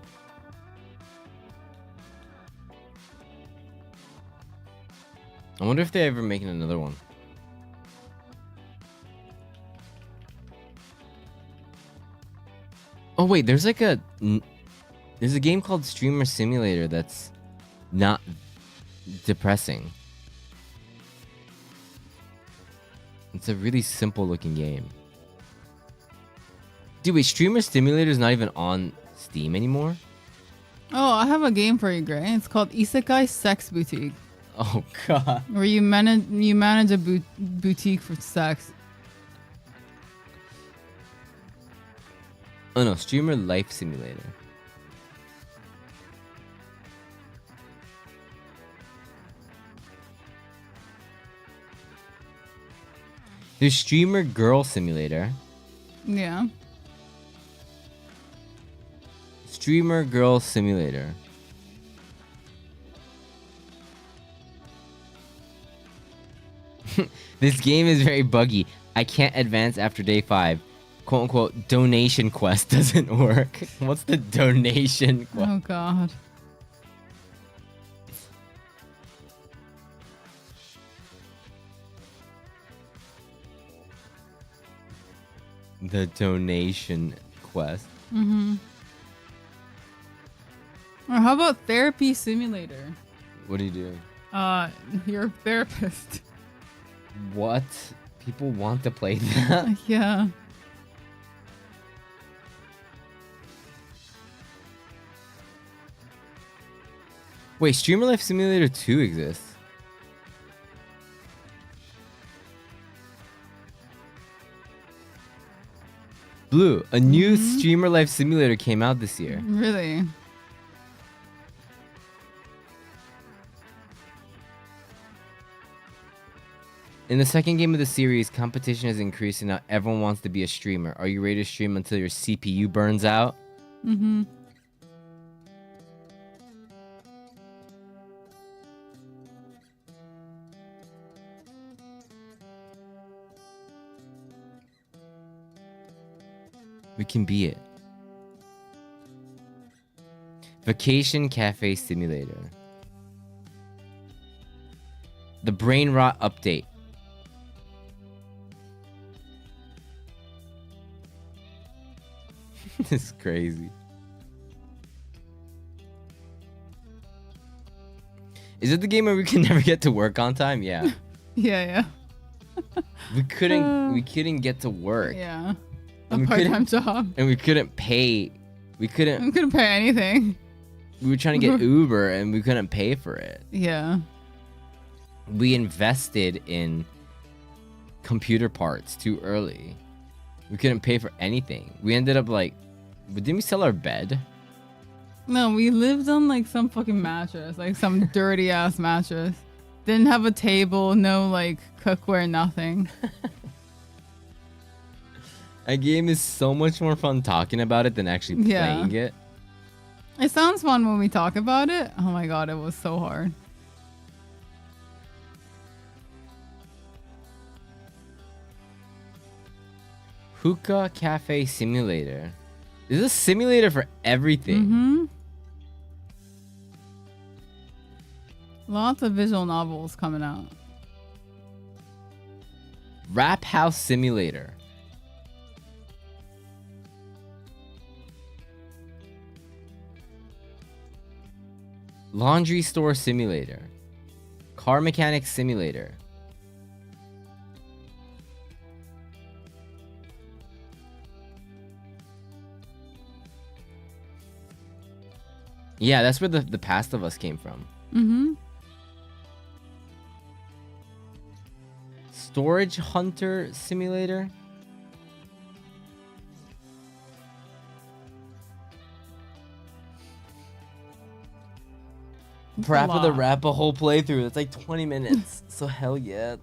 I wonder if they're ever making another one. Oh wait, there's a game called Streamer Simulator that's not depressing. It's a really simple looking game. Dude, wait, Streamer Simulator is not even on Steam anymore? Oh, I have a game for you, Gray. It's called Isekai Sex Boutique, Oh god. where you manage a boutique for sex. Oh no, Streamer Life Simulator. There's Streamer Girl Simulator. Yeah. Streamer Girl Simulator. This game is very buggy. I can't advance after day 5. Quote unquote donation quest doesn't work. What's the donation quest? Oh god. The donation quest. Or how about Therapy Simulator? What are you doing? You're a therapist. What? People want to play that? Yeah. Wait, Streamer Life Simulator 2 exists. Blue, a new Streamer Life Simulator came out this year. Really? In the second game of the series, competition is increasing. Now everyone wants to be a streamer. Are you ready to stream until your CPU burns out? Mm-hmm. We can be it. Vacation Cafe Simulator. The Brain Rot Update. This is crazy. Is it the game where we can never get to work on time? Yeah. Yeah. We couldn't get to work. Yeah. A And we part-time couldn't- job. And we couldn't pay. We I couldn't. couldn't pay anything. We were trying to get Uber and we couldn't pay for it. Yeah. We invested in computer parts too early. We couldn't pay for anything. We ended up like, didn't we sell our bed? No, we lived on like some fucking mattress, like some dirty ass mattress. Didn't have a table, no like cookware, nothing. A game is so much more fun talking about it than actually playing it. It sounds fun when we talk about it. Oh my god, it was so hard. Hookah Cafe Simulator. This is a simulator for everything. Mm-hmm. Lots of visual novels coming out. Rap House Simulator. Laundry store simulator. Car mechanic simulator. Yeah, that's where the Past of Us came from. Mm-hmm. Storage hunter simulator. Parappa the Rap a whole playthrough. That's like 20 minutes. So hell yeah.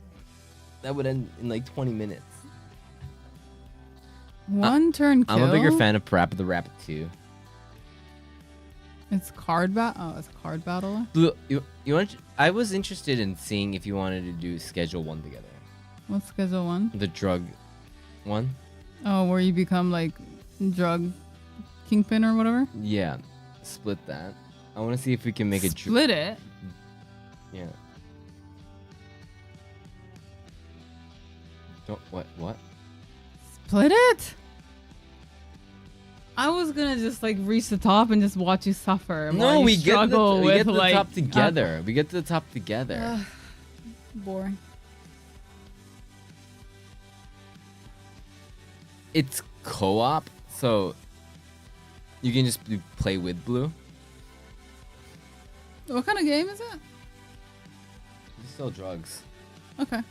That would end in like 20 minutes. One turn kill. I'm a bigger fan of Parappa the Rap 2. It's card battle. Oh, it's card battle. Blue, you want? I was interested in seeing if you wanted to do schedule 1 together. What's schedule 1? The drug one. Oh, where you become like drug kingpin or whatever. Yeah, split that. I want to see if we can make a split it. Yeah. Don't what? Split it. I was gonna just like reach the top and just watch you suffer. No, we get to the like, top together. We get to the top together. Boring. It's co-op, so you can just play with Blue. What kind of game is it? You sell drugs. Okay.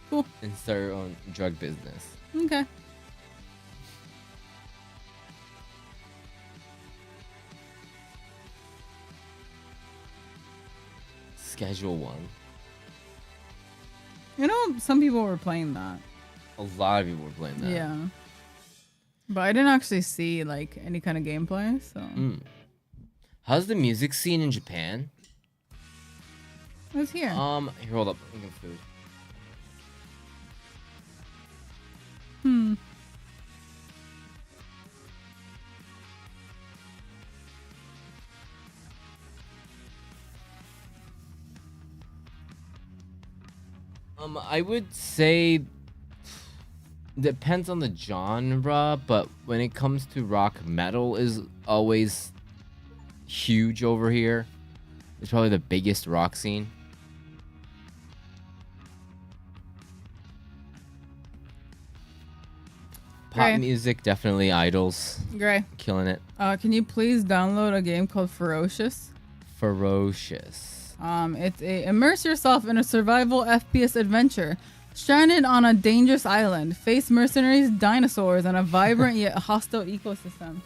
Cool. And start your own drug business. Okay. Schedule 1. You know, some people were playing that. A lot of people were playing that. Yeah. But I didn't actually see like any kind of gameplay, so. How's the music scene in Japan? What's here? Here, hold up. I'm gonna food. I would say depends on the genre, but when it comes to rock, metal is always huge over here. It's probably the biggest rock scene. Pop music, definitely Idols. Gray. Killing it. Can you please download a game called Ferocious? Ferocious. It's immerse yourself in a survival FPS adventure. Stranded on a dangerous island, face mercenaries, dinosaurs, and a vibrant yet hostile ecosystem.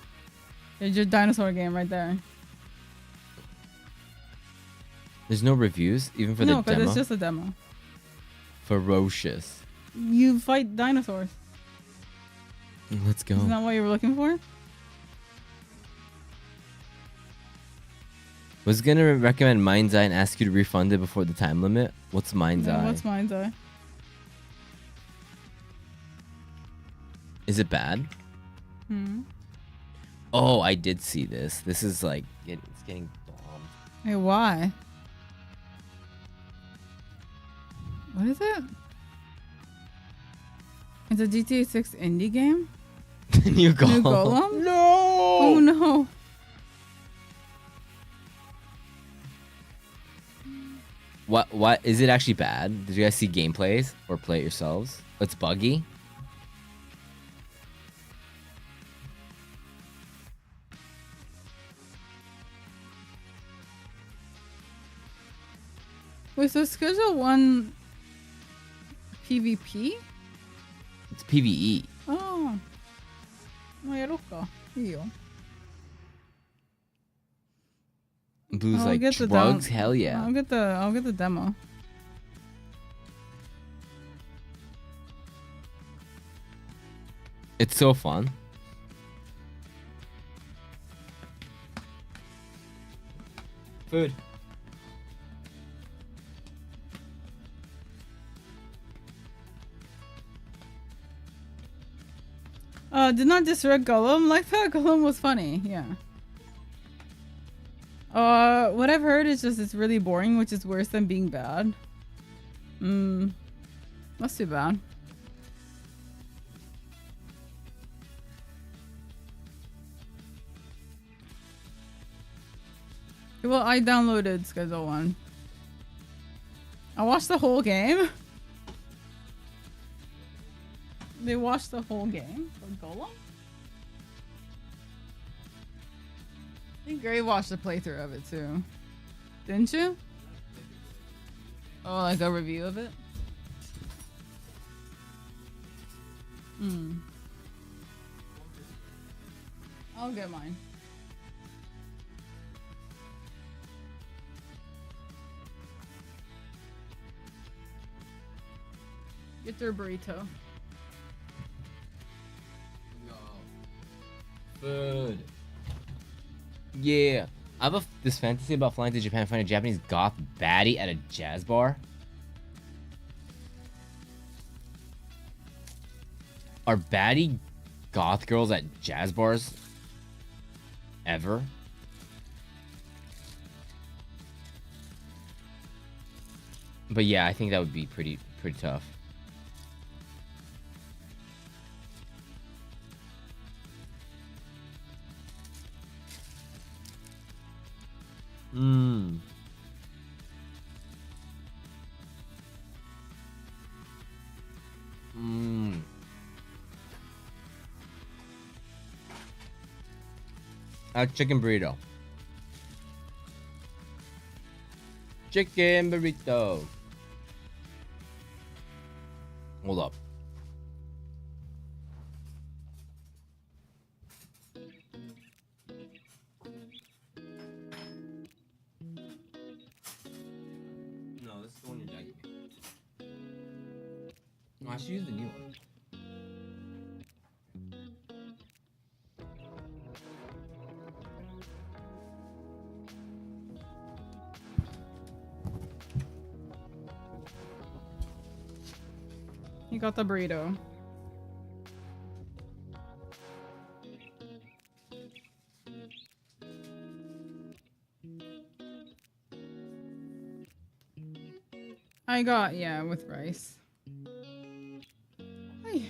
It's your dinosaur game right there. There's no reviews, even for the demo? No, because it's just a demo. Ferocious. You fight dinosaurs. Let's go. Isn't that what you were looking for? Was gonna recommend Mind's Eye and ask you to refund it before the time limit. What's Mind's Eye? What's Mind's Eye? Is it bad? Oh, I did see this. This is like it's getting bombed. Hey, why? What is it? It's a GTA 6 indie game? New Golem. New Golem? No! Oh no. What is it actually bad? Did you guys see gameplays or play it yourselves? It's buggy. Wait, so schedule 1 PvP? It's PvE. Oh. もうやろうか。いいよ。 Blue's I'll like get the drugs? down- Hell yeah. I'll get the demo. It's so fun. Food. Did not disrespect Gollum. Like that Gollum was funny. Yeah. What I've heard is just it's really boring, which is worse than being bad. That's too bad. Well, I downloaded Schedule 1. I watched the whole game. They watched the whole game for Golem? I think Gray watched the playthrough of it too. Didn't you? Oh, like a review of it? Hmm. I'll get mine. Get their burrito. Food. Yeah. I have this fantasy about flying to Japan and finding a Japanese goth baddie at a jazz bar. Are baddie goth girls at jazz bars ever? But yeah, I think that would be pretty tough. Mmm. Mmm. A chicken burrito. Chicken burrito. Hold up. No, this is the one your dad gave me. No, I should use the new one. You got the burrito. I got, yeah, with rice. Hi.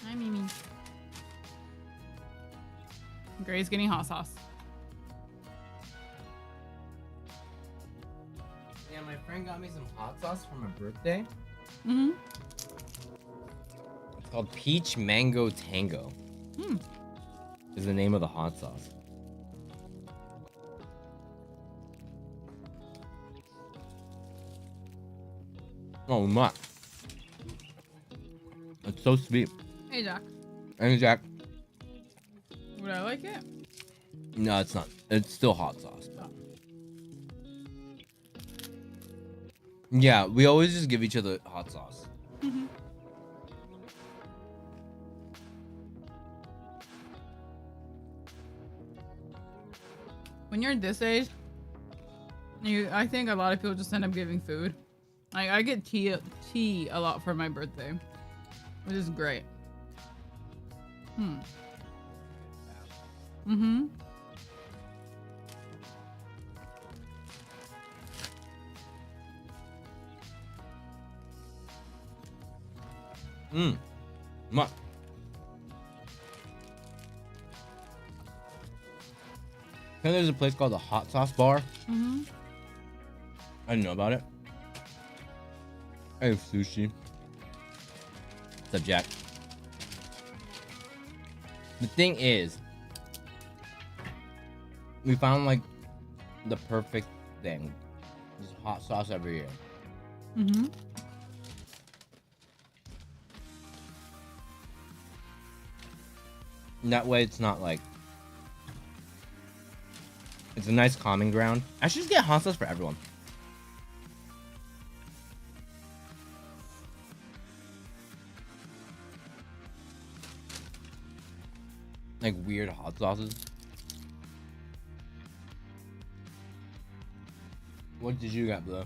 Hi, Mimi. Gray's getting hot sauce. Yeah, my friend got me some hot sauce for my birthday. Mm-hmm. It's called Peach Mango Tango. Is the name of the hot sauce. Oh my! It's so sweet. Hey, Jack. And Jack, Would I like it? no, it's not. It's still hot sauce. Oh. Yeah, we always just give each other hot sauce. When you're this age, I think a lot of people just end up giving food. I get tea a lot for my birthday, which is great. Mm-hmm. Ma. And there's a place called the Hot Sauce Bar. Mm-hmm. I didn't know about it. I have sushi. What's up, Jack? The thing is, we found like the perfect thing. There's hot sauce every year. Mm-hmm. And that way it's not like... It's a nice common ground. I should just get hot sauce for everyone. Like weird hot sauces. What did you get, Blue?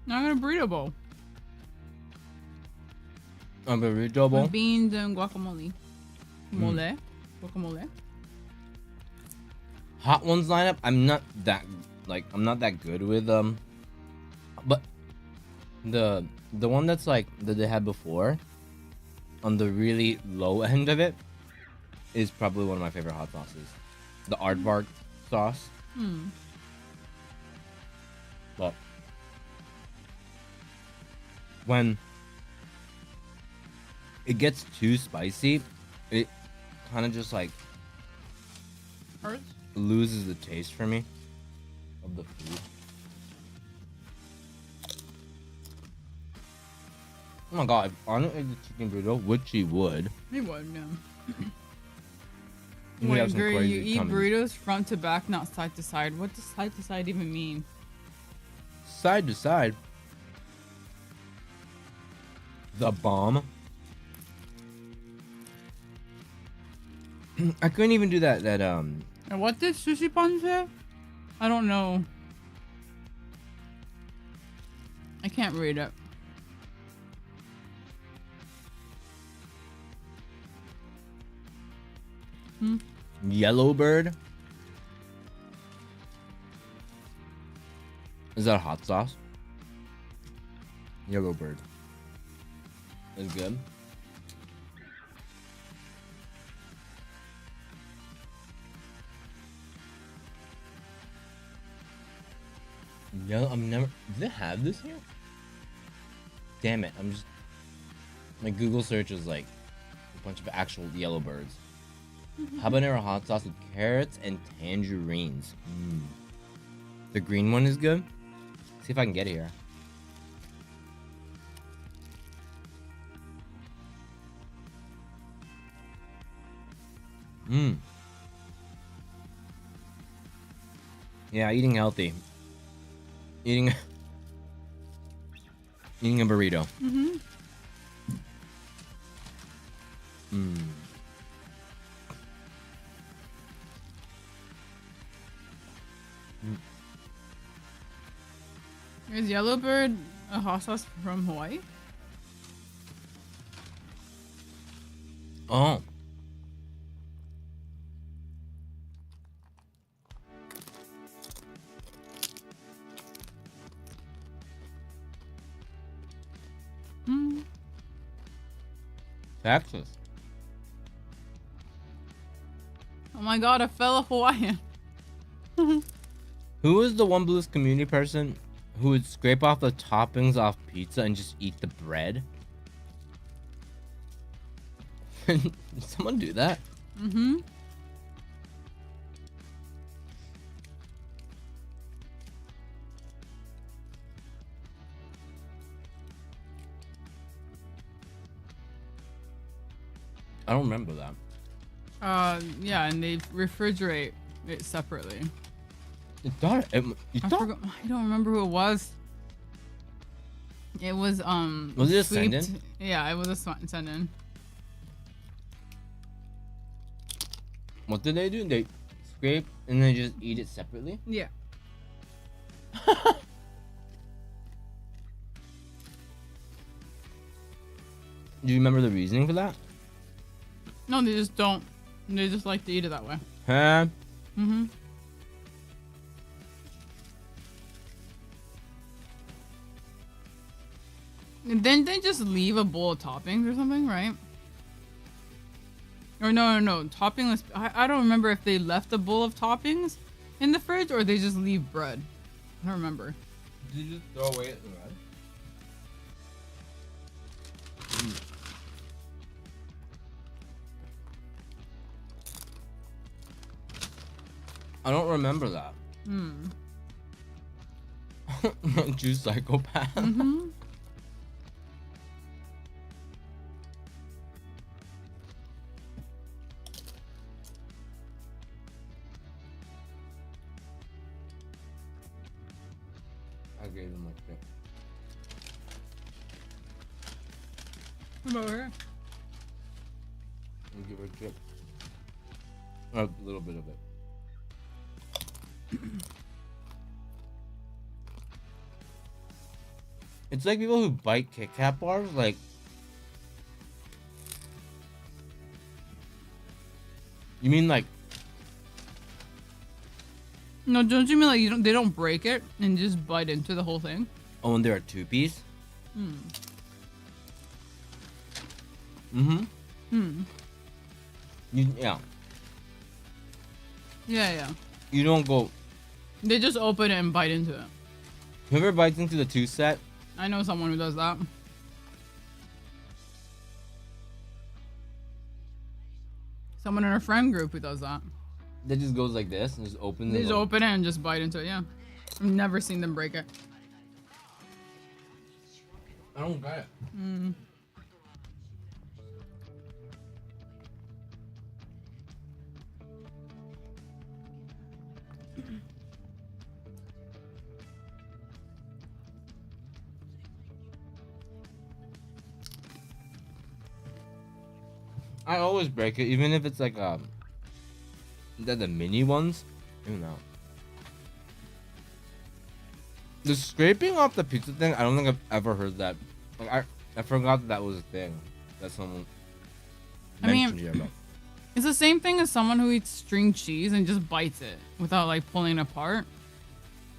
Now I'm gonna burrito bowl. A burrito bowl? With beans and guacamole. Guacamole. Hot Ones lineup, I'm not that good with but the one that's like that they had before on the really low end of it is probably one of my favorite hot sauces. The aardvark sauce. But when it gets too spicy, it kind of just like Hurts? loses the taste for me of the food. Oh my god, if Arnold ate the chicken burrito, which he would. He would, yeah. He would have Wait, some girl, you crazy eat tummy. burritos front to back, not side to side. What does side to side even mean? Side to side. The bomb. I couldn't even do that. And what did Sushi Pan say? I don't know. I can't read it. Yellow bird. Is that hot sauce? Yellow bird. Is good. No, I'm never. Do they have this here? Damn it! I'm just. My Google search is like a bunch of actual yellow birds. Habanero hot sauce with carrots and tangerines. The green one is good. See if I can get it here. Yeah, eating healthy. Eating a burrito. Is Yellowbird a hot sauce from Hawaii? Oh. Texas. Oh my god, a fellow Hawaiian. Who is the One Blues community person who would scrape off the toppings off pizza and just eat the bread? Did someone do that? I don't remember that. Yeah, and they refrigerate it separately. You thought I don't remember who it was. It was Was it a sweet- send-in? Yeah, it was a send-in. What did they do? They scrape and then just eat it separately? Yeah. Do you remember the reasoning for that? No, they just don't. They just like to eat it that way. Huh? Mm-hmm. And then they just leave a bowl of toppings or something, right? Or no. Toppingless. I don't remember if they left a bowl of toppings in the fridge or they just leave bread. I don't remember. Did you just throw away the bread? I don't remember that. You psychopath. Mm-hmm. I gave him like that. Come over here. I'll give her a chip. A little bit of it. It's like people who bite Kit Kat bars, like. You mean like? No, don't you mean like they don't break it and just bite into the whole thing? Oh, when they're a 2-piece? Hmm. Mm-hmm. Hmm. Yeah. Yeah. You don't go. They just open it and bite into it. Whoever bites into the 2-set. I know someone who does that. Someone in our friend group who does that. That just goes like this and just opens They it. just open it and just bite into it, yeah. I've never seen them break it. I don't get it. Mm. I always break it, even if it's like the mini ones. Even now. The scraping off the pizza thing, I don't think I've ever heard that. Like I forgot that was a thing that someone I mean, mentioned here about. It's the same thing as someone who eats string cheese and just bites it without like pulling it apart.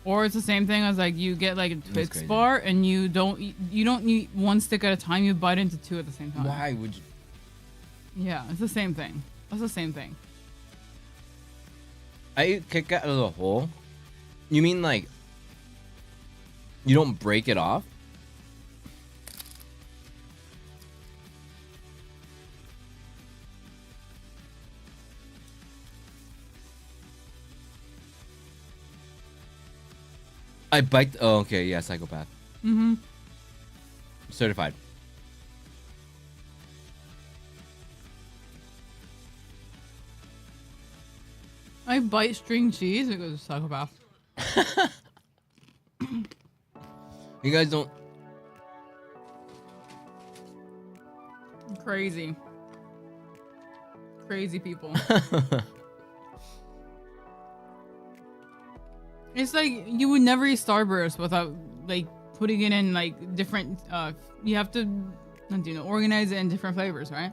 Or it's the same thing as like you get like a Twix crazy. bar and you don't eat one stick at a time, you bite into two at the same time. Why would you? Yeah, it's the same thing. That's the same thing. I eat Kit Kat as a whole. You mean like you don't break it off? I bite. Oh, okay, yeah, psychopath. Mm-hmm. Certified. I bite string cheese because psychopath. You guys don't. Crazy. Crazy people. It's like you would never eat Starburst without like putting it in like different you have to organize it in different flavors, right?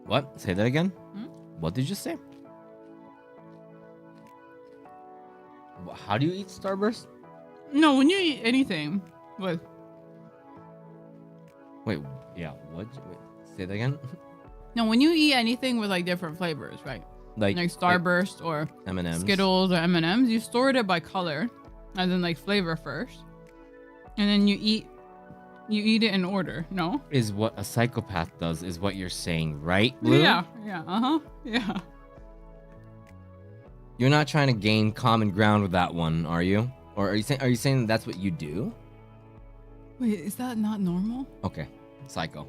What? Say that again? Hmm? What did you say? How do you eat Starburst? No, when you eat anything with Wait, yeah, what? Wait, say that again? no, when you eat anything with like different flavors, right? Like Starburst or M&M's. Skittles or M&Ms, you sort it by color, as in like flavor first, and then you eat it in order. No? Is what a psychopath does, is what you're saying, right, Blue? Yeah, yeah. You're not trying to gain common ground with that one, are you? Or are you saying that's what you do? Wait, is that not normal? Okay, psycho.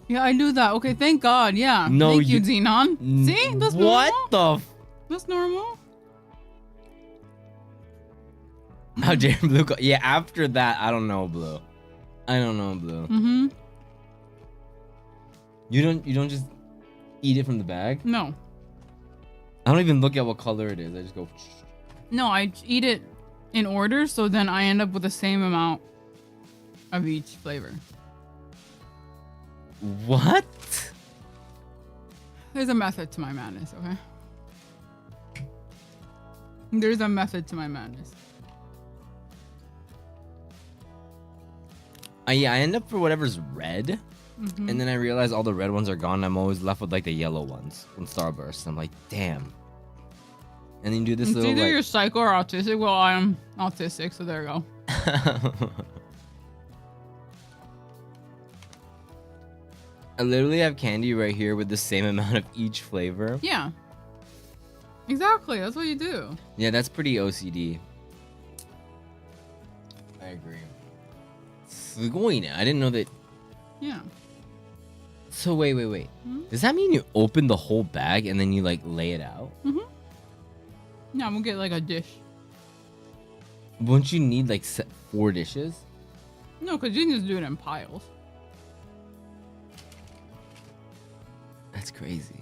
Yeah, I do that. Okay, thank God. Yeah. No, thank you, Xenon. See, that's normal. What the? That's normal. How dare Blue? Yeah, after that, I don't know, Blue. I don't know, Blue. Mm-hmm. You don't just eat it from the bag? No. I don't even look at what color it is. I just go. No, I eat it in order, so then I end up with the same amount of each flavor. What? There's a method to my madness, okay? There's a method to my madness. Yeah, I end up for whatever's red, and then I realize all the red ones are gone. I'm always left with like the yellow ones from Starburst. I'm like, damn. And then you do this It's little either like. you're psycho or autistic. Well, I am autistic, so there you go. I literally have candy right here with the same amount of each flavor. Yeah. Exactly. That's what you do. Yeah, that's pretty OCD. I agree. すごいね. I didn't know that. Yeah. So wait. Does that mean you open the whole bag and then you like lay it out? Yeah, I'm gonna get like a dish. Won't you need like 4 dishes? No, because you can just do it in piles. That's crazy.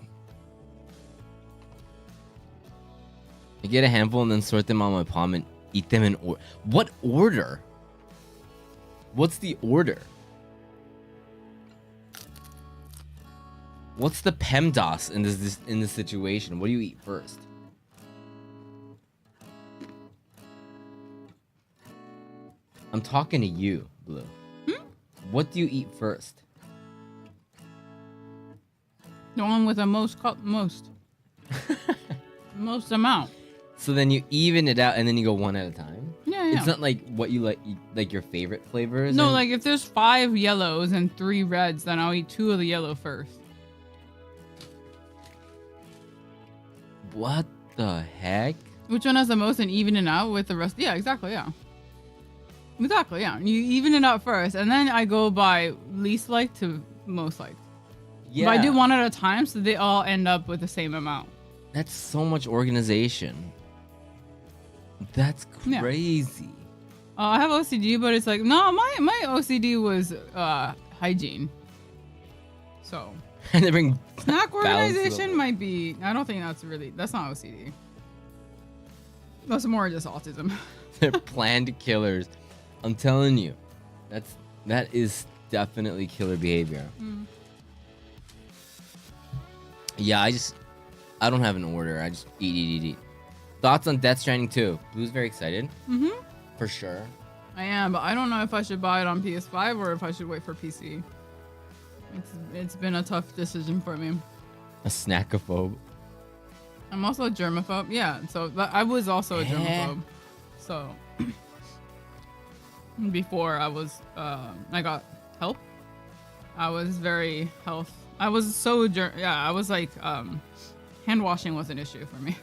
I get a handful and then sort them on my palm and Eat them in order. What order? What's the order? What's the PEMDAS in this situation? What do you eat first? I'm talking to you, Blue. What do you eat first? The one with the most most amount. So then you even it out and then you go one at a time? Yeah, yeah. It's not like what you like your favorite flavors? No, like if there's 5 yellows and 3 reds, then I'll eat 2 of the yellow first. What the heck? Which one has the most and even it out with the rest? Yeah, exactly, yeah. Exactly, yeah. You even it out first, and then I go by least liked to most liked. Yeah. But I do one at a time, so they all end up with the same amount. That's so much organization. That's Yeah. crazy. I have OCD, but it's like, no, my OCD was hygiene. So And they bring snack balance to the organization world. might be. I don't think that's not OCD. That's more just autism. They're planned killers. I'm telling you, that is definitely killer behavior. Yeah, I don't have an order. I just eat. Thoughts on Death Stranding 2? Blue's very excited. For sure. I am, but I don't know if I should buy it on PS5 or if I should wait for PC. It's been a tough decision for me. A snackophobe. I'm also a germaphobe. Yeah, so I was also a germaphobe. So before I got help. I was very health. I was so I was like hand washing was an issue for me.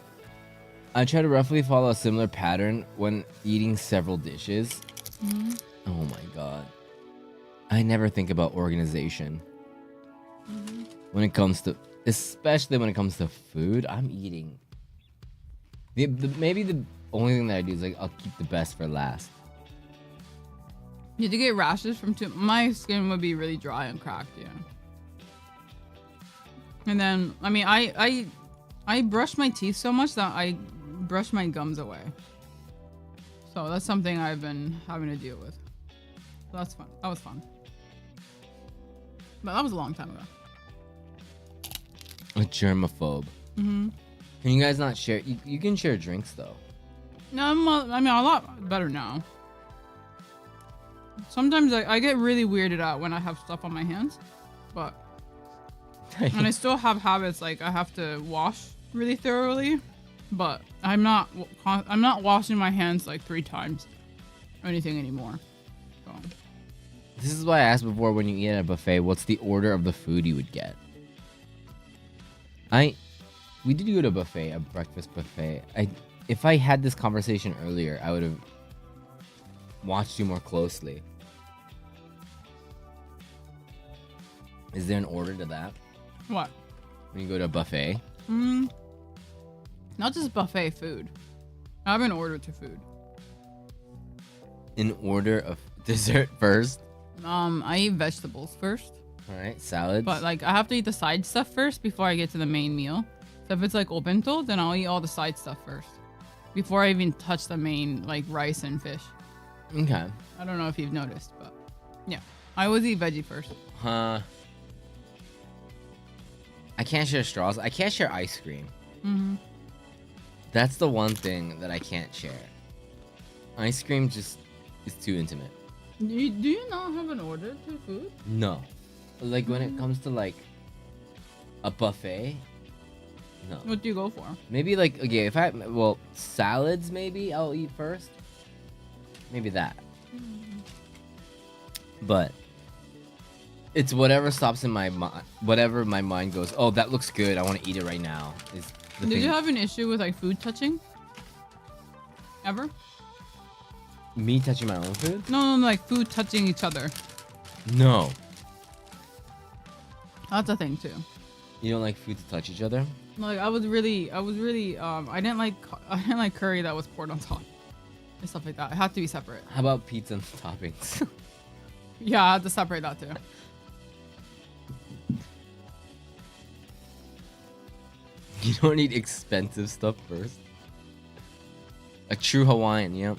I try to roughly follow a similar pattern when eating several dishes. Oh my god. I never think about organization. When it comes to, especially when it comes to food, I'm eating. Maybe the only thing that I do is like I'll keep the best for last. Did you get rashes from too? My skin would be really dry and cracked, yeah. And then, I mean, I brush my teeth so much that I brush my gums away. So that's something I've been having to deal with. So that's fun. That was fun. But that was a long time ago. A germaphobe. Can you guys not share? You can share drinks though. No, I mean, a lot better now. Sometimes I get really weirded out when I have stuff on my hands, but and I still have habits like I have to wash really thoroughly, but I'm not washing my hands like 3 times or anything anymore. So. This is why I asked before, when you eat at a buffet, what's the order of the food you would get? We did go to a buffet, a breakfast buffet. If I had this conversation earlier, I would have watched you more closely. Is there an order to that? What? When you go to a buffet? Not just buffet food. I have an order to food. In order of dessert first? I eat vegetables first. Alright, salads. But like I have to eat the side stuff first before I get to the main meal. So if it's like obento, then I'll eat all the side stuff first. Before I even touch the main like rice and fish. Okay. I don't know if you've noticed, but yeah. I always eat veggie first. Huh. I can't share straws. I can't share ice cream. That's the one thing that I can't share. Ice cream just is too intimate. Do you not have an order to food? No. Like when it comes to like a buffet, no. What do you go for? Maybe like, okay, salads maybe I'll eat first. Maybe that. But it's whatever stops in my mind, whatever my mind goes, oh, that looks good, I want to eat it right now. Is the Did thing. you have an issue with like food touching? Ever? Me touching my own food? No, like food touching each other. No. That's a thing too. You don't like food to touch each other? Like I didn't like curry that was poured on top and stuff like that. It had to be separate. How about pizza and toppings? Yeah, I had to separate that too. You don't eat expensive stuff first? A true Hawaiian, yep.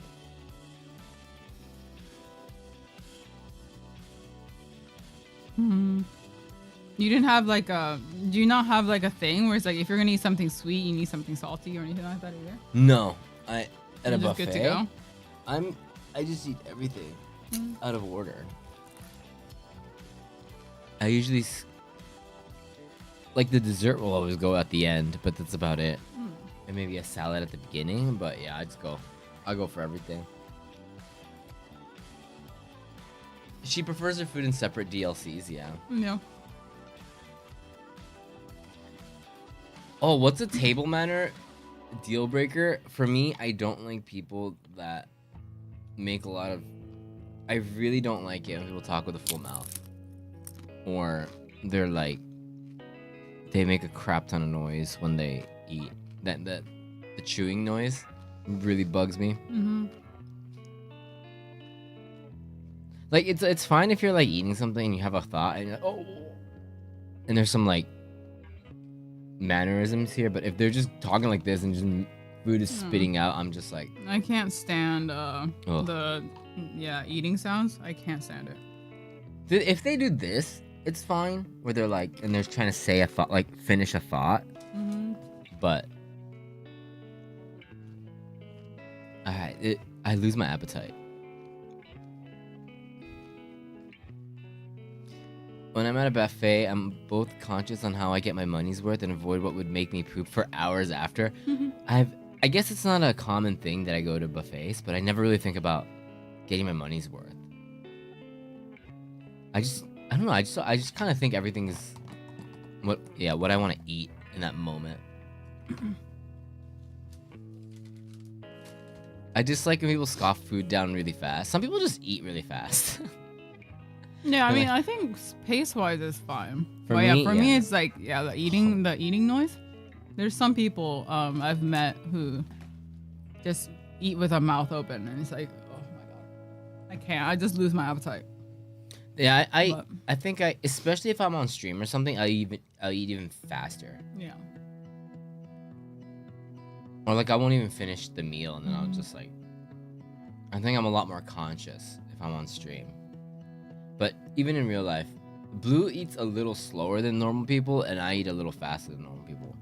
You didn't have like a. Do you not have like a thing where it's like if you're gonna eat something sweet, you need something salty or anything like that either? No, at You're a just buffet. good to go. I just eat everything out of order. I usually like the dessert will always go at the end, but that's about it. And maybe a salad at the beginning, but yeah, I'll go for everything. She prefers her food in separate DLCs, yeah. Yeah. Oh, what's a table manner deal breaker? For me, I don't like people that make a lot of... I really don't like it when people talk with a full mouth. Or they're like... They make a crap ton of noise when they eat. The chewing noise really bugs me. Mm-hmm. Like, it's fine if you're, like, eating something and you have a thought and you're like, oh... And there's some, like, mannerisms here, but if they're just talking like this and just food is spitting out, I'm just like... I can't stand the eating sounds. I can't stand it. If they do this, it's fine. Where they're like, and they're trying to say a thought, like, finish a thought. Mm-hmm. But... I lose my appetite. When I'm at a buffet, I'm both conscious on how I get my money's worth and avoid what would make me poop for hours after. I guess it's not a common thing that I go to buffets, but I never really think about getting my money's worth. I don't know. I just kind of think everything is what I want to eat in that moment. I dislike when people scoff food down really fast. Some people just eat really fast. Yeah, I mean, I think pace-wise is fine. For But me, for me, it's like the eating noise. There's some people I've met who just eat with a mouth open, and it's like, oh my god, I can't. I just lose my appetite. Yeah, I think especially if I'm on stream or something, I'll eat even faster. Yeah. Or like I won't even finish the meal, and then I'll just like. I think I'm a lot more conscious if I'm on stream. But even in real life, Blue eats a little slower than normal people, and I eat a little faster than normal people.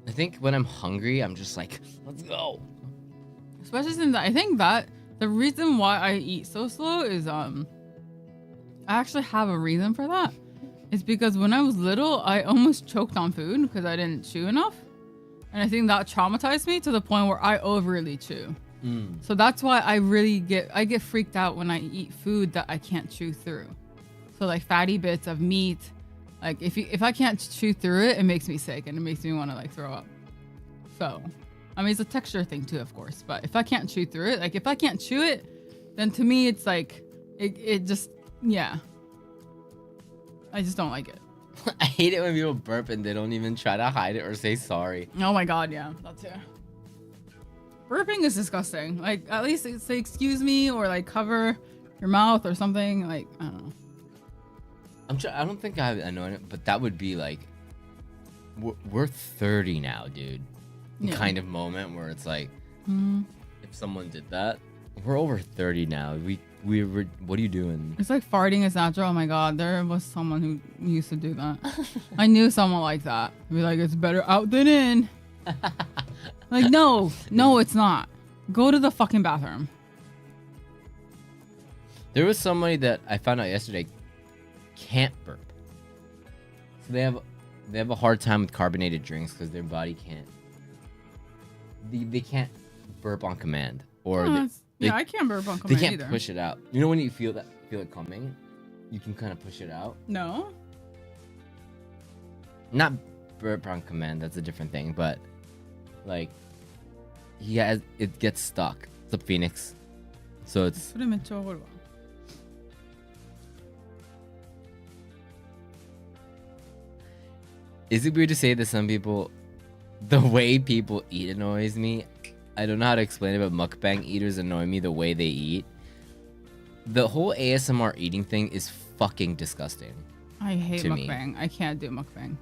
I think when I'm hungry, I'm just like, let's go. Especially since I think that the reason why I eat so slow is I actually have a reason for that. It's because when I was little, I almost choked on food because I didn't chew enough. And I think that traumatized me to the point where I overly chew. So that's why I get freaked out when I eat food that I can't chew through. So like fatty bits of meat, like if I can't chew through it, it makes me sick and it makes me want to like throw up. So, I mean, it's a texture thing too, of course. But if I can't chew through it, like if I can't chew it, then to me it's like it just I just don't like it. I hate it when people burp and they don't even try to hide it or say sorry. Oh my god, yeah, that too. Burping is disgusting. Like, at least say excuse me or like cover your mouth or something. Like, I don't know. I don't think I know it, but that would be like, we're 30 now, dude. Yeah. Kind of moment where it's like, if someone did that, we're over 30 now. We were. What are you doing? It's like farting is natural. Oh my god, there was someone who used to do that. I knew someone like that. Be like, it's better out than in. Like, no, it's not. Go to the fucking bathroom. There was somebody that I found out yesterday can't burp. So they have a hard time with carbonated drinks because their body can't. They can't burp on command, or I can't burp on command they can't either. push it out. You know when you feel it coming, you can kind of push it out. No. Not burp on command. That's a different thing, but like it gets stuck. It's a phoenix, so it's. それめっちゃわかるわ。Is it weird to say that some people, the way people eat annoys me? I don't know how to explain it, but mukbang eaters annoy me the way they eat. The whole ASMR eating thing is fucking disgusting. I hate to me. mukbang. I can't do mukbang.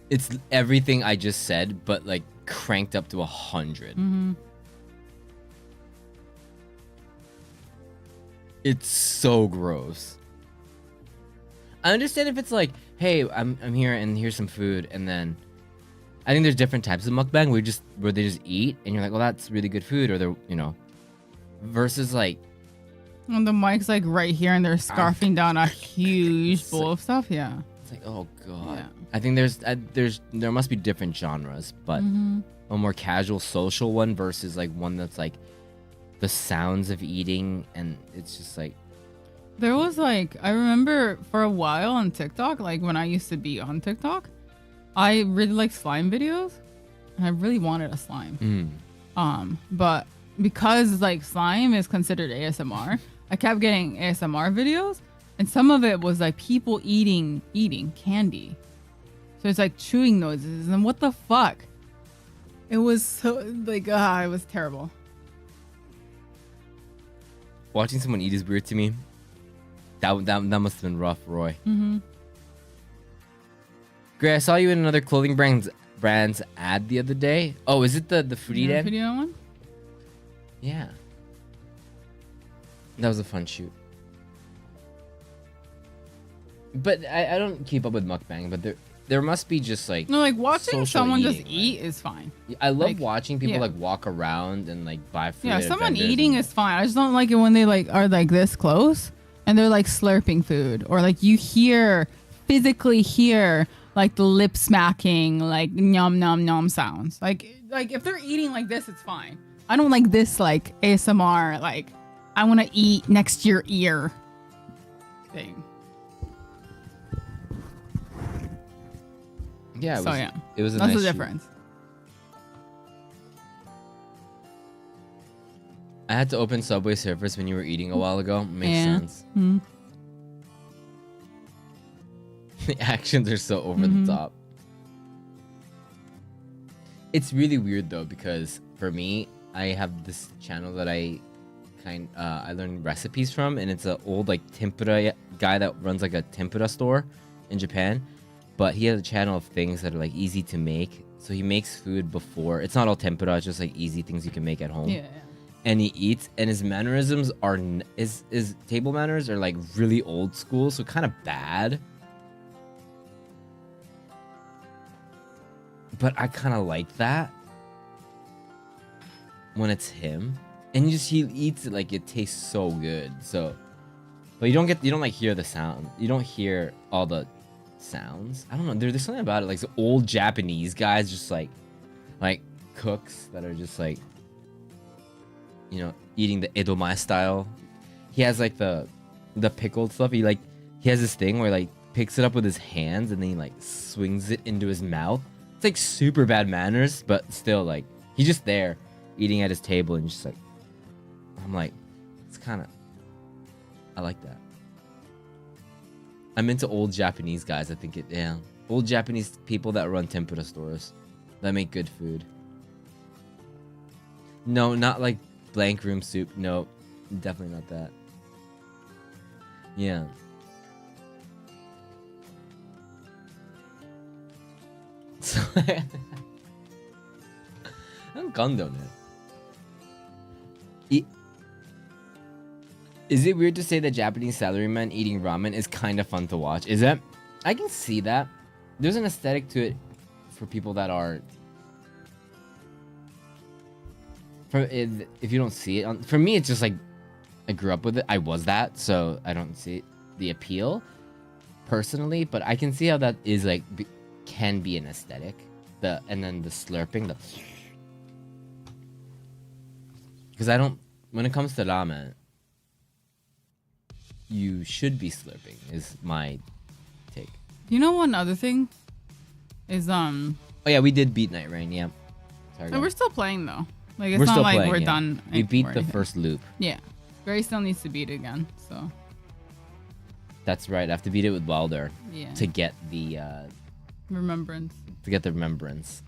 It's everything I just said, but like cranked up to 100. It's so gross. I understand if it's like, hey, I'm here and here's some food, and then I think there's different types of mukbang where they just eat and you're like, well, that's really good food, or they're, you know, versus like when the mic's like right here and they're scarfing down a huge bowl of stuff. Yeah. It's like, oh god. Yeah. I think there must be different genres, but a more casual social one versus like one that's like the sounds of eating, and it's just like. There was like, I remember for a while on TikTok, like when I used to be on TikTok, I really liked slime videos. And I really wanted a slime. But because like slime is considered ASMR, I kept getting ASMR videos, and some of it was like people eating candy. So it's like chewing noises, and what the fuck? It was so like, it was terrible. Watching someone eat is weird to me. That must have been rough, Roy. Gray, I saw you in another clothing brand's ad the other day. Oh, is it the foodie ad? Video one? Yeah. That was a fun shoot. But I don't keep up with mukbang, but there must be just like no, like watching someone eating, just eat is fine. I love like, watching people like walk around and like buy food. Yeah, someone eating is fine. I just don't like it when they like are like this close and they're like slurping food, or like you physically hear like the lip smacking, like nom nom nom sounds. Like if they're eating like this, it's fine. I don't like this like ASMR, like I want to eat next to your ear thing. Yeah, it was a that's nice the difference. I had to open Subway Surfers when you were eating a while ago. Makes sense. The actions are so over the top. It's really weird though, because for me, I have this channel that I learned recipes from, and it's an old like tempura guy that runs like a tempura store in Japan. But he has a channel of things that are like easy to make. So he makes food before. It's not all tempura, it's just like easy things you can make at home. Yeah. And he eats, and his mannerisms are his table manners are like really old school, so kind of bad. But I kind of like that when it's him, and he eats it like it tastes so good. So, but you don't like hear the sound. You don't hear all the sounds. I don't know. There's something about it, like the old Japanese guys, just like cooks that are just like, you know, eating the Edomae style. He has like the pickled stuff. He has this thing where he like picks it up with his hands and then he like swings it into his mouth. It's like super bad manners, but still like he's just there eating at his table and just like, I'm like, it's kind of, I like that. I'm into old Japanese guys. I think old Japanese people that run tempura stores that make good food. No, not like blank room soup. No, definitely not that. Yeah. So, I'm Gondo now. Is it weird to say that Japanese salarymen eating ramen is kind of fun to watch? Is it? I can see that. There's an aesthetic to it for people that are. If you don't see it, for me, it's just like I grew up with it. I was that, so I don't see the appeal personally. But I can see how that is like can be an aesthetic. And then the slurping, because I don't. When it comes to ramen, you should be slurping is my take. You know, one other thing is Oh yeah, we did beat Night Rain. Yeah. Sorry, we're still playing though. Like it's we're not still like playing, we're yeah. done. We beat the first loop. Yeah. Gray still needs to beat it again. So. That's right. I have to beat it with Wilder. Yeah. To get the remembrance. To get the remembrance.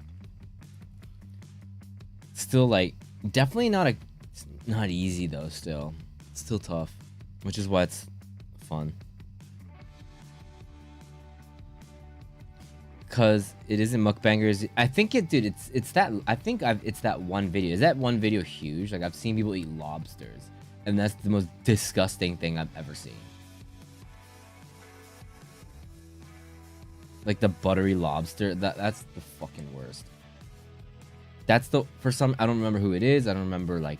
Still like definitely not easy though. Still tough, which is why it's fun. because it isn't mukbangers. I think it, dude. It's that. It's that one video. Is that one video huge? Like I've seen people eat lobsters, and that's the most disgusting thing I've ever seen. Like the buttery lobster. That's the fucking worst. That's the for some. I don't remember who it is. I don't remember like.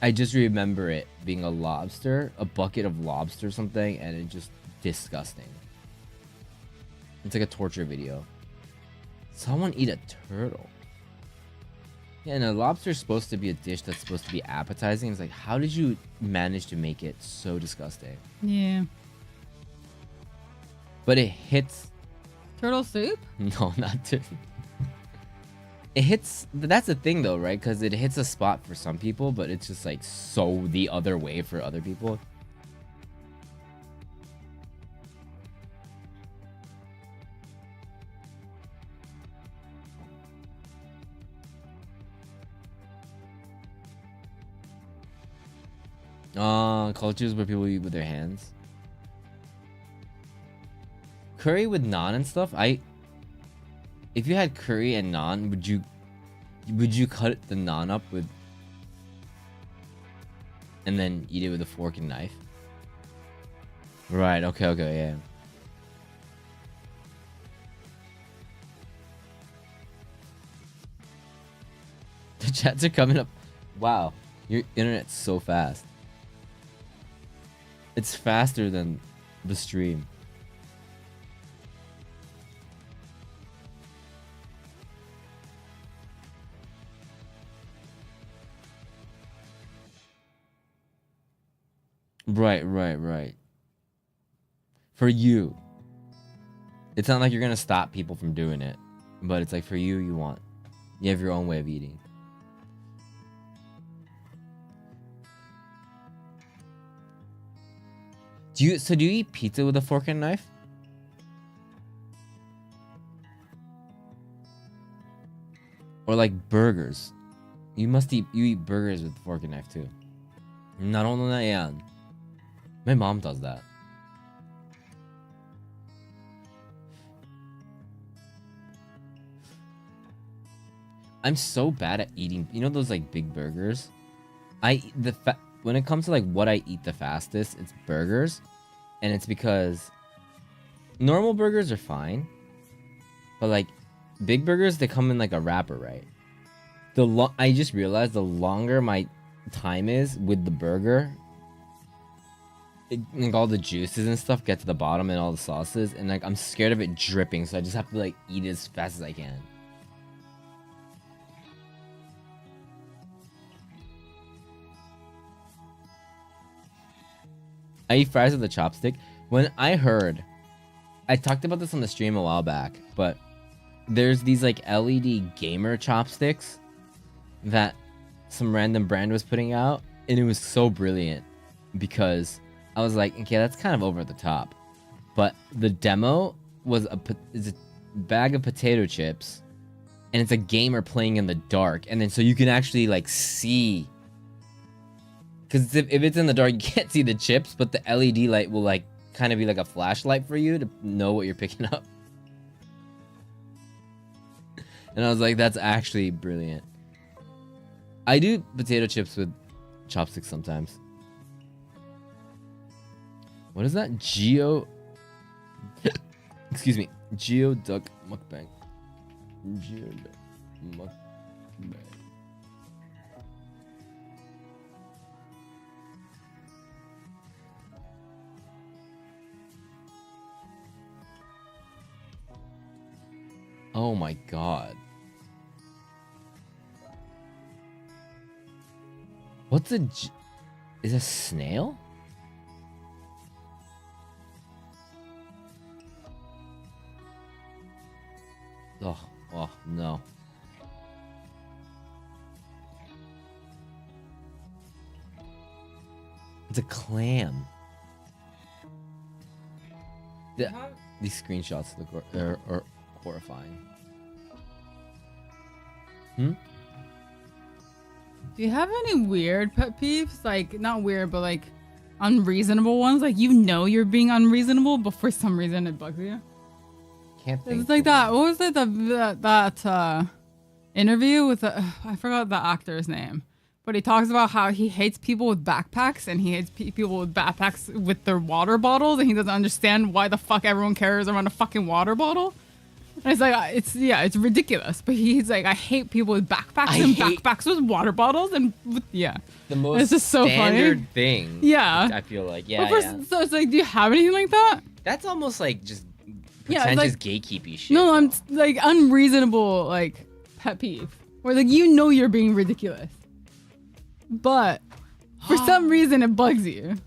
I just remember it being a lobster, a bucket of lobster or something, and it's just disgusting. It's like a torture video. Someone eat a turtle. Yeah, and a lobster is supposed to be a dish that's supposed to be appetizing. It's like, how did you manage to make it so disgusting? Yeah. But it hits. Turtle soup? No, not turtle. It hits. That's the thing, though, right? Because it hits a spot for some people, but it's just like so the other way for other people. Cultures where people eat with their hands. Curry with naan and stuff. If you had curry and naan, would you cut the naan up with and then eat it with a fork and knife? Right. Okay. Yeah. The chats are coming up. Wow, your internet's so fast. It's faster than the stream. Right. For you. It's not like you're gonna stop people from doing it. But it's like for you, you have your own way of eating. Do you eat pizza with a fork and knife? Or like burgers? You eat burgers with a fork and knife too. Not only that, yeah. My mom does that. I'm so bad at eating, you know those like big burgers? When it comes to like what I eat the fastest, it's burgers. And it's because normal burgers are fine. But like big burgers, they come in like a wrapper, right? I just realized the longer my time is with the burger, like all the juices and stuff get to the bottom and all the sauces, and like I'm scared of it dripping, so I just have to like eat it as fast as I can. I eat fries with a chopstick. When I talked about this on the stream a while back, but there's these like LED gamer chopsticks that some random brand was putting out, and it was so brilliant because I was like, okay, that's kind of over the top. But the demo is a bag of potato chips, and it's a gamer playing in the dark, and then so you can actually like see. Because if it's in the dark, you can't see the chips, but the LED light will like kind of be like a flashlight for you to know what you're picking up. And I was like, that's actually brilliant. I do potato chips with chopsticks sometimes. What is that? Excuse me. Geoduck mukbang. Geoduck mukbang. Oh my god. What's is a snail? Oh no. It's a clam. These screenshots look are horrifying. Do you have any weird pet peeves? Like, not weird, but like unreasonable ones? Like, you know you're being unreasonable, but for some reason it bugs you? Can't think. It's like that. What was it? That interview with I forgot the actor's name, but he talks about how he hates people with backpacks and he hates people with backpacks with their water bottles, and he doesn't understand why the fuck everyone carries around a fucking water bottle. And it's like it's ridiculous. But he's like, I hate people with backpacks backpacks with water bottles and The most it's just so standard funny. thing. Yeah. I feel like So it's like, do you have anything like that? That's almost like just Yeah, pretentious like, gatekeepy shit. No, I'm like unreasonable like pet peeve. Where like you're being ridiculous. But for some reason it bugs you.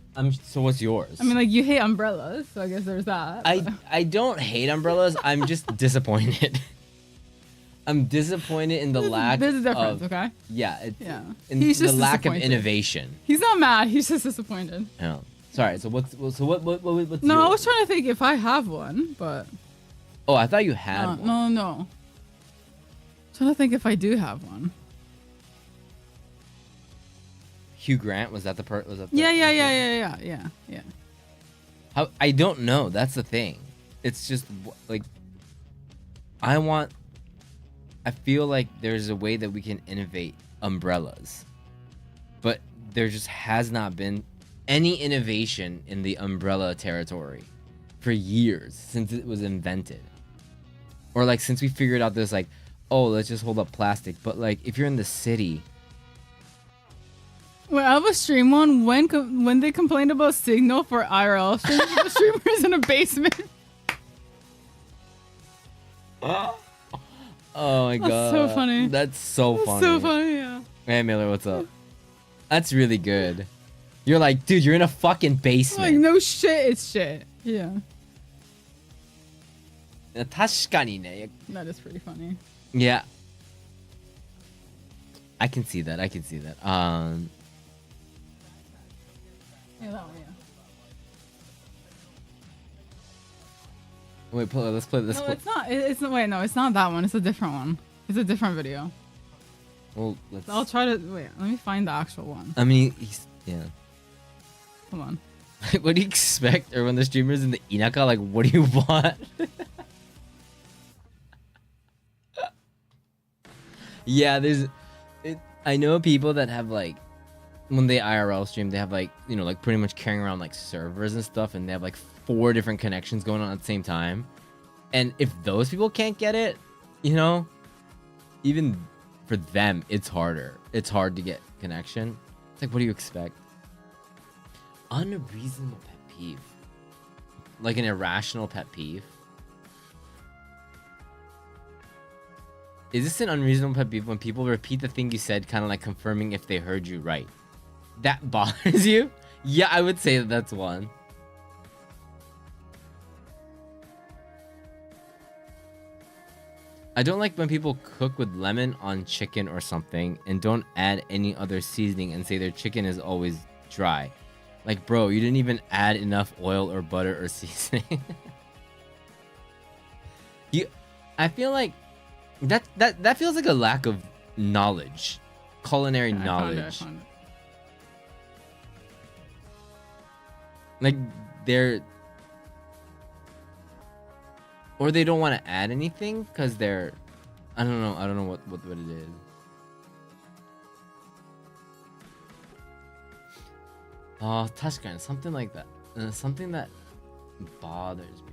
So what's yours? I mean, like, you hate umbrellas, so I guess there's that. I don't hate umbrellas. I'm just disappointed. I'm disappointed in the lack There's a difference, of, okay? Yeah. Yeah. In He's the just lack of disappointed. innovation. He's not mad. He's just disappointed. Oh. Sorry. So what's No, yours? I was trying to think if I have one, but Oh, I thought you had one. no. Trying to think if I do have one. Hugh Grant, was that the part? Yeah. How, I don't know. That's the thing. It's just like I feel like there's a way that we can innovate umbrellas, but there just has not been any innovation in the umbrella territory for years since it was invented, or like since we figured out this, like, oh, let's just hold up plastic. But like if you're in the city. Well, I have a stream on when they complained about signal for IRL streams. The streamers in a basement. Oh my god. That's so funny. That's so funny. So funny, yeah. Hey Miller, what's up? That's really good. You're like, dude, you're in a fucking basement. Like, no shit, it's shit. Yeah. 確かにね. That is pretty funny. Yeah. I can see that. Yeah, that one, yeah. Wait, let's play this. No, it's not. Wait, no, it's not that one. It's a different one. It's a different video. Well, let's. I'll try to wait. Let me find the actual one. I mean, yeah. Hold on. What do you expect? Or when the streamer's in the inaka, like, what do you want? Yeah, I know people that have like, when they IRL stream, they have like, like pretty much carrying around like servers and stuff, and they have like 4 different connections going on at the same time. And if those people can't get it, even for them, it's harder. It's hard to get connection. It's like, what do you expect? Unreasonable pet peeve. Like an irrational pet peeve. Is this an unreasonable pet peeve when people repeat the thing you said, kind of like confirming if they heard you right? That bothers you? Yeah, I would say that's one. I don't like when people cook with lemon on chicken or something and don't add any other seasoning and say their chicken is always dry. Like, bro, you didn't even add enough oil or butter or seasoning. I feel like that feels like a lack of knowledge, culinary knowledge. I found it. Like or they don't want to add anything because they're, I don't know what it is. Oh, 確かに something like that. Something that bothers me.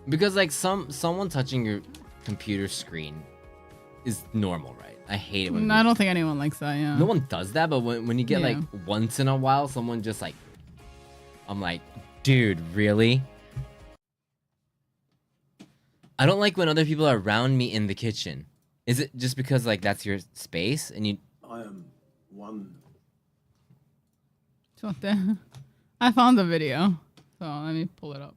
Because like someone touching your computer screen is normal, right? I hate it when I don't think anyone likes that, yeah. no one does that, but when you get like once in a while someone just like, I'm like, dude, really? I don't like when other people are around me in the kitchen. Is it just because like that's your space and you? I am one. I found the video, so let me pull it up.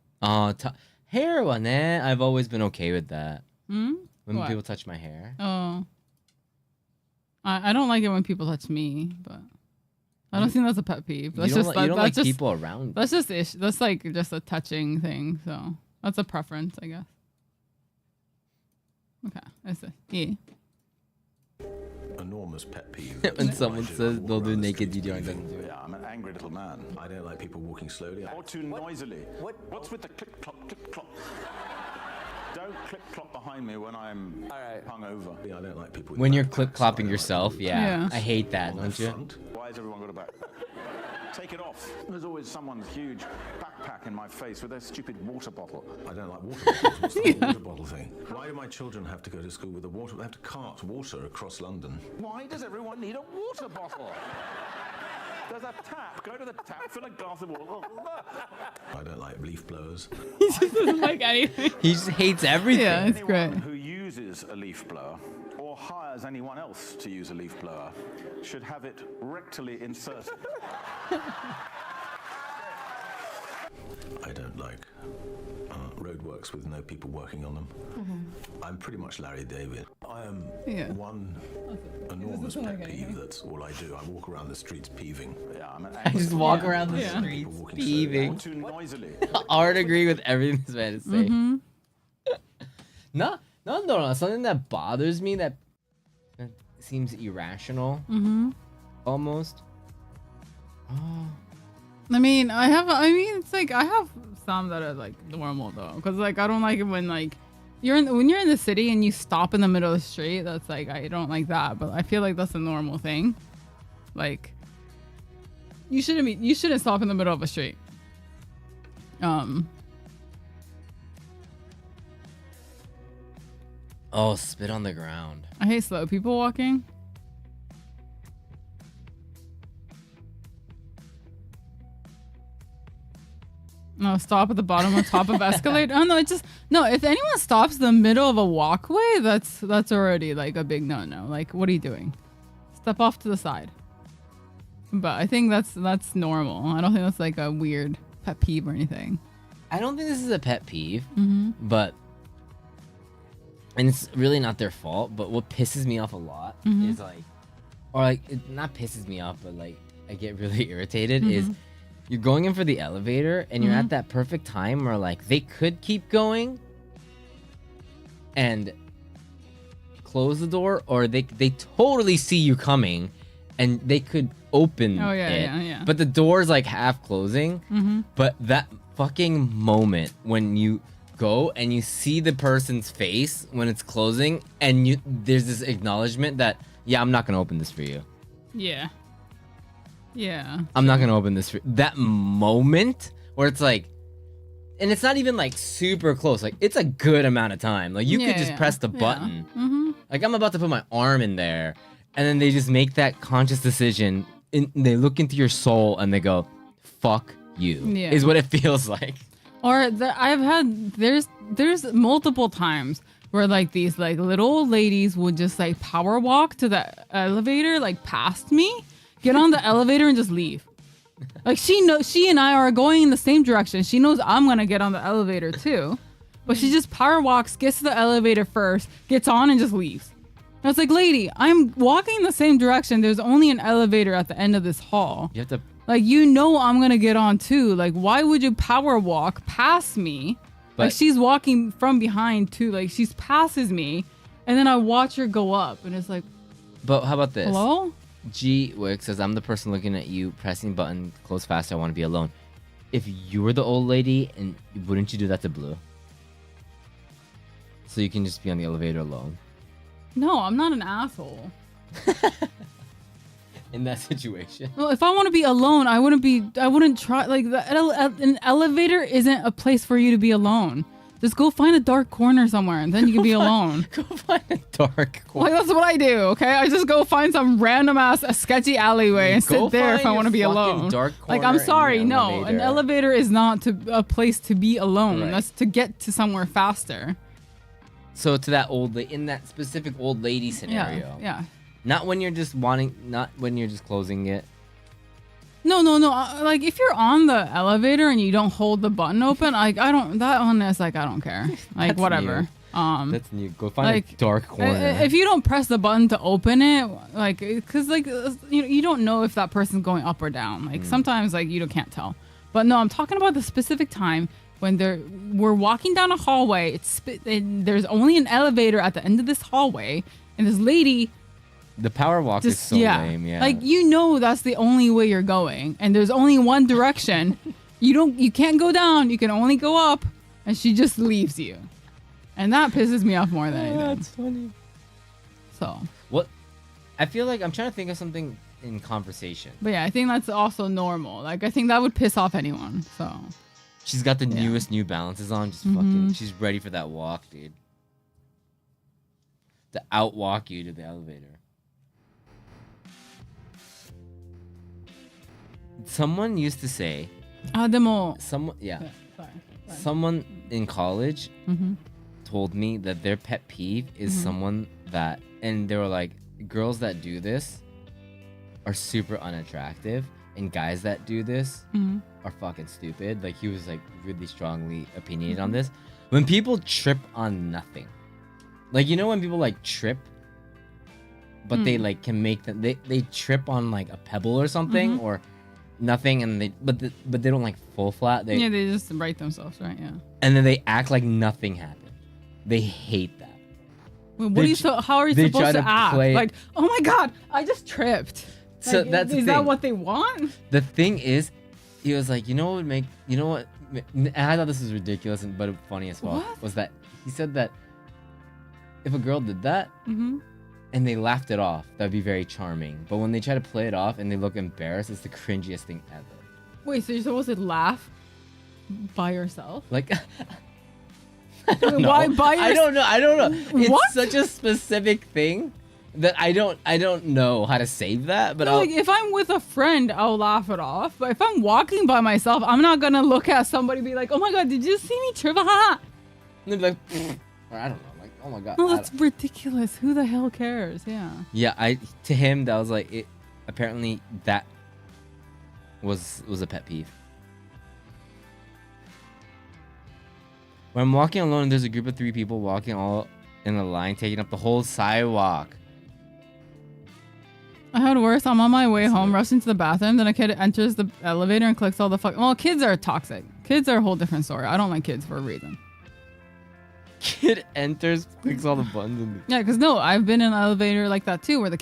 Hair one, I've always been okay with that. Hmm? When What? people touch my hair. Oh. I don't like it when people touch me, but I don't think that's a pet peeve. That's You don't like people around you. That's just that's like just a touching thing, so that's a preference, I guess. Okay, that's it. Yeah. Enormous pet peeve. When someone says they'll do naked DJing and doesn't do it. Yeah, I'm an angry little man. I don't like people walking slowly or too noisily. What's with the click clop click clop? Don't clip-clop behind me when I'm hungover. Yeah, I don't like people. When you're clip-clopping yourself, yeah. I hate that, don't you? Why has everyone got a back? Take it off. There's always someone's huge backpack in my face with their stupid water bottle. I don't like water bottles. What's the water bottle thing? Why do my children have to go to school with a water? They have to cart water across London. Why does everyone need a water bottle? There's a tap. Go to the tap, fill a glass of water. I don't like leaf blowers. He just doesn't like anything. He just hates everything. Yeah, it's great. Anyone who uses a leaf blower or hires anyone else to use a leaf blower should have it rectally inserted. I don't like roadworks with no people working on them. I'm pretty much Larry David. I am one enormous pet peeve. That's all I do. I walk around the streets peeving. Yeah, I just walk around the streets peeving. Too noisily. I would agree with everything this man is saying. No. Something that bothers me that seems irrational. Almost. Oh. I mean, it's like I have some that are like normal though, because like I don't like it when like when you're in the city and you stop in the middle of the street. That's like I don't like that, but I feel like that's a normal thing. Like you shouldn't stop in the middle of a street. Oh, spit on the ground. I hate slow people walking. No, stop at the bottom or top of escalator. Oh no, if anyone stops in the middle of a walkway, that's already like a big no-no. Like, what are you doing? Step off to the side. But I think that's normal. I don't think that's like a weird pet peeve or anything. I don't think this is a pet peeve, but and it's really not their fault. But what pisses me off a lot is it not pisses me off, but like I get really irritated is. You're going in for the elevator and you're at that perfect time where like they could keep going and close the door, or they totally see you coming and they could open it. But the door's like half closing. But that fucking moment when you go and you see the person's face when it's closing and there's this acknowledgement that I'm not gonna open this for you. I'm not gonna open this for that moment where it's like, and it's not even like super close. Like it's a good amount of time. Like you could just press the button. Like I'm about to put my arm in there, and then they just make that conscious decision. They look into your soul and they go, "Fuck you," is what it feels like. Or there's multiple times where like these like little old ladies would just like power walk to the elevator like past me. Get on the elevator and just leave. Like she and I are going in the same direction. She knows I'm gonna get on the elevator too, but she just power walks, gets to the elevator first, gets on and just leaves. And I was like, lady, I'm walking in the same direction. There's only an elevator at the end of this hall. You have to like I'm gonna get on too. Like why would you power walk past me? But like she's walking from behind too. Like she passes me, and then I watch her go up, and it's like. But how about this? Hello. G Wick says, I'm the person looking at you, pressing button, close faster, I want to be alone. If you were the old lady, and wouldn't you do that to Blue? So you can just be on the elevator alone. No, I'm not an asshole. In that situation. Well, if I want to be alone, I wouldn't try, like, an elevator isn't a place for you to be alone. Just go find a dark corner somewhere, and then you can be alone. Go find a dark corner. Like, that's what I do, okay? I just go find some random-ass sketchy alleyway and sit there if I want to be alone. Dark corner like, I'm sorry, no. elevator. An elevator is not a place to be alone. Right. That's to get to somewhere faster. So to that in that specific old lady scenario. Yeah. Not when you're just closing it. No. Like if you're on the elevator and you don't hold the button open, like I don't care. Like whatever. New. That's new. Go find a dark corner. If you don't press the button to open it, like because like you don't know if that person's going up or down. Like sometimes like you can't tell. But no, I'm talking about the specific time when we're walking down a hallway. There's only an elevator at the end of this hallway, and this lady. The power walk is so lame, yeah. Like that's the only way you're going, and there's only one direction. You can't go down. You can only go up, and she just leaves you. And that pisses me off more than anything. That's funny. So. What? I feel like I'm trying to think of something in conversation. But yeah, I think that's also normal. Like, I think that would piss off anyone. So. She's got the newest New Balances on. Just fucking. She's ready for that walk, dude. To outwalk you to the elevator. Someone used to say. Someone, someone in college told me that their pet peeve is someone that, and they were like, girls that do this are super unattractive, and guys that do this are fucking stupid. Like, he was like really strongly opinionated on this. When people trip on nothing, like, you know, when people like trip, but they like can make them, they trip on like a pebble or something or nothing, and but they don't like full flat. They just right themselves, right? Yeah. And then they act like nothing happened. They hate that. Wait, how are you supposed to act? Like, oh my god, I just tripped. So like, that's is that what they want? The thing is, he was like, you know what? And I thought this was ridiculous, but funny as well. What? Was that he said that if a girl did that and they laughed it off, that'd be very charming. But when they try to play it off and they look embarrassed, it's the cringiest thing ever. Wait, so you're supposed to laugh by yourself? Like, why by yourself? I don't know. It's What? such a specific thing that I don't know how to save that. But like, if I'm with a friend, I'll laugh it off. But if I'm walking by myself, I'm not gonna look at somebody and be like, "Oh my god, did you see me trip?" and they'd be like, or I don't know. Oh my god. No, that's ridiculous. Who the hell cares? Yeah. Yeah, to him that was like it. Apparently that was a pet peeve. When I'm walking alone and there's a group of 3 people walking all in a line, taking up the whole sidewalk. I had worse. I'm on my way home, rushing to the bathroom. Then a kid enters the elevator and clicks all the fuck. Well, kids are toxic. Kids are a whole different story. I don't like kids for a reason. Kid enters, clicks all the buttons. Yeah, because no, I've been in an elevator like that too, where the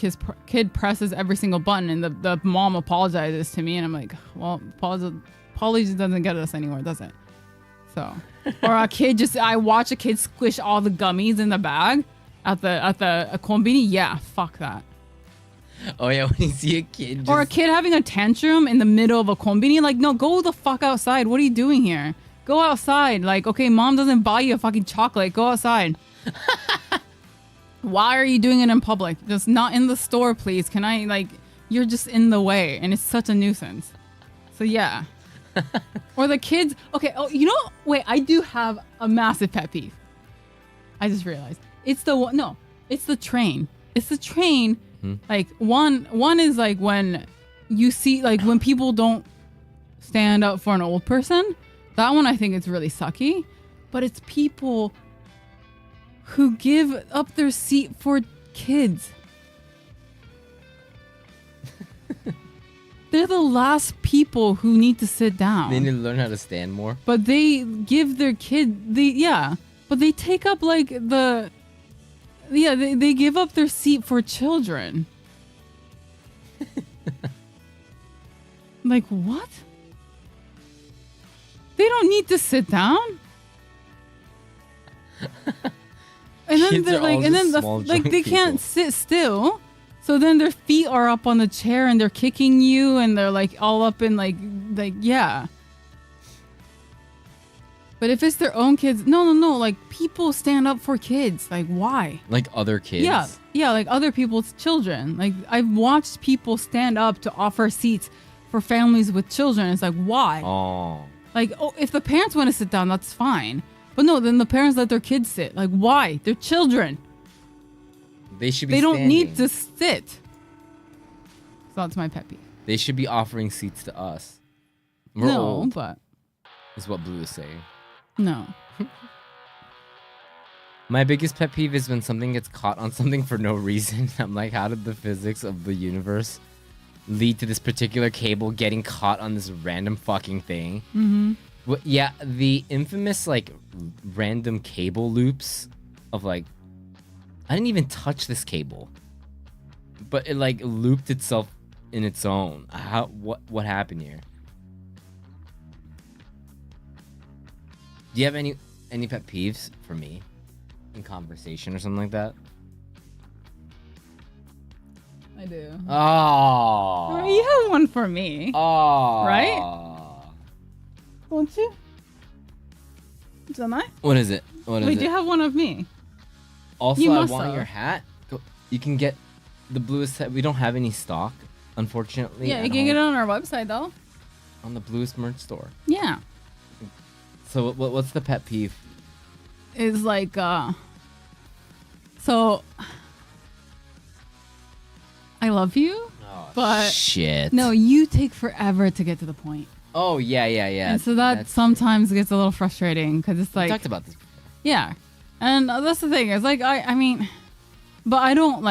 kid presses every single button, and the mom apologizes to me, and I'm like, well, apology doesn't get us anywhere, does it? So, or I watch a kid squish all the gummies in the bag at the konbini. Yeah, fuck that. Oh yeah, when you see a kid Or a kid having a tantrum in the middle of a konbini, like, no, go the fuck outside. What are you doing here? Go outside. Like, okay, mom doesn't buy you a fucking chocolate. Go outside. Why are you doing it in public? Just not in the store, please. Can I, like, you're just in the way, and it's such a nuisance. So yeah. Or the kids. Okay. Oh, you know, wait, I do have a massive pet peeve. I just realized. It's the one. No, it's the train. It's the train. Like, one is like when you see, like, when people don't stand up for an old person. That one I think is really sucky. But it's people who give up their seat for kids. They're the last people who need to sit down. They need to learn how to stand more. But they give their kid but they take up like they give up their seat for children. Like, what? They don't need to sit down. And then they're like, they can't sit still. So then their feet are up on the chair and they're kicking you and they're like all up in like yeah. But if it's their own kids, no, like people stand up for kids. Like, why? Like other kids? Yeah, like other people's children. Like, I've watched people stand up to offer seats for families with children. It's like, why? Oh. Like, if the parents want to sit down, that's fine. But no, then the parents let their kids sit. Like, why? They're children. They should be They don't standing. need to sit. So that's my pet peeve. They should be offering seats to us. We're No, old, but is what Blue is saying. no. My biggest pet peeve is when something gets caught on something for no reason. I'm like, how did the physics of the universe lead to this particular cable getting caught on this random fucking thing? Mm-hmm. Well, yeah, the infamous like random cable loops of like, I didn't even touch this cable, but it like looped itself in its own. What happened here? Do you have any pet peeves for me? in conversation or something like that? I do. Oh. You have one for me. Oh. Right? Don't you? Don't I? What is it? What is Wait, it? do you have one of me? Also, You I must want have. your hat. You can get the bluest hat. We don't have any stock, unfortunately. Yeah, you can get it on our website though. On the bluest merch store. Yeah. So what's the pet peeve? Is like so I love you, but shit. no, you take forever to get to the point. Oh yeah. And so that That's sometimes gets a little frustrating because it's we like talked about this. yeah, and that's the thing. It's like I mean, but I don't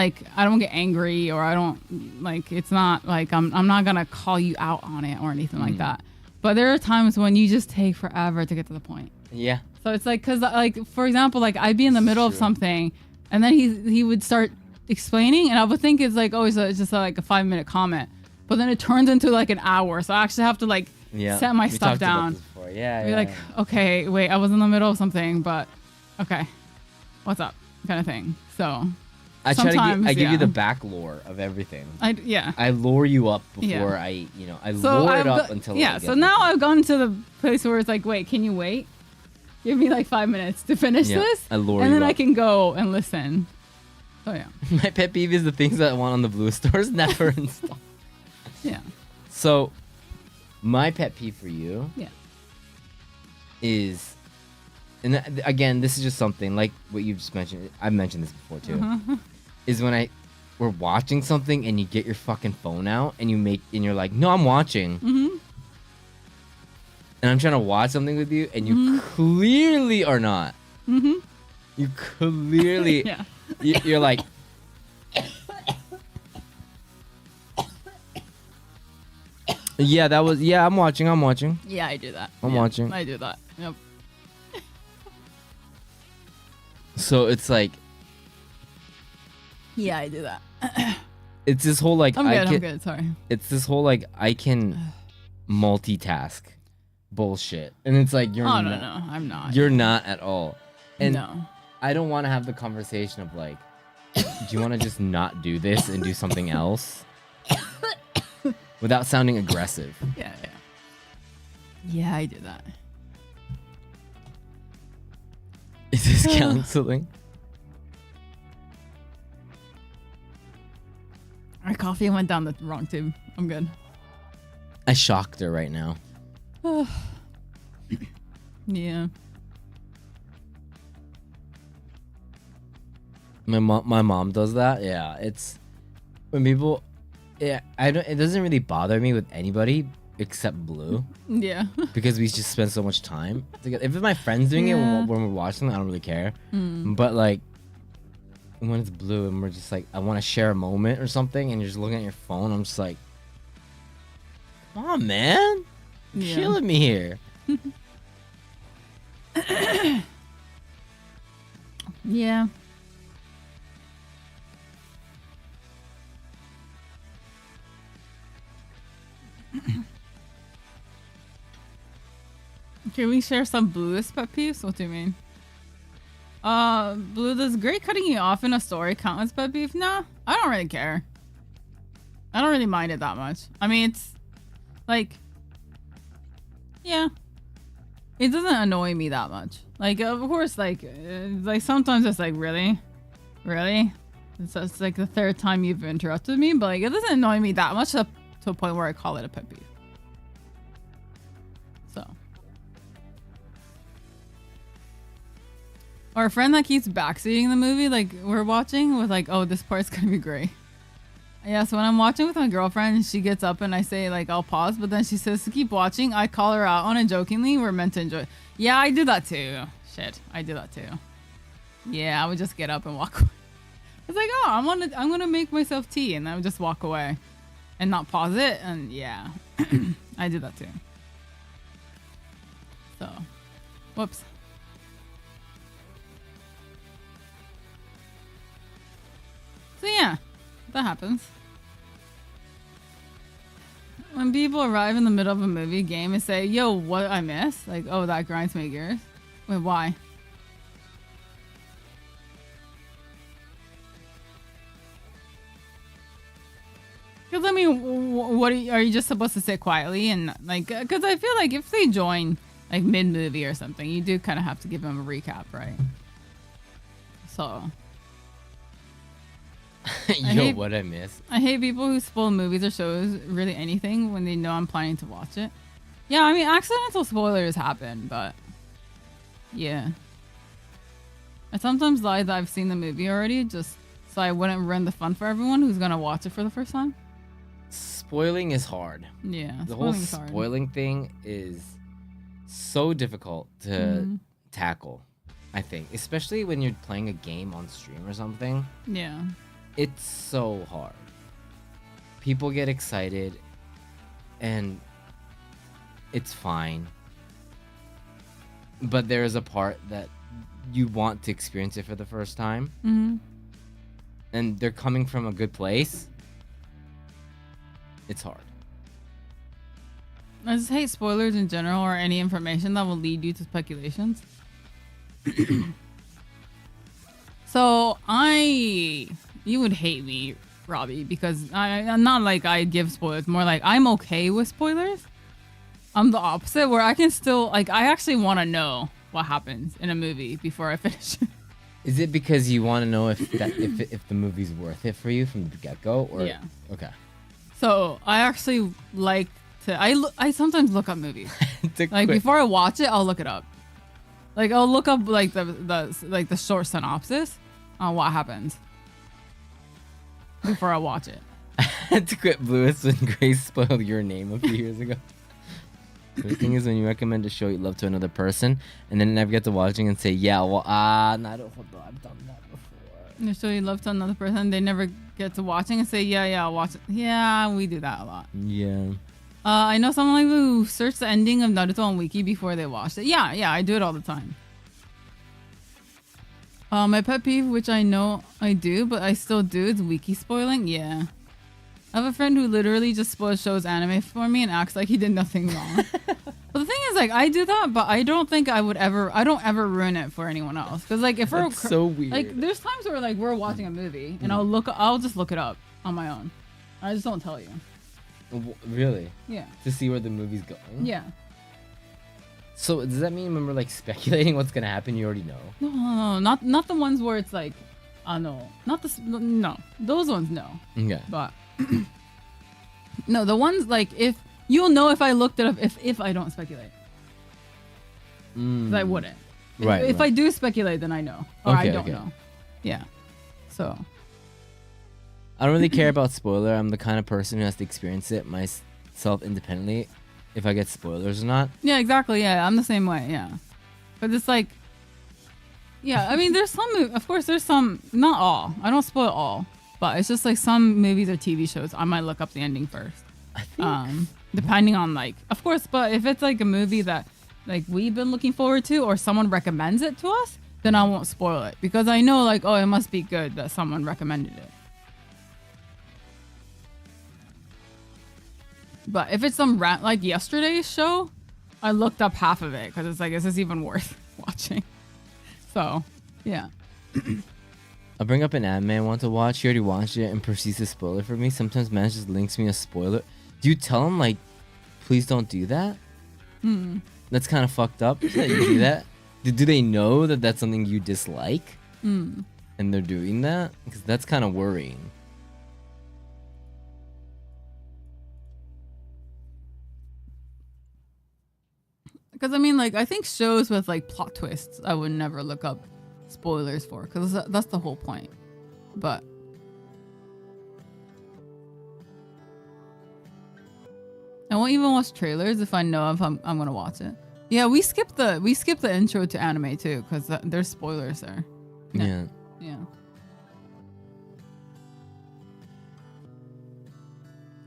get angry or I don't like. It's not like I'm not gonna call you out on it or anything like that. But there are times when you just take forever to get to the point. Yeah. So it's like, cause like for example, like I'd be in the middle of something, and then he would start explaining, and I would think it's like it's just like a 5-minute comment, but then it turns into like an hour. So I actually have to like set my We stuff talked about down. this before. Yeah. Be yeah, like, yeah. okay, wait, I was in the middle of something, but okay, what's up, kind of thing. So I try to sometimes, give yeah. you the back lore of everything. yeah. I lure you up before Yeah. I So lure I've it up got- until yeah. I get So to now the I've gone to the place where it's like, wait, can you wait? Give me like 5 minutes to finish Yeah, this, I lure and you then I up. can go and listen. Oh yeah, point. My pet peeve is the things that I want on the blue stores never in stock. yeah, So, my pet peeve for you yeah. is, and again, this is just something like what you've just mentioned. I've mentioned this before too. Is when we're watching something and you get your fucking phone out and you're like, no, I'm watching. And I'm trying to watch something with you, and you clearly are not. You clearly, Yeah. you're like. Yeah, I'm watching. Yeah, I do that. I'm Yeah, watching. I do that. Yep. So it's like, Yeah, I do that. it's this whole like, I'm good. can, I'm good. Sorry. It's this whole like, I can multitask bullshit. And it's like, you're Oh not. no, I'm not. You're not at all. And no. I don't want to have the conversation of like, do you want to just not do this and do something else? Without sounding aggressive. Yeah. Yeah, I do that. Is this counseling? Our coffee went down the wrong tube. I'm good. I shocked her right now. Yeah. My mom does that. Yeah, it's when people. Yeah, I don't. It doesn't really bother me with anybody except Blue Yeah. because we just spend so much time together. If it's my friends doing it Yeah. when we're watching, I don't really care. But like when it's Blue and we're just like, I want to share a moment or something, and you're just looking at your phone, I'm just like, come on, man, Yeah. killing me here. Yeah. Can we share some Bluest pet peeves? What do you mean? Blue, does Gray cutting you off in a story count as pet peeve? No, I don't really care. I don't really mind it that much. I mean, it's like, yeah, it doesn't annoy me that much. Like, of course, like sometimes it's like, really? It's just like the third time you've interrupted me, but like, it doesn't annoy me that much to a point where I call it a pet peeve. So. Or a friend that keeps backseating the movie, like we're watching with like, oh, this part's gonna be great. Yeah, so when I'm watching with my girlfriend, she gets up and I say like, I'll pause, but then she says to keep watching. I call her out on it jokingly. We're meant to enjoy. Yeah, I do that too. Shit, I do that too. Yeah, I would just get up and walk away. It's like, oh, I'm gonna make myself tea, and I would just walk away and not pause it. And yeah, I do that too. So, whoops. So yeah, that happens. When people arrive in the middle of a movie game and say, yo, what I miss? Like, oh, that grinds my gears. Wait, why? Because I mean, what are you just supposed to sit quietly and like? Because I feel like if they join like mid movie or something, you do kind of have to give them a recap, right? So. What I miss. I hate people who spoil movies or shows, really anything, when they know I'm planning to watch it. Yeah, I mean, accidental spoilers happen, but yeah. I sometimes lie that I've seen the movie already, just so I wouldn't ruin the fun for everyone who's gonna watch it for the first time. Spoiling is hard. Yeah, The whole spoiling's hard. spoiling thing is so difficult to tackle, I think. Especially when you're playing a game on stream or something. Yeah. It's so hard. People get excited and it's fine. But there is a part that you want to experience it for the first time. Mm-hmm. And they're coming from a good place. It's hard. I just hate spoilers in general or any information that will lead you to speculations. So you would hate me, Robbie, because I'm not like I give spoilers, more like I'm okay with spoilers. I'm the opposite, where I can still, like, I actually want to know what happens in a movie before I finish it. Is it because you want to know if the movie's worth it for you from the get-go? Or Yeah. Okay. So I actually like to, I sometimes look up movies. Like quick- before I watch it, I'll look it up. Like I'll look up like the short synopsis on what happens before I watch it. I had to quit Bluest when Grace spoiled your name a few years ago. The thing is, when you recommend a show you love to another person, and then never get to watching and say, yeah, well, no, I've done that before. You show you love to another person, they never get to watching and say, yeah, I'll watch it. Yeah, we do that a lot. Yeah. I know someone who searched the ending of Naruto on Wiki before they watched it. Yeah, I do it all the time. My pet peeve, which I know I do, but I still do, is wiki spoiling. Yeah. I have a friend who literally just spoils shows anime for me and acts like he did nothing wrong. But the thing is, like, I do that, but I don't think I don't ever ruin it for anyone else. Because, like, if That's so weird. Like, there's times where, like, we're watching a movie and I'll just look it up on my own. I just don't tell you. Really? Yeah. To see where the movie's going? Yeah. So does that mean when we're like speculating what's gonna happen, you already know? No, not the ones where it's like, no, not the no, those ones no. Okay. But no, the ones like if you'll know if I looked it up if I don't speculate. 'Cause I wouldn't. Right. If I do speculate, then I know, or I Okay, don't okay. know. Yeah. So. I don't really care about spoiler. I'm the kind of person who has to experience it myself independently, if I get spoilers or not. Yeah, exactly. Yeah, I'm the same way. Yeah, but it's like, yeah. I mean, there's some. Of course, there's some. Not all. I don't spoil all, but it's just like some movies or TV shows. I might look up the ending first. I think. Depending on like, of course. But if it's like a movie that like we've been looking forward to, or someone recommends it to us, then I won't spoil it because I know like, oh, it must be good that someone recommended it. But if it's some like yesterday's show, I looked up half of it because it's like, is this even worth watching? So, yeah. I'll bring up an anime I want to watch. She already watched it and proceeds to spoil it for me. Sometimes man just links me a spoiler. Do you tell him like, please don't do that? That's kind of fucked up that you do that. Do they know that that's something you dislike? And they're doing that? Because that's kind of worrying. Because I mean, like, I think shows with like plot twists, I would never look up spoilers for because that's the whole point. But I won't even watch trailers if I know if I'm gonna watch it. Yeah, we skipped the intro to anime too because there's spoilers there. Yeah. Yeah.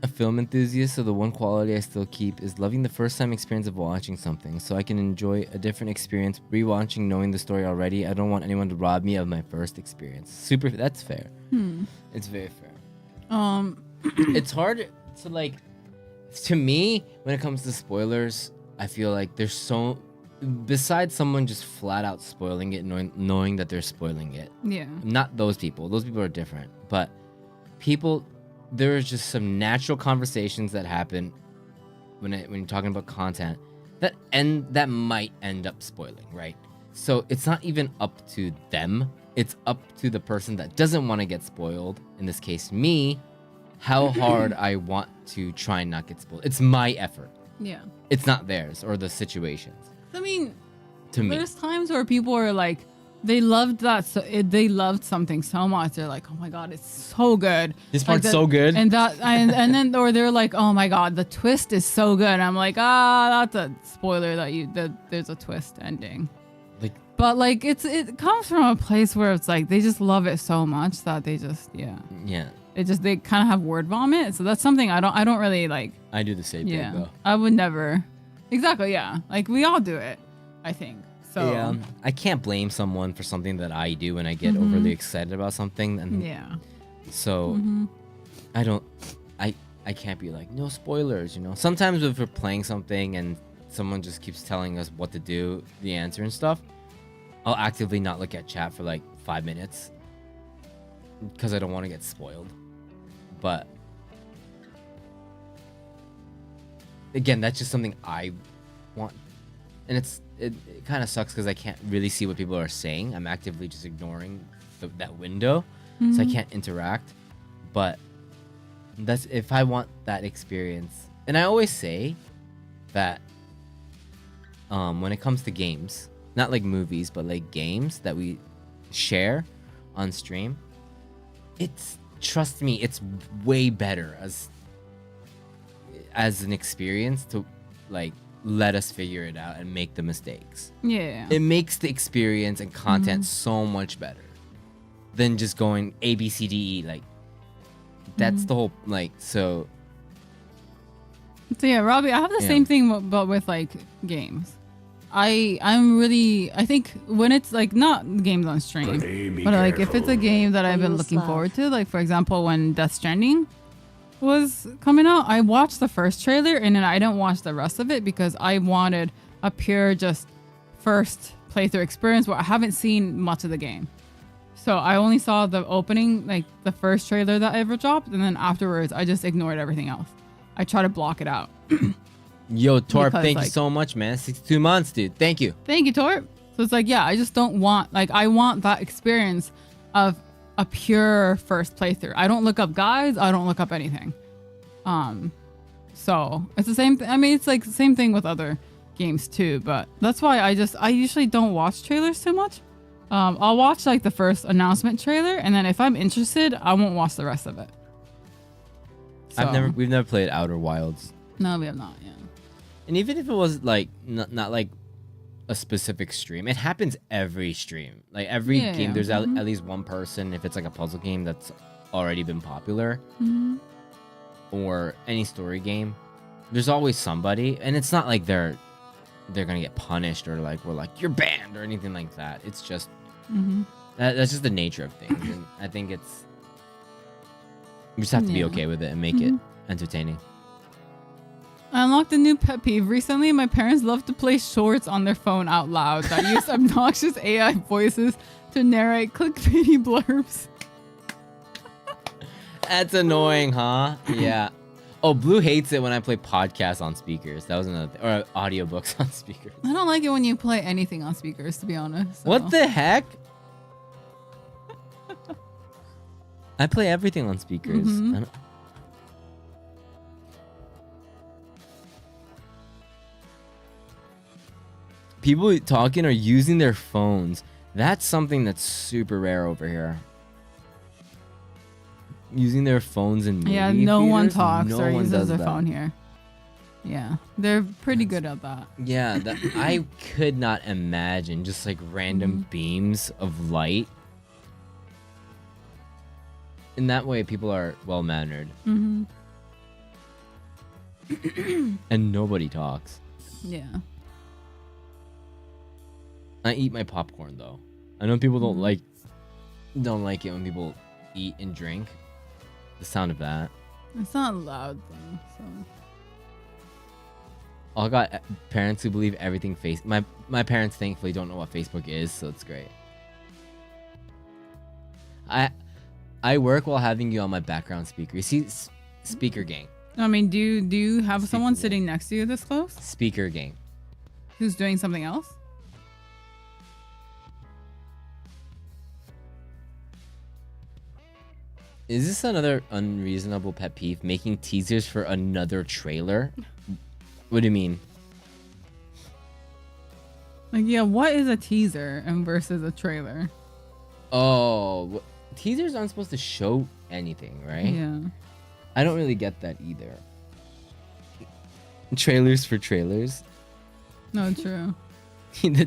A film enthusiast, so the one quality I still keep is loving the first time experience of watching something, so I can enjoy a different experience rewatching knowing the story already. I don't want anyone to rob me of my first experience. That's fair. It's very fair. It's hard to like, to me, when it comes to spoilers, I feel like there's so, besides someone just flat out spoiling it, knowing that they're spoiling it. Yeah. Not those people. Those people are different. But people there are just some natural conversations that happen when you're talking about content that might end up spoiling, right? So it's not even up to them. It's up to the person that doesn't want to get spoiled. In this case, me, how hard I want to try and not get spoiled. It's my effort. Yeah. It's not theirs or the situations. I mean, to me, there's times where people are like, they loved that. They loved something so much. They're like, oh my God, it's so good. This part's so good. And then, or they're like, oh my God, the twist is so good. I'm like, that's a spoiler that there's a twist ending. But like it comes from a place where it's like they just love it so much that they just they kind of have word vomit. So that's something I don't really like. I do the same thing though. I would never. Exactly, yeah. Like we all do it, I think. So yeah, I can't blame someone for something that I do when I get overly excited about something. And so I can't be like, no spoilers, you know. Sometimes if we're playing something and someone just keeps telling us what to do, the answer and stuff, I'll actively not look at chat for like 5 minutes because I don't want to get spoiled. But again, that's just something I want. And it kind of sucks because I can't really see what people are saying. I'm actively just ignoring that window, so I can't interact. But that's if I want that experience. And I always say that when it comes to games, not like movies, but like games that we share on stream, trust me, it's way better as an experience to like let us figure it out and make the mistakes. Yeah. It makes the experience and content so much better than just going A, B, C, D, E. Like that's the whole like so. So yeah, Robbie, I have the same thing, but with like games. I think when it's like not games on stream, but like if it's a game that I've been looking forward to, like for example when Death Stranding was coming out, I watched the first trailer and then I didn't watch the rest of it because I wanted a pure just first playthrough experience where I haven't seen much of the game. So I only saw the opening, like the first trailer that ever dropped, and then afterwards I just ignored everything else. I try to block it out. Yo, Torp, Because, thank like- you so much, man. 62 months, dude. Thank you. Thank you, Torp. So it's like, yeah, I just don't want, like, I want that experience of a pure first playthrough. I don't look up guides. I don't look up anything. So it's the same. I mean, it's like the same thing with other games too. But that's why I usually don't watch trailers too much. I'll watch like the first announcement trailer, and then if I'm interested, I won't watch the rest of it. So, We've never played Outer Wilds. No, we have not. Yeah. And even if it was like not like a specific stream, it happens every stream. Like every game, there's at least one person. If it's like a puzzle game that's already been popular, or any story game, there's always somebody. And it's not like they're gonna get punished or like we're like you're banned or anything like that. It's just that's just the nature of things. And I think we just have to be okay with it and make it entertaining. I unlocked a new pet peeve. Recently, my parents love to play shorts on their phone out loud that use obnoxious AI voices to narrate clickbaity blurbs. That's annoying, huh? Yeah. Oh, Blue hates it when I play podcasts on speakers. That was another thing. Or audiobooks on speakers. I don't like it when you play anything on speakers, to be honest. So. What the heck? I play everything on speakers. People talking or using their phones. That's something that's super rare over here. Using their phones in movie no one theaters, talks no or one uses does their that. phone here. Yeah, they're pretty good at that. Yeah, I could not imagine just like random beams of light. In that way, people are well-mannered. And nobody talks. Yeah. I eat my popcorn though. I know people don't like it when people eat and drink. The sound of that. It's not loud though, so. I got parents who believe everything my parents thankfully don't know what Facebook is, so it's great. I work while having you on my background speaker. You see, speaker gang. I mean, do you have someone Speaker sitting next to you this close Speaker gang. who's doing something else? Is this another unreasonable pet peeve? Making teasers for another trailer? What do you mean? Like, yeah, what is a teaser and versus a trailer? Oh, teasers aren't supposed to show anything, right? Yeah. I don't really get that either. Trailers for trailers. No, true.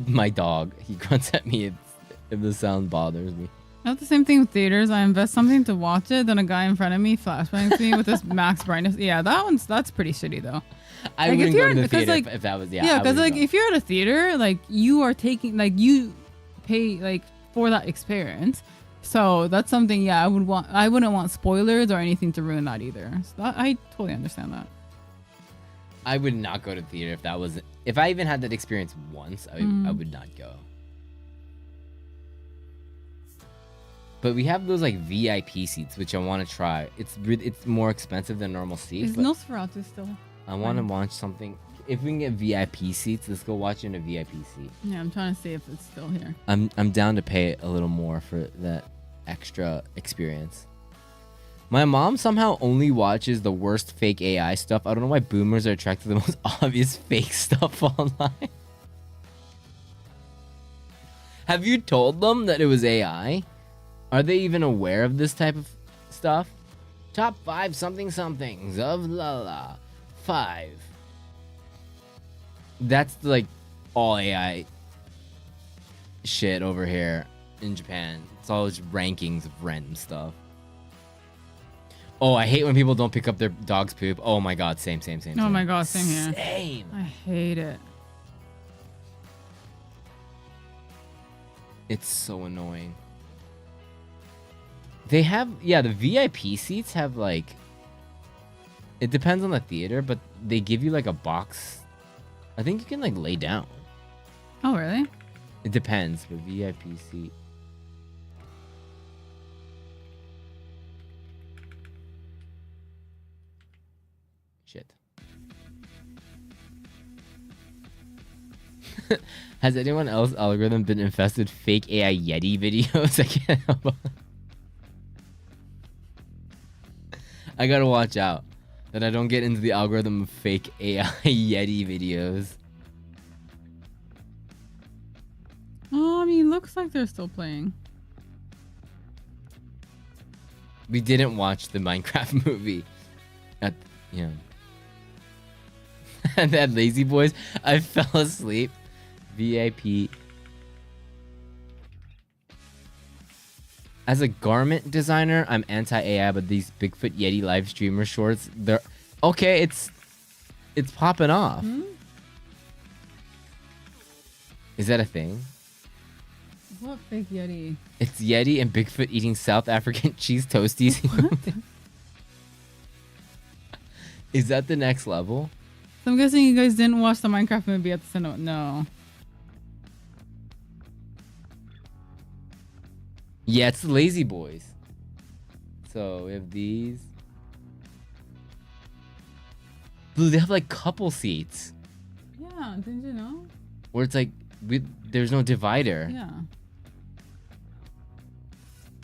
My dog, he grunts at me if the sound bothers me. I have the same thing with theaters. I invest something to watch it, then a guy in front of me flashbangs me with this max brightness. Yeah, that's pretty shitty though. I Like, wouldn't if go to you're- the because, theater like- if that was Yeah, because like if you're at a theater, like you are taking, like you pay like for that experience. So that's something. Yeah, I wouldn't want spoilers or anything to ruin that either. So I totally understand that. I would not go to theater if that was if I even had that experience once. I would not go. But we have those like VIP seats, which I want to try. It's more expensive than normal seats. Is But Nosferatu still? I want to watch something. If we can get VIP seats, let's go watch it in a VIP seat. Yeah, I'm trying to see if it's still here. I'm down to pay a little more for that extra experience. My mom somehow only watches the worst fake AI stuff. I don't know why boomers are attracted to the most obvious fake stuff online. Have you told them that it was AI? Are they even aware of this type of stuff? Top 5 something somethings of la la 5. That's like all AI shit over here in Japan. It's all just rankings of random stuff. Oh, I hate when people don't pick up their dog's poop. Oh my god, same. Oh my god, same here. Same. I hate it. It's so annoying. They have, yeah, the VIP seats have like, it depends on the theater, but they give you like a box. I think you can like lay down. Oh really? It depends, but VIP seat. Shit. Has anyone else algorithm been infested with fake AI Yeti videos? I can't help it. I gotta watch out that I don't get into the algorithm of fake AI Yeti videos. Oh, I mean, looks like they're still playing. We didn't watch the Minecraft movie. And that Lazy Boys, I fell asleep. VIP. As a garment designer, I'm anti-AI, but these Bigfoot Yeti live streamer shorts, they're okay. It's popping off. Is that a thing? What fake Yeti? It's Yeti and Bigfoot eating South African cheese toasties. Is that the next level? So I'm guessing you guys didn't watch the Minecraft movie at the cinema. No. Yeah, it's the Lazy Boys. So we have these. Blue, they have like couple seats Yeah, didn't you know? where it's like there's no divider. Yeah.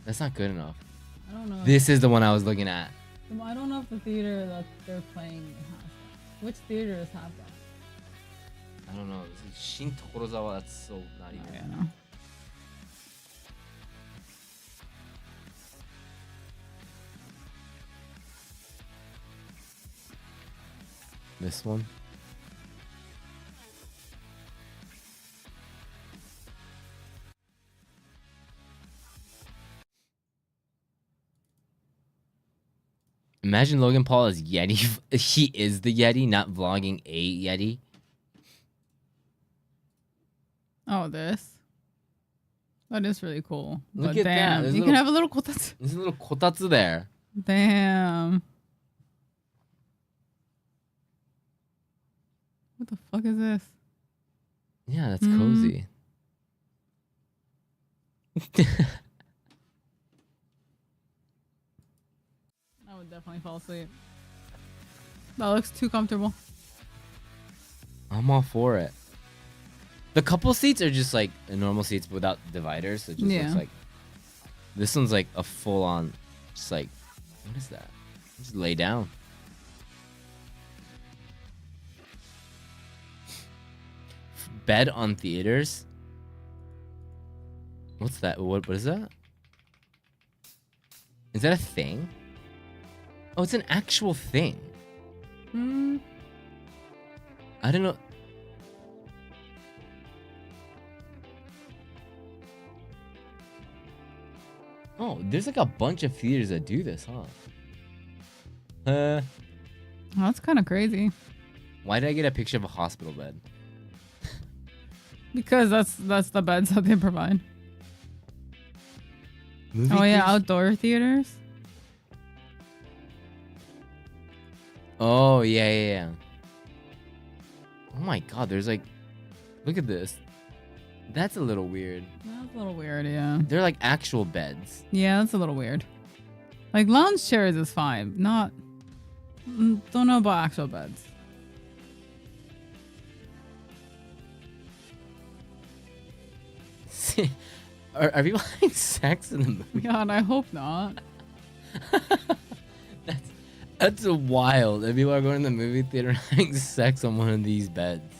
That's not good enough. I don't know. This is the one I was looking at. I don't know if the theater that they're playing has that. Which theaters have that? I don't know. This is Shin Tokorozawa. That's so not even. Yeah, no. This one. Imagine Logan Paul as Yeti. He is the Yeti, not vlogging a Yeti. Oh, this. That is really cool. Look But at that. damn, There's you a can little- have a little kotatsu. There's a little kotatsu there. Damn. What the fuck is this? Yeah, that's cozy. would definitely fall asleep. That looks too comfortable. I'm all for it. The couple seats are just like the normal seats without dividers. So it just looks like this one's like a full on, just like, what is that? Just lay down. Bed on theaters. What's that? What is that? Is that a thing? Oh, it's an actual thing. I don't know. Oh, there's like a bunch of theaters that do this, huh? That's kind of crazy. Why did I get a picture of a hospital bed? Because that's the beds that they provide. Movie Oh yeah, theaters? outdoor theaters. Oh yeah. Oh my god, there's like, look at this. That's a little weird. That's a little weird, yeah. They're like actual beds. Yeah, that's a little weird. Like lounge chairs is fine. Not. Don't know about actual beds. Are people having sex in the movie? God, I hope not. That's wild. If people are going to the movie theater and having sex on one of these beds.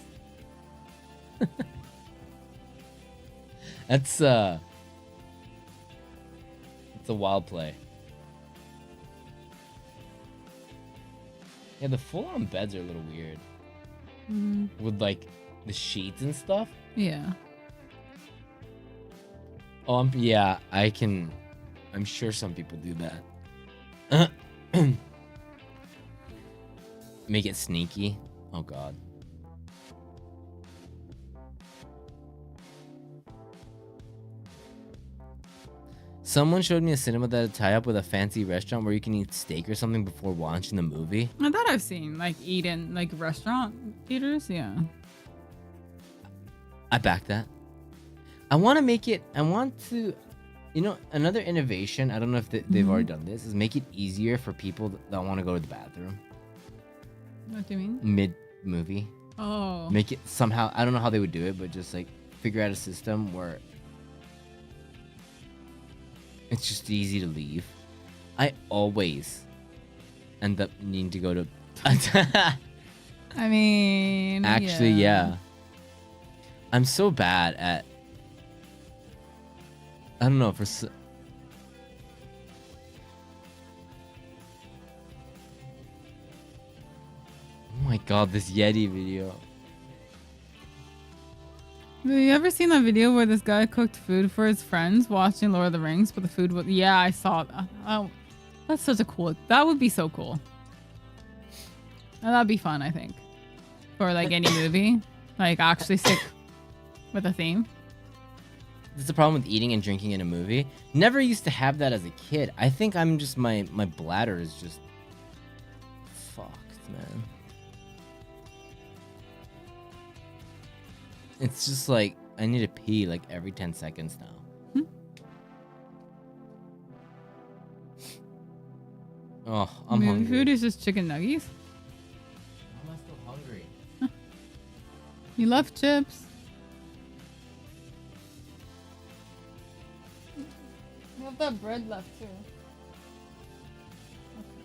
It's a wild play. Yeah, the full-on beds are a little weird. With like the sheets and stuff. Yeah. Oh, yeah, I'm sure some people do that. Make it sneaky. Oh god. Someone showed me a cinema that had tie up with a fancy restaurant where you can eat steak or something before watching the movie. That I've seen, like eat in like restaurant theaters. Yeah. I back that. I want to, another innovation, I don't know if they've already done this, is make it easier for people that want to go to the bathroom. What do you mean? Mid-movie. Oh. Make it somehow, I don't know how they would do it, but just like figure out a system where it's just easy to leave. I always end up needing to go to... I mean... Actually, yeah. I'm so bad at... I don't know, oh my god, this Yeti video. Have you ever seen that video where this guy cooked food for his friends watching Lord of the Rings, but the food was... Yeah, I saw that. Oh, that's such a cool... That would be so cool. And that'd be fun, I think. For like any movie. Like actually stick with a theme. That's the problem with eating and drinking in a movie. Never used to have that as a kid. I think I'm just... My bladder is just... fucked, man. It's just like, I need to pee like every 10 seconds now. Oh, I'm hungry. Food is just chicken nuggets. How am I still hungry? You love chips. You have that bread left too. Okay.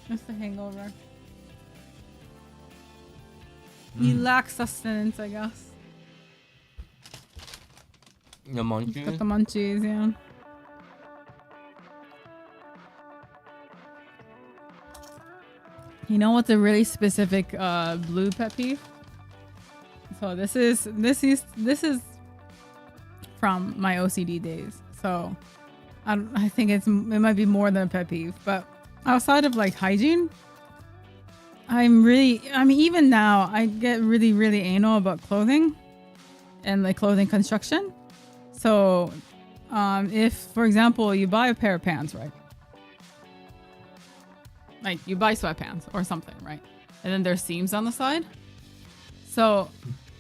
Just the hangover. You lack sustenance, I guess. The munchies? Got the munchies, yeah. You know what's a really specific blue pet peeve? So this is from my OCD days. So I think it might be more than a pet peeve, but outside of like hygiene, even now I get really, really anal about clothing and like clothing construction. So if, for example, you buy a pair of pants, right? Like you buy sweatpants or something, right? And then there's seams on the side. So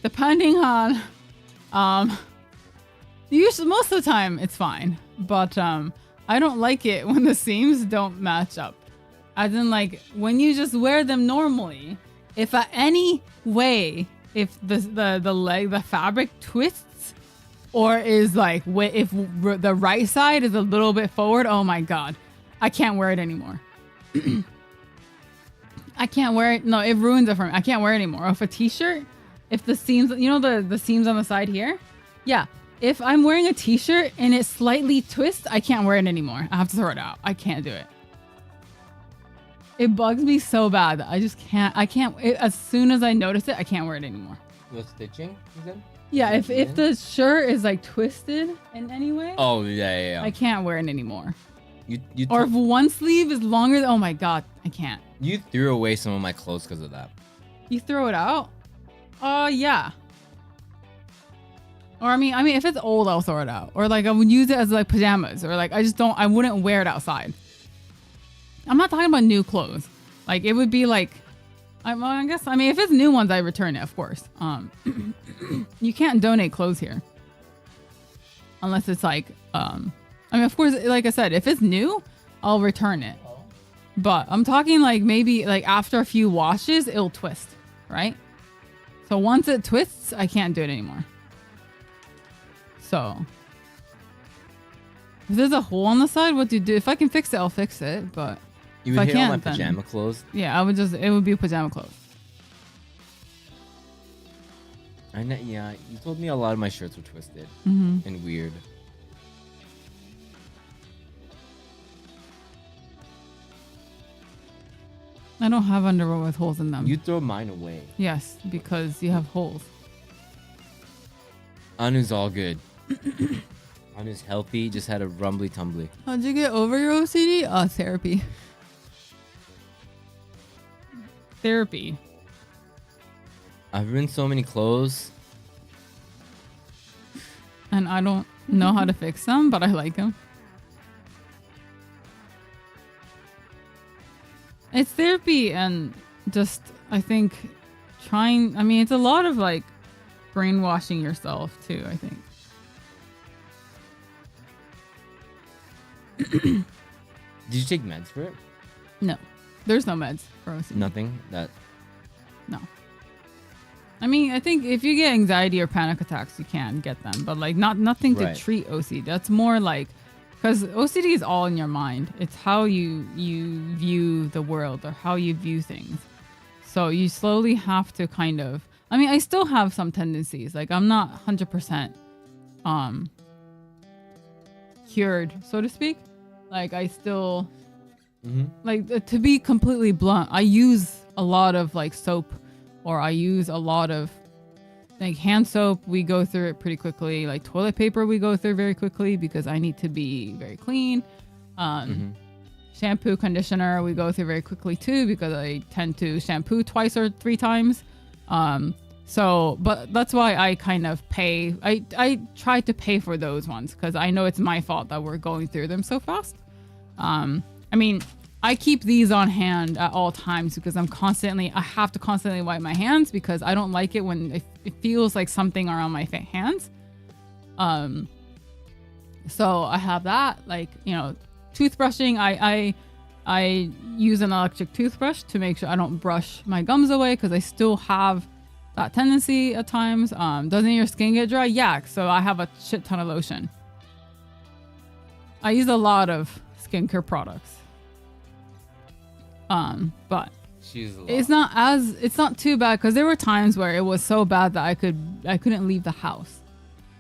depending on, usually most of the time it's fine. But I don't like it when the seams don't match up. As in, like, when you just wear them normally, if at any way, if the fabric twists or is like, if the right side is a little bit forward, oh my God, I can't wear it anymore. I can't wear it. No, it ruins it for me. I can't wear it anymore. If a t-shirt, if the seams, you know, the seams on the side here? Yeah. If I'm wearing a t-shirt and it slightly twists, I can't wear it anymore. I have to throw it out. I can't do it. It bugs me so bad. I just can't. As soon as I notice it, I can't wear it anymore. The stitching, you said? Yeah, if the shirt is like twisted in any way. Oh, yeah. I can't wear it anymore. Or if one sleeve is longer, oh my God, I can't. You threw away some of my clothes because of that. You throw it out? Yeah. Or I mean, if it's old, I'll throw it out. Or like I would use it as like pajamas. Or like I wouldn't wear it outside. I'm not talking about new clothes. Like it would be like, I guess, if it's new ones, I return it, of course. You can't donate clothes here. Unless it's like, of course, like I said, if it's new, I'll return it. But I'm talking like maybe like after a few washes, it'll twist, right? So once it twists, I can't do it anymore. So if there's a hole on the side, what do you do? If I can fix it, I'll fix it. But you if would I hit can't, on my pajama clothes? Yeah, it would be pajama clothes. Yeah, you told me a lot of my shirts were twisted and weird. I don't have underwear with holes in them. You throw mine away. Yes, because you have holes. Anu's all good. Anu's healthy, just had a rumbly tumbly. How'd you get over your OCD? Therapy. Therapy. I've ruined so many clothes. And I don't know how to fix them, but I like them. It's therapy and just, I think, it's a lot of like brainwashing yourself too, I think. Did you take meds for it? No. There's no meds for OCD. Nothing? No. I think if you get anxiety or panic attacks, you can get them, but like nothing to treat OCD. That's more like, because OCD is all in your mind. It's how you view the world or how you view things. So you slowly have to kind of, I still have some tendencies. Like I'm not 100% cured, so to speak. Like I still, like to be completely blunt, I use a lot of like soap, or I use a lot of like hand soap. We go through it pretty quickly. Like toilet paper, we go through very quickly because I need to be very clean. Shampoo, conditioner, we go through very quickly too because I tend to shampoo 2 or 3 times. But that's why I kind of pay. I try to pay for those ones because I know it's my fault that we're going through them so fast. I keep these on hand at all times because I have to constantly wipe my hands because I don't like it when it feels like something around my hands. So I have that, like, toothbrushing. I use an electric toothbrush to make sure I don't brush my gums away because I still have that tendency at times. Doesn't your skin get dry? Yeah. So I have a shit ton of lotion. I use a lot of skincare products. But it's not too bad because there were times where it was so bad that I couldn't leave the house.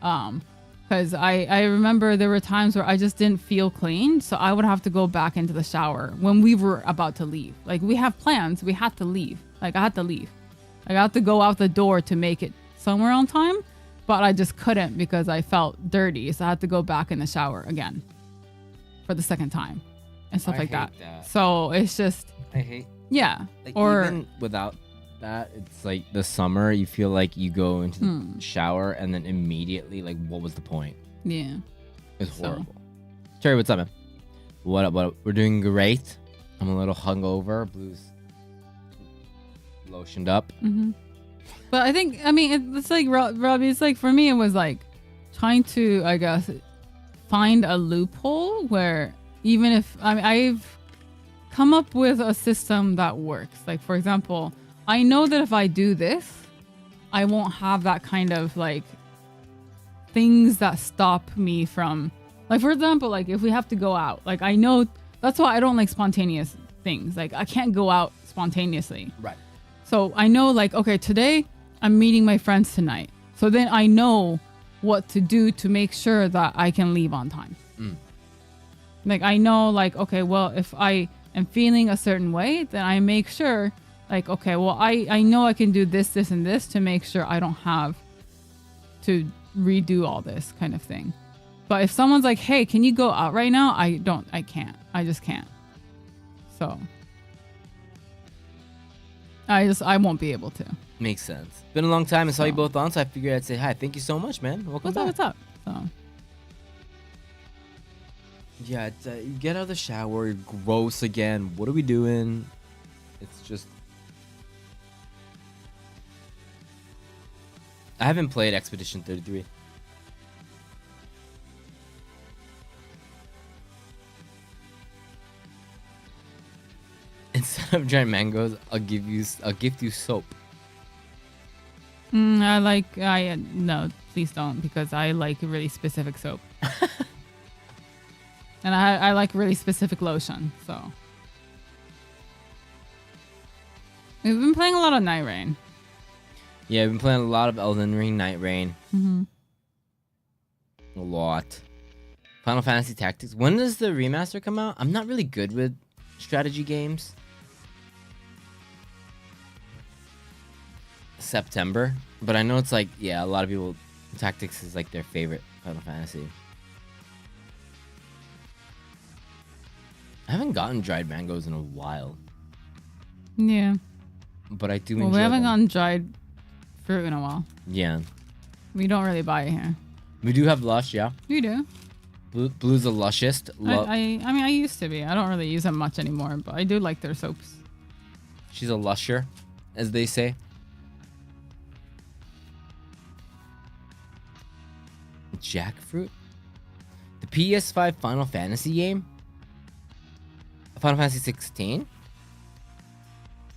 Because I remember there were times where I just didn't feel clean, so I would have to go back into the shower when we were about to leave. Like we have plans, we had to leave. Like I had to leave. Like I had to go out the door to make it somewhere on time, but I just couldn't because I felt dirty, so I had to go back in the shower again for the second time and stuff like that. So it's just. I hate. Yeah. Like, or even without that, it's like the summer. You feel like you go into the shower and then immediately, like, what was the point? Yeah. It's horrible. Cherry, what's up, man? What up? What up? We're doing great. I'm a little hungover. Blue's lotioned up. But I think, it's like Robbie. It's like for me, it was like trying to, I guess, find a loophole where even if I've come up with a system that works. Like, for example, I know that if I do this, I won't have that kind of like things that stop me from, like, for example, like if we have to go out, like I know that's why I don't like spontaneous things. Like I can't go out spontaneously. Right. So I know, like, okay, today I'm meeting my friends tonight. So then I know what to do to make sure that I can leave on time. Like I know, like, okay, well, if I am feeling a certain way, then I make sure, like, okay, well, I know I can do this, this, and this to make sure I don't have to redo all this kind of thing. But if someone's like, hey, can you go out right now? I can't. I just can't. So I won't be able to. Makes sense. Been a long time. I saw you both on, so I figured I'd say hi. Thank you so much, man. Welcome back. What's up? So. Yeah, it's, you get out of the shower, you're gross again. What are we doing? It's just... I haven't played Expedition 33. Instead of giant mangoes, I'll gift you soap. No, please don't, because I like really specific soap. And I like really specific lotion, so. We've been playing a lot of Night Rain. Yeah, we've been playing a lot of Elden Ring, Night Rain. Mm-hmm. A lot. Final Fantasy Tactics. When does the remaster come out? I'm not really good with strategy games. September. But I know it's like, yeah, a lot of people, Tactics is like their favorite Final Fantasy. I haven't gotten dried mangoes in a while. Yeah. But I do well, enjoy we haven't them. gotten dried fruit in a while. Yeah. We don't really buy it here. We do have Lush, yeah. You do. Blue's the lushest. I mean, I used to be. I don't really use them much anymore, but I do like their soaps. She's a lusher, as they say. Jackfruit? The PS5 Final Fantasy game? Final Fantasy 16?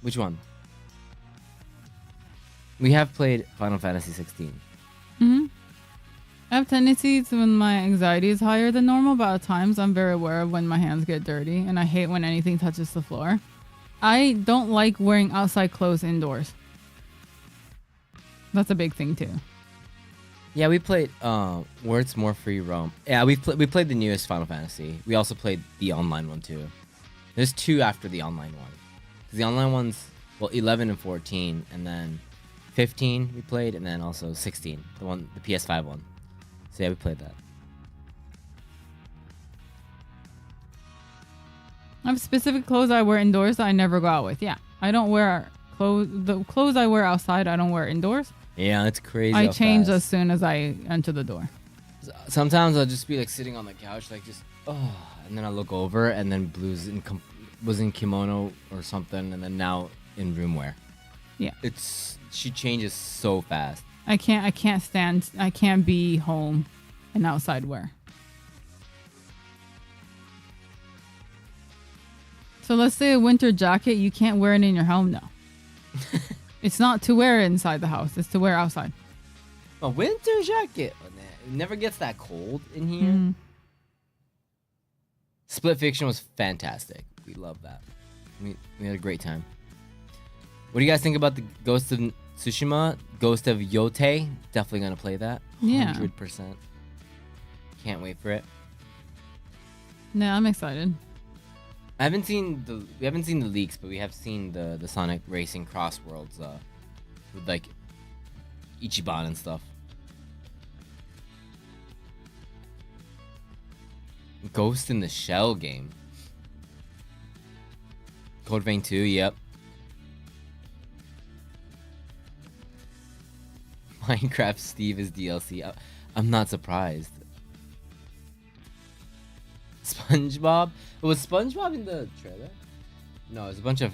Which one? We have played Final Fantasy 16. Mm-hmm. I have tendencies when my anxiety is higher than normal, but at times I'm very aware of when my hands get dirty, and I hate when anything touches the floor. I don't like wearing outside clothes indoors. That's a big thing too. Yeah, we played Where It's More Free Roam. Yeah, we played the newest Final Fantasy. We also played the online one too. There's two after the online one. 'Cause the online one's, well, 11 and 14, and then 15 we played, and then also 16, the PS5 one. So yeah, we played that. I have specific clothes I wear indoors that I never go out with. Yeah, I don't wear clothes. The clothes I wear outside, I don't wear indoors. Yeah, it's crazy. I change fast. as soon as I enter the door. Sometimes I'll just be like sitting on the couch, like just and then I look over, and then Blue's was in kimono or something, and then now in room wear. Yeah, she changes so fast. I can't be home in outside wear. So let's say a winter jacket, you can't wear it in your home. No. It's not to wear inside the house. It's to wear outside. A winter jacket. It never gets that cold in here. Mm. Split Fiction was fantastic. We love that. We had a great time. What do you guys think about the Ghost of Tsushima? Ghost of Yote? Definitely gonna play that. Yeah. 100%. Can't wait for it. No, I'm excited. We haven't seen the leaks, but we have seen the Sonic Racing Cross Worlds with like Ichiban and stuff. Ghost in the Shell game. Code Vein 2, yep. Minecraft Steve is DLC. I'm not surprised. SpongeBob? Was SpongeBob in the trailer? No, it's a bunch of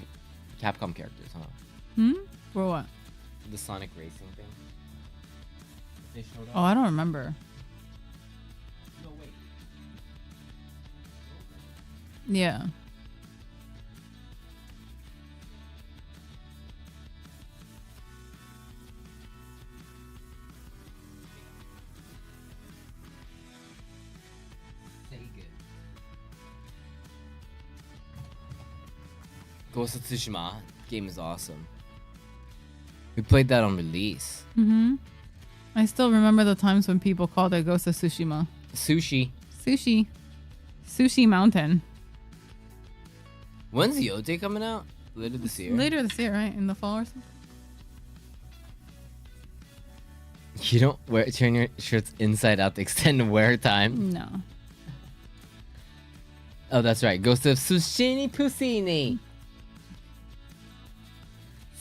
Capcom characters, huh? For what? The Sonic Racing thing. They showed up. Oh, I don't remember. No, wait. Yeah. Ghost of Tsushima game is awesome. We played that on release. Mm-hmm. I still remember the times when people called it Ghost of Tsushima. Sushi. Sushi Mountain. When's the Yote coming out? Later this year? Later this year, right? In the fall or something? You don't turn your shirts inside out to extend wear time? No. Oh, that's right. Ghost of Tsushima Pusini.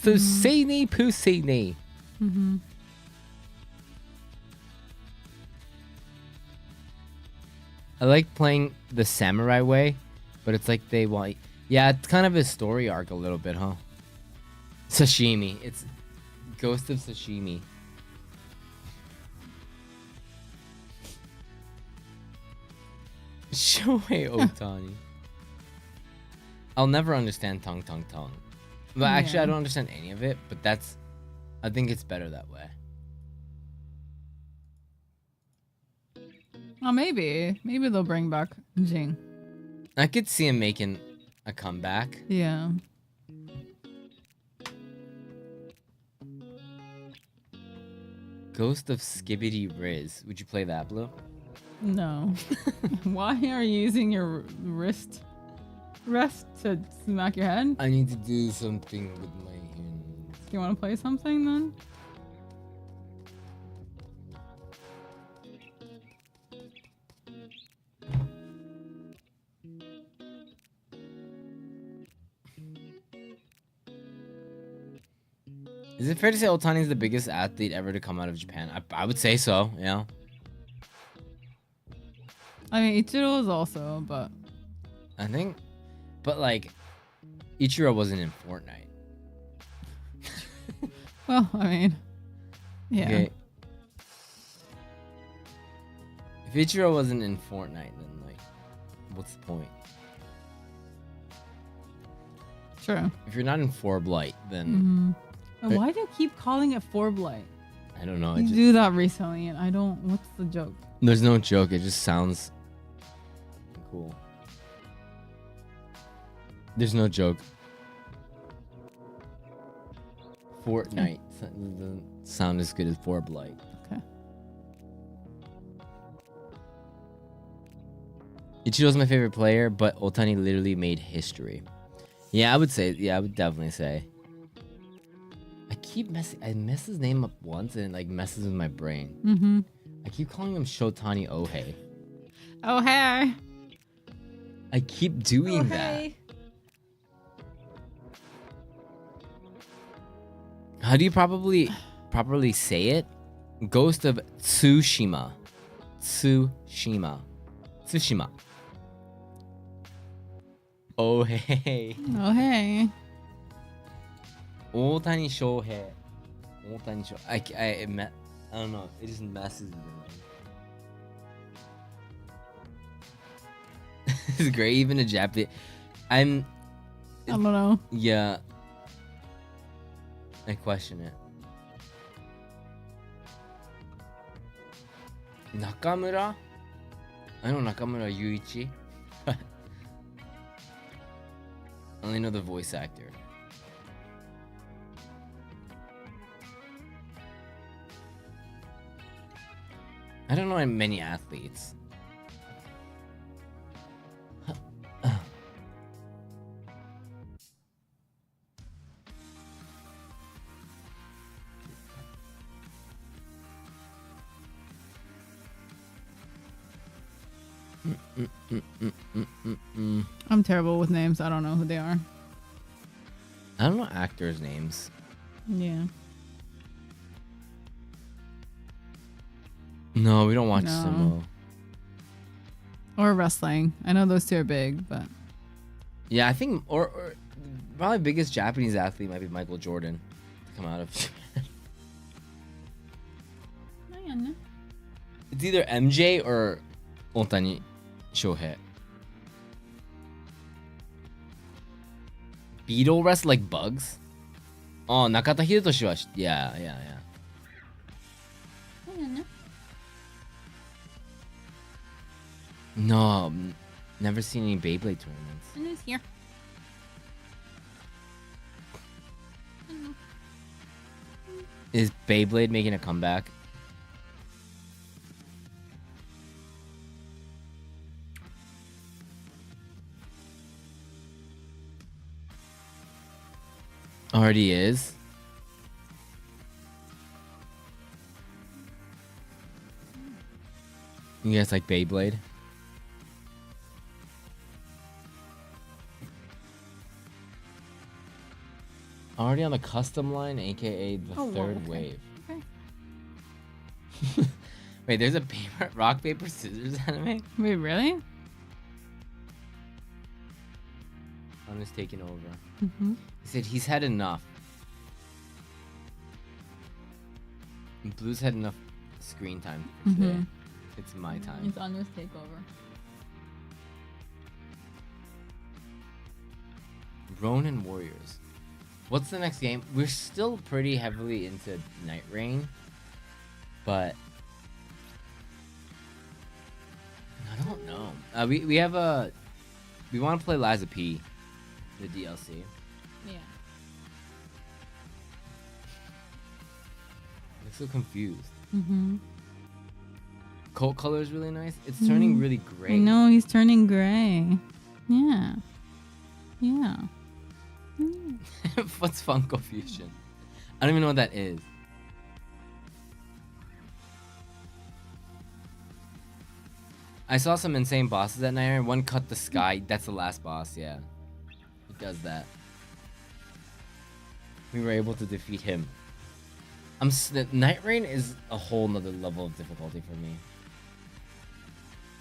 Tsushima Pusini. Mm-hmm. I like playing the samurai way, but it's like they want... Yeah, it's kind of a story arc a little bit, huh? Sashimi. It's Ghost of Sashimi. Shohei Ohtani. I'll never understand Tong Tong Tong. But actually, I don't understand any of it, but that's... I think it's better that way. Oh, maybe. Maybe they'll bring back Jing. I could see him making a comeback. Yeah. Ghost of Skibbity Riz. Would you play that, Blue? No. Why are you using your wrist to smack your head? I need to do something with my hands. Do you want to play something then? Is it fair to say Otani is the biggest athlete ever to come out of Japan? I would say so, yeah. I mean, Ichiro is also, but... I think... But, like, Ichiro wasn't in Fortnite. Well, I mean... Yeah. Okay. If Ichiro wasn't in Fortnite, then, like, what's the point? True. If you're not in Forblight, then... Mm-hmm. Why do you keep calling it Forblight? I don't know. You do that recently, and I don't... What's the joke? There's no joke. It just sounds... cool. There's no joke. Fortnite doesn't sound as good as Forblight. Okay. Ichiro's my favorite player, but Otani literally made history. Yeah, I would say. Yeah, I would definitely say. I mess his name up once and it like messes with my brain. Mm-hmm. I keep calling him Shotani Ohei. Oh, hey. I keep doing that. How do you properly say it? Ghost of Tsushima. Tsushima. Oh hey. Oh, hey. Ohtani Shohei. I don't know. It just messes with me. This is great. Even a Japanese. I don't know. Yeah. I question it. Nakamura? I know Nakamura Yuichi. I only know the voice actor. I don't know many athletes. I'm terrible with names. I don't know who they are. I don't know actors' names. Yeah. No, we don't watch No. sumo. Or wrestling. I know those two are big, but... Yeah, I think, or probably biggest Japanese athlete might be Michael Jordan to come out of Japan. It's either MJ or Otani Shohei. Beetle rest like bugs? Oh, Nakata Hirotoshi wa yeah. No, never seen any Beyblade tournaments. And it's here. Is Beyblade making a comeback? Already is? You guys like Beyblade? Already on the custom line, aka the third okay. wave. Okay. Wait, there's a rock, paper, scissors anime? Wait, really? One is taking over. Mm-hmm. He said he's had enough. And Blue's had enough screen time for today. It's my time. It's on this takeover. Ronin Warriors. What's the next game? We're still pretty heavily into Night Rain, but I don't know. We have a we want to play Liza P, the DLC. Yeah. I'm so confused. Mm-hmm. Coat color is really nice. It's turning really gray. No, he's turning gray. Yeah. Yeah. What's Funko Fusion? I don't even know what that is. I saw some insane bosses that night. One cut the sky. That's the last boss. Yeah, he does that. We were able to defeat him. Night Rain is a whole nother level of difficulty for me.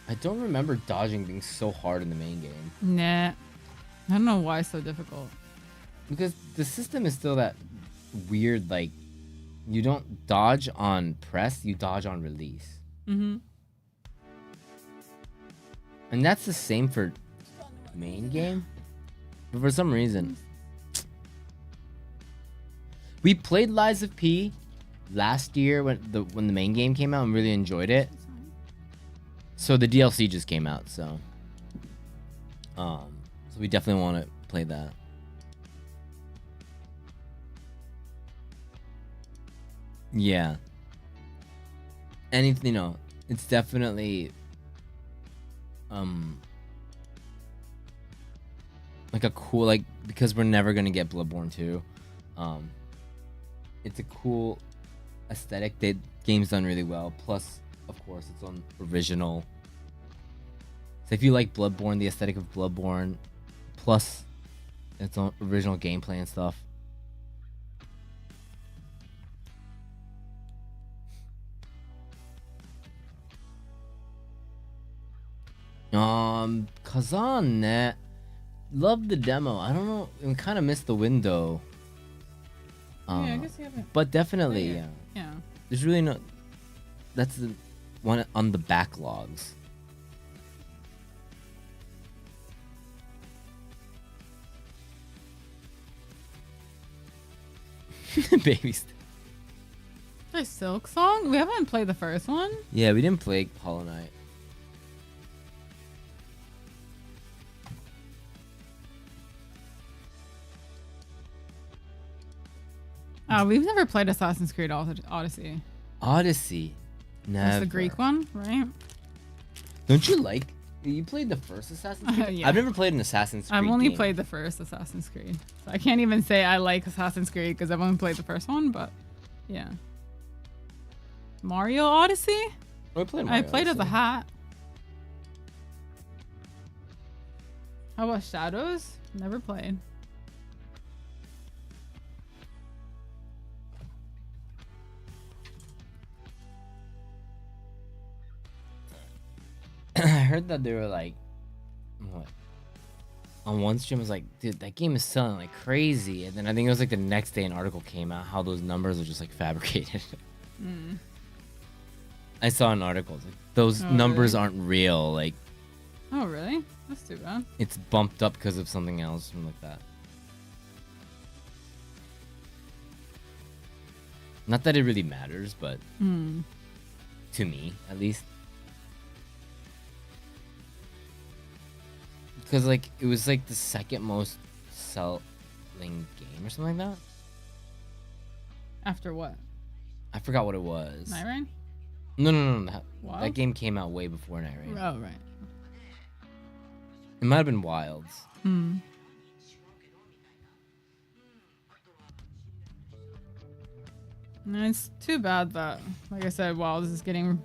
I don't remember dodging being so hard in the main game. Nah. I don't know why it's so difficult. Because the system is still that weird, like, you don't dodge on press, you dodge on release. Mm-hmm. And that's the same for main game. But for some reason, we played Lies of P last year when the main game came out and really enjoyed it. So the DLC just came out, so we definitely want to play that. Yeah. And it's, it's definitely like a cool, like, because we're never gonna get Bloodborne 2. It's a cool aesthetic. The game's done really well. Plus, of course, it's on original. So if you like Bloodborne, the aesthetic of Bloodborne, plus its own original gameplay and stuff. Kazan net. Love the demo. I don't know. I kind of missed the window. Yeah, I guess you haven't. But definitely, yeah. Yeah. There's really no. That's the one on the backlogs. Baby step. A Silk Song? We haven't played the first one. Yeah, we didn't play Hollow Knight. We've never played Assassin's Creed Odyssey. Odyssey. Never. That's the Greek one, right? Don't you like? You played the first Assassin's Creed? Yeah. I've never played an Assassin's Creed I've only game. played the first Assassin's Creed. So I can't even say I like Assassin's Creed because I've only played the first one, but yeah. Mario Odyssey? Oh, I played as a hat. How about Shadows? Never played. I heard that they were like, what? On one stream, I was like, dude, that game is selling like crazy. And then I think it was like the next day an article came out how those numbers are just like fabricated. I saw an article. It's like, those numbers really? aren't real. Like, Oh, really? That's too bad. it's bumped up because of something else, something like that. Not that it really matters, but to me, at least. Because, like, it was, like, the second most selling game or something like that. After what? I forgot what it was. Night Rain? No. Wild? That game came out way before Night Rain. Oh, right. It might have been Wilds. It's too bad that, like I said, Wilds is getting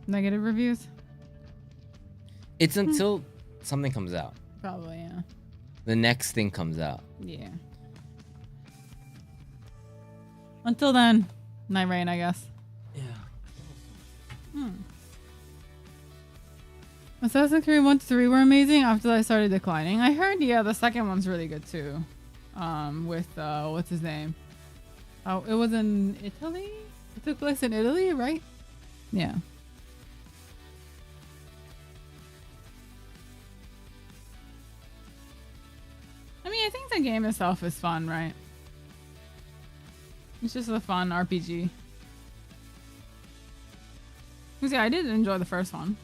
negative reviews. It's until something comes out. Probably, yeah. The next thing comes out. Yeah. Until then, Night Rain, I guess. Yeah. Assassin's Creed 1 to 3 were amazing after I started declining. I heard, yeah, the second one's really good too. With, what's his name? Oh, it was in Italy? It took place in Italy, right? Yeah. I mean, I think the game itself is fun, right? It's just a fun RPG. Because, yeah, I did enjoy the first one.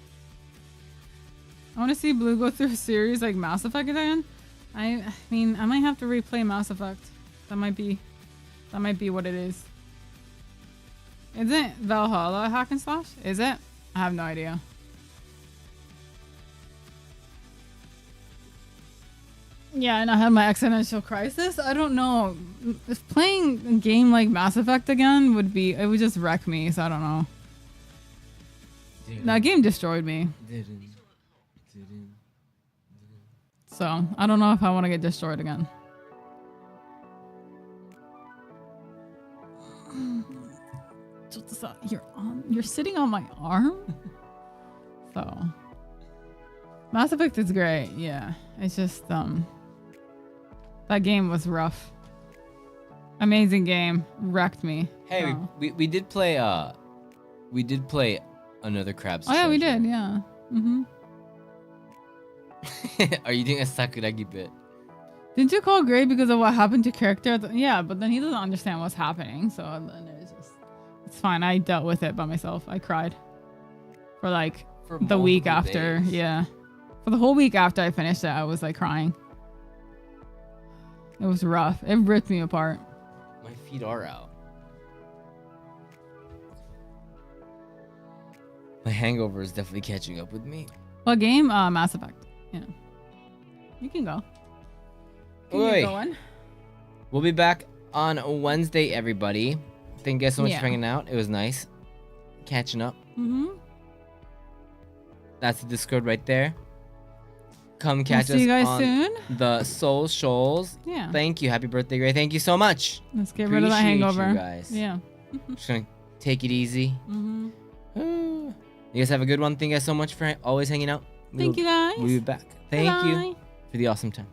I want to see Blue go through a series like Mass Effect again. I mean, I might have to replay Mass Effect. That might be what it is. Isn't Valhalla hack and slash? Is it? I have no idea. Yeah, and I had my existential crisis. I don't know. If playing a game like Mass Effect again would just wreck me, so I don't know. That game destroyed me. So, I don't know if I want to get destroyed again. You're sitting on my arm? So, Mass Effect is great, yeah. It's just, that game was rough. Amazing game. Wrecked me. Hey, so. we did play another Crab's Oh yeah, we Treasure. did, yeah. Are you doing a Sakuragi bit? Didn't you call Gray because of what happened to character? Yeah, but then he doesn't understand what's happening, so then it's fine. I dealt with it by myself. I cried for like the week after. Days. Yeah, for the whole week after I finished it, I was like crying. It was rough. It ripped me apart. My feet are out. My hangover is definitely catching up with me. What game? Mass Effect. Yeah. You can go. Can you go on? We'll be back on Wednesday, everybody. Thank you guys so much for hanging out. It was nice catching up. That's the Discord right there. Come catch us see you guys on soon. the Soul Shoals. Yeah. Thank you. Happy birthday, Gray. Thank you so much. Let's get rid of that Appreciate hangover. you guys. Yeah. Just gonna take it easy. You guys have a good one. Thank you guys so much for always hanging out. Thank you guys. We'll be back. Thank you Bye. for the awesome time.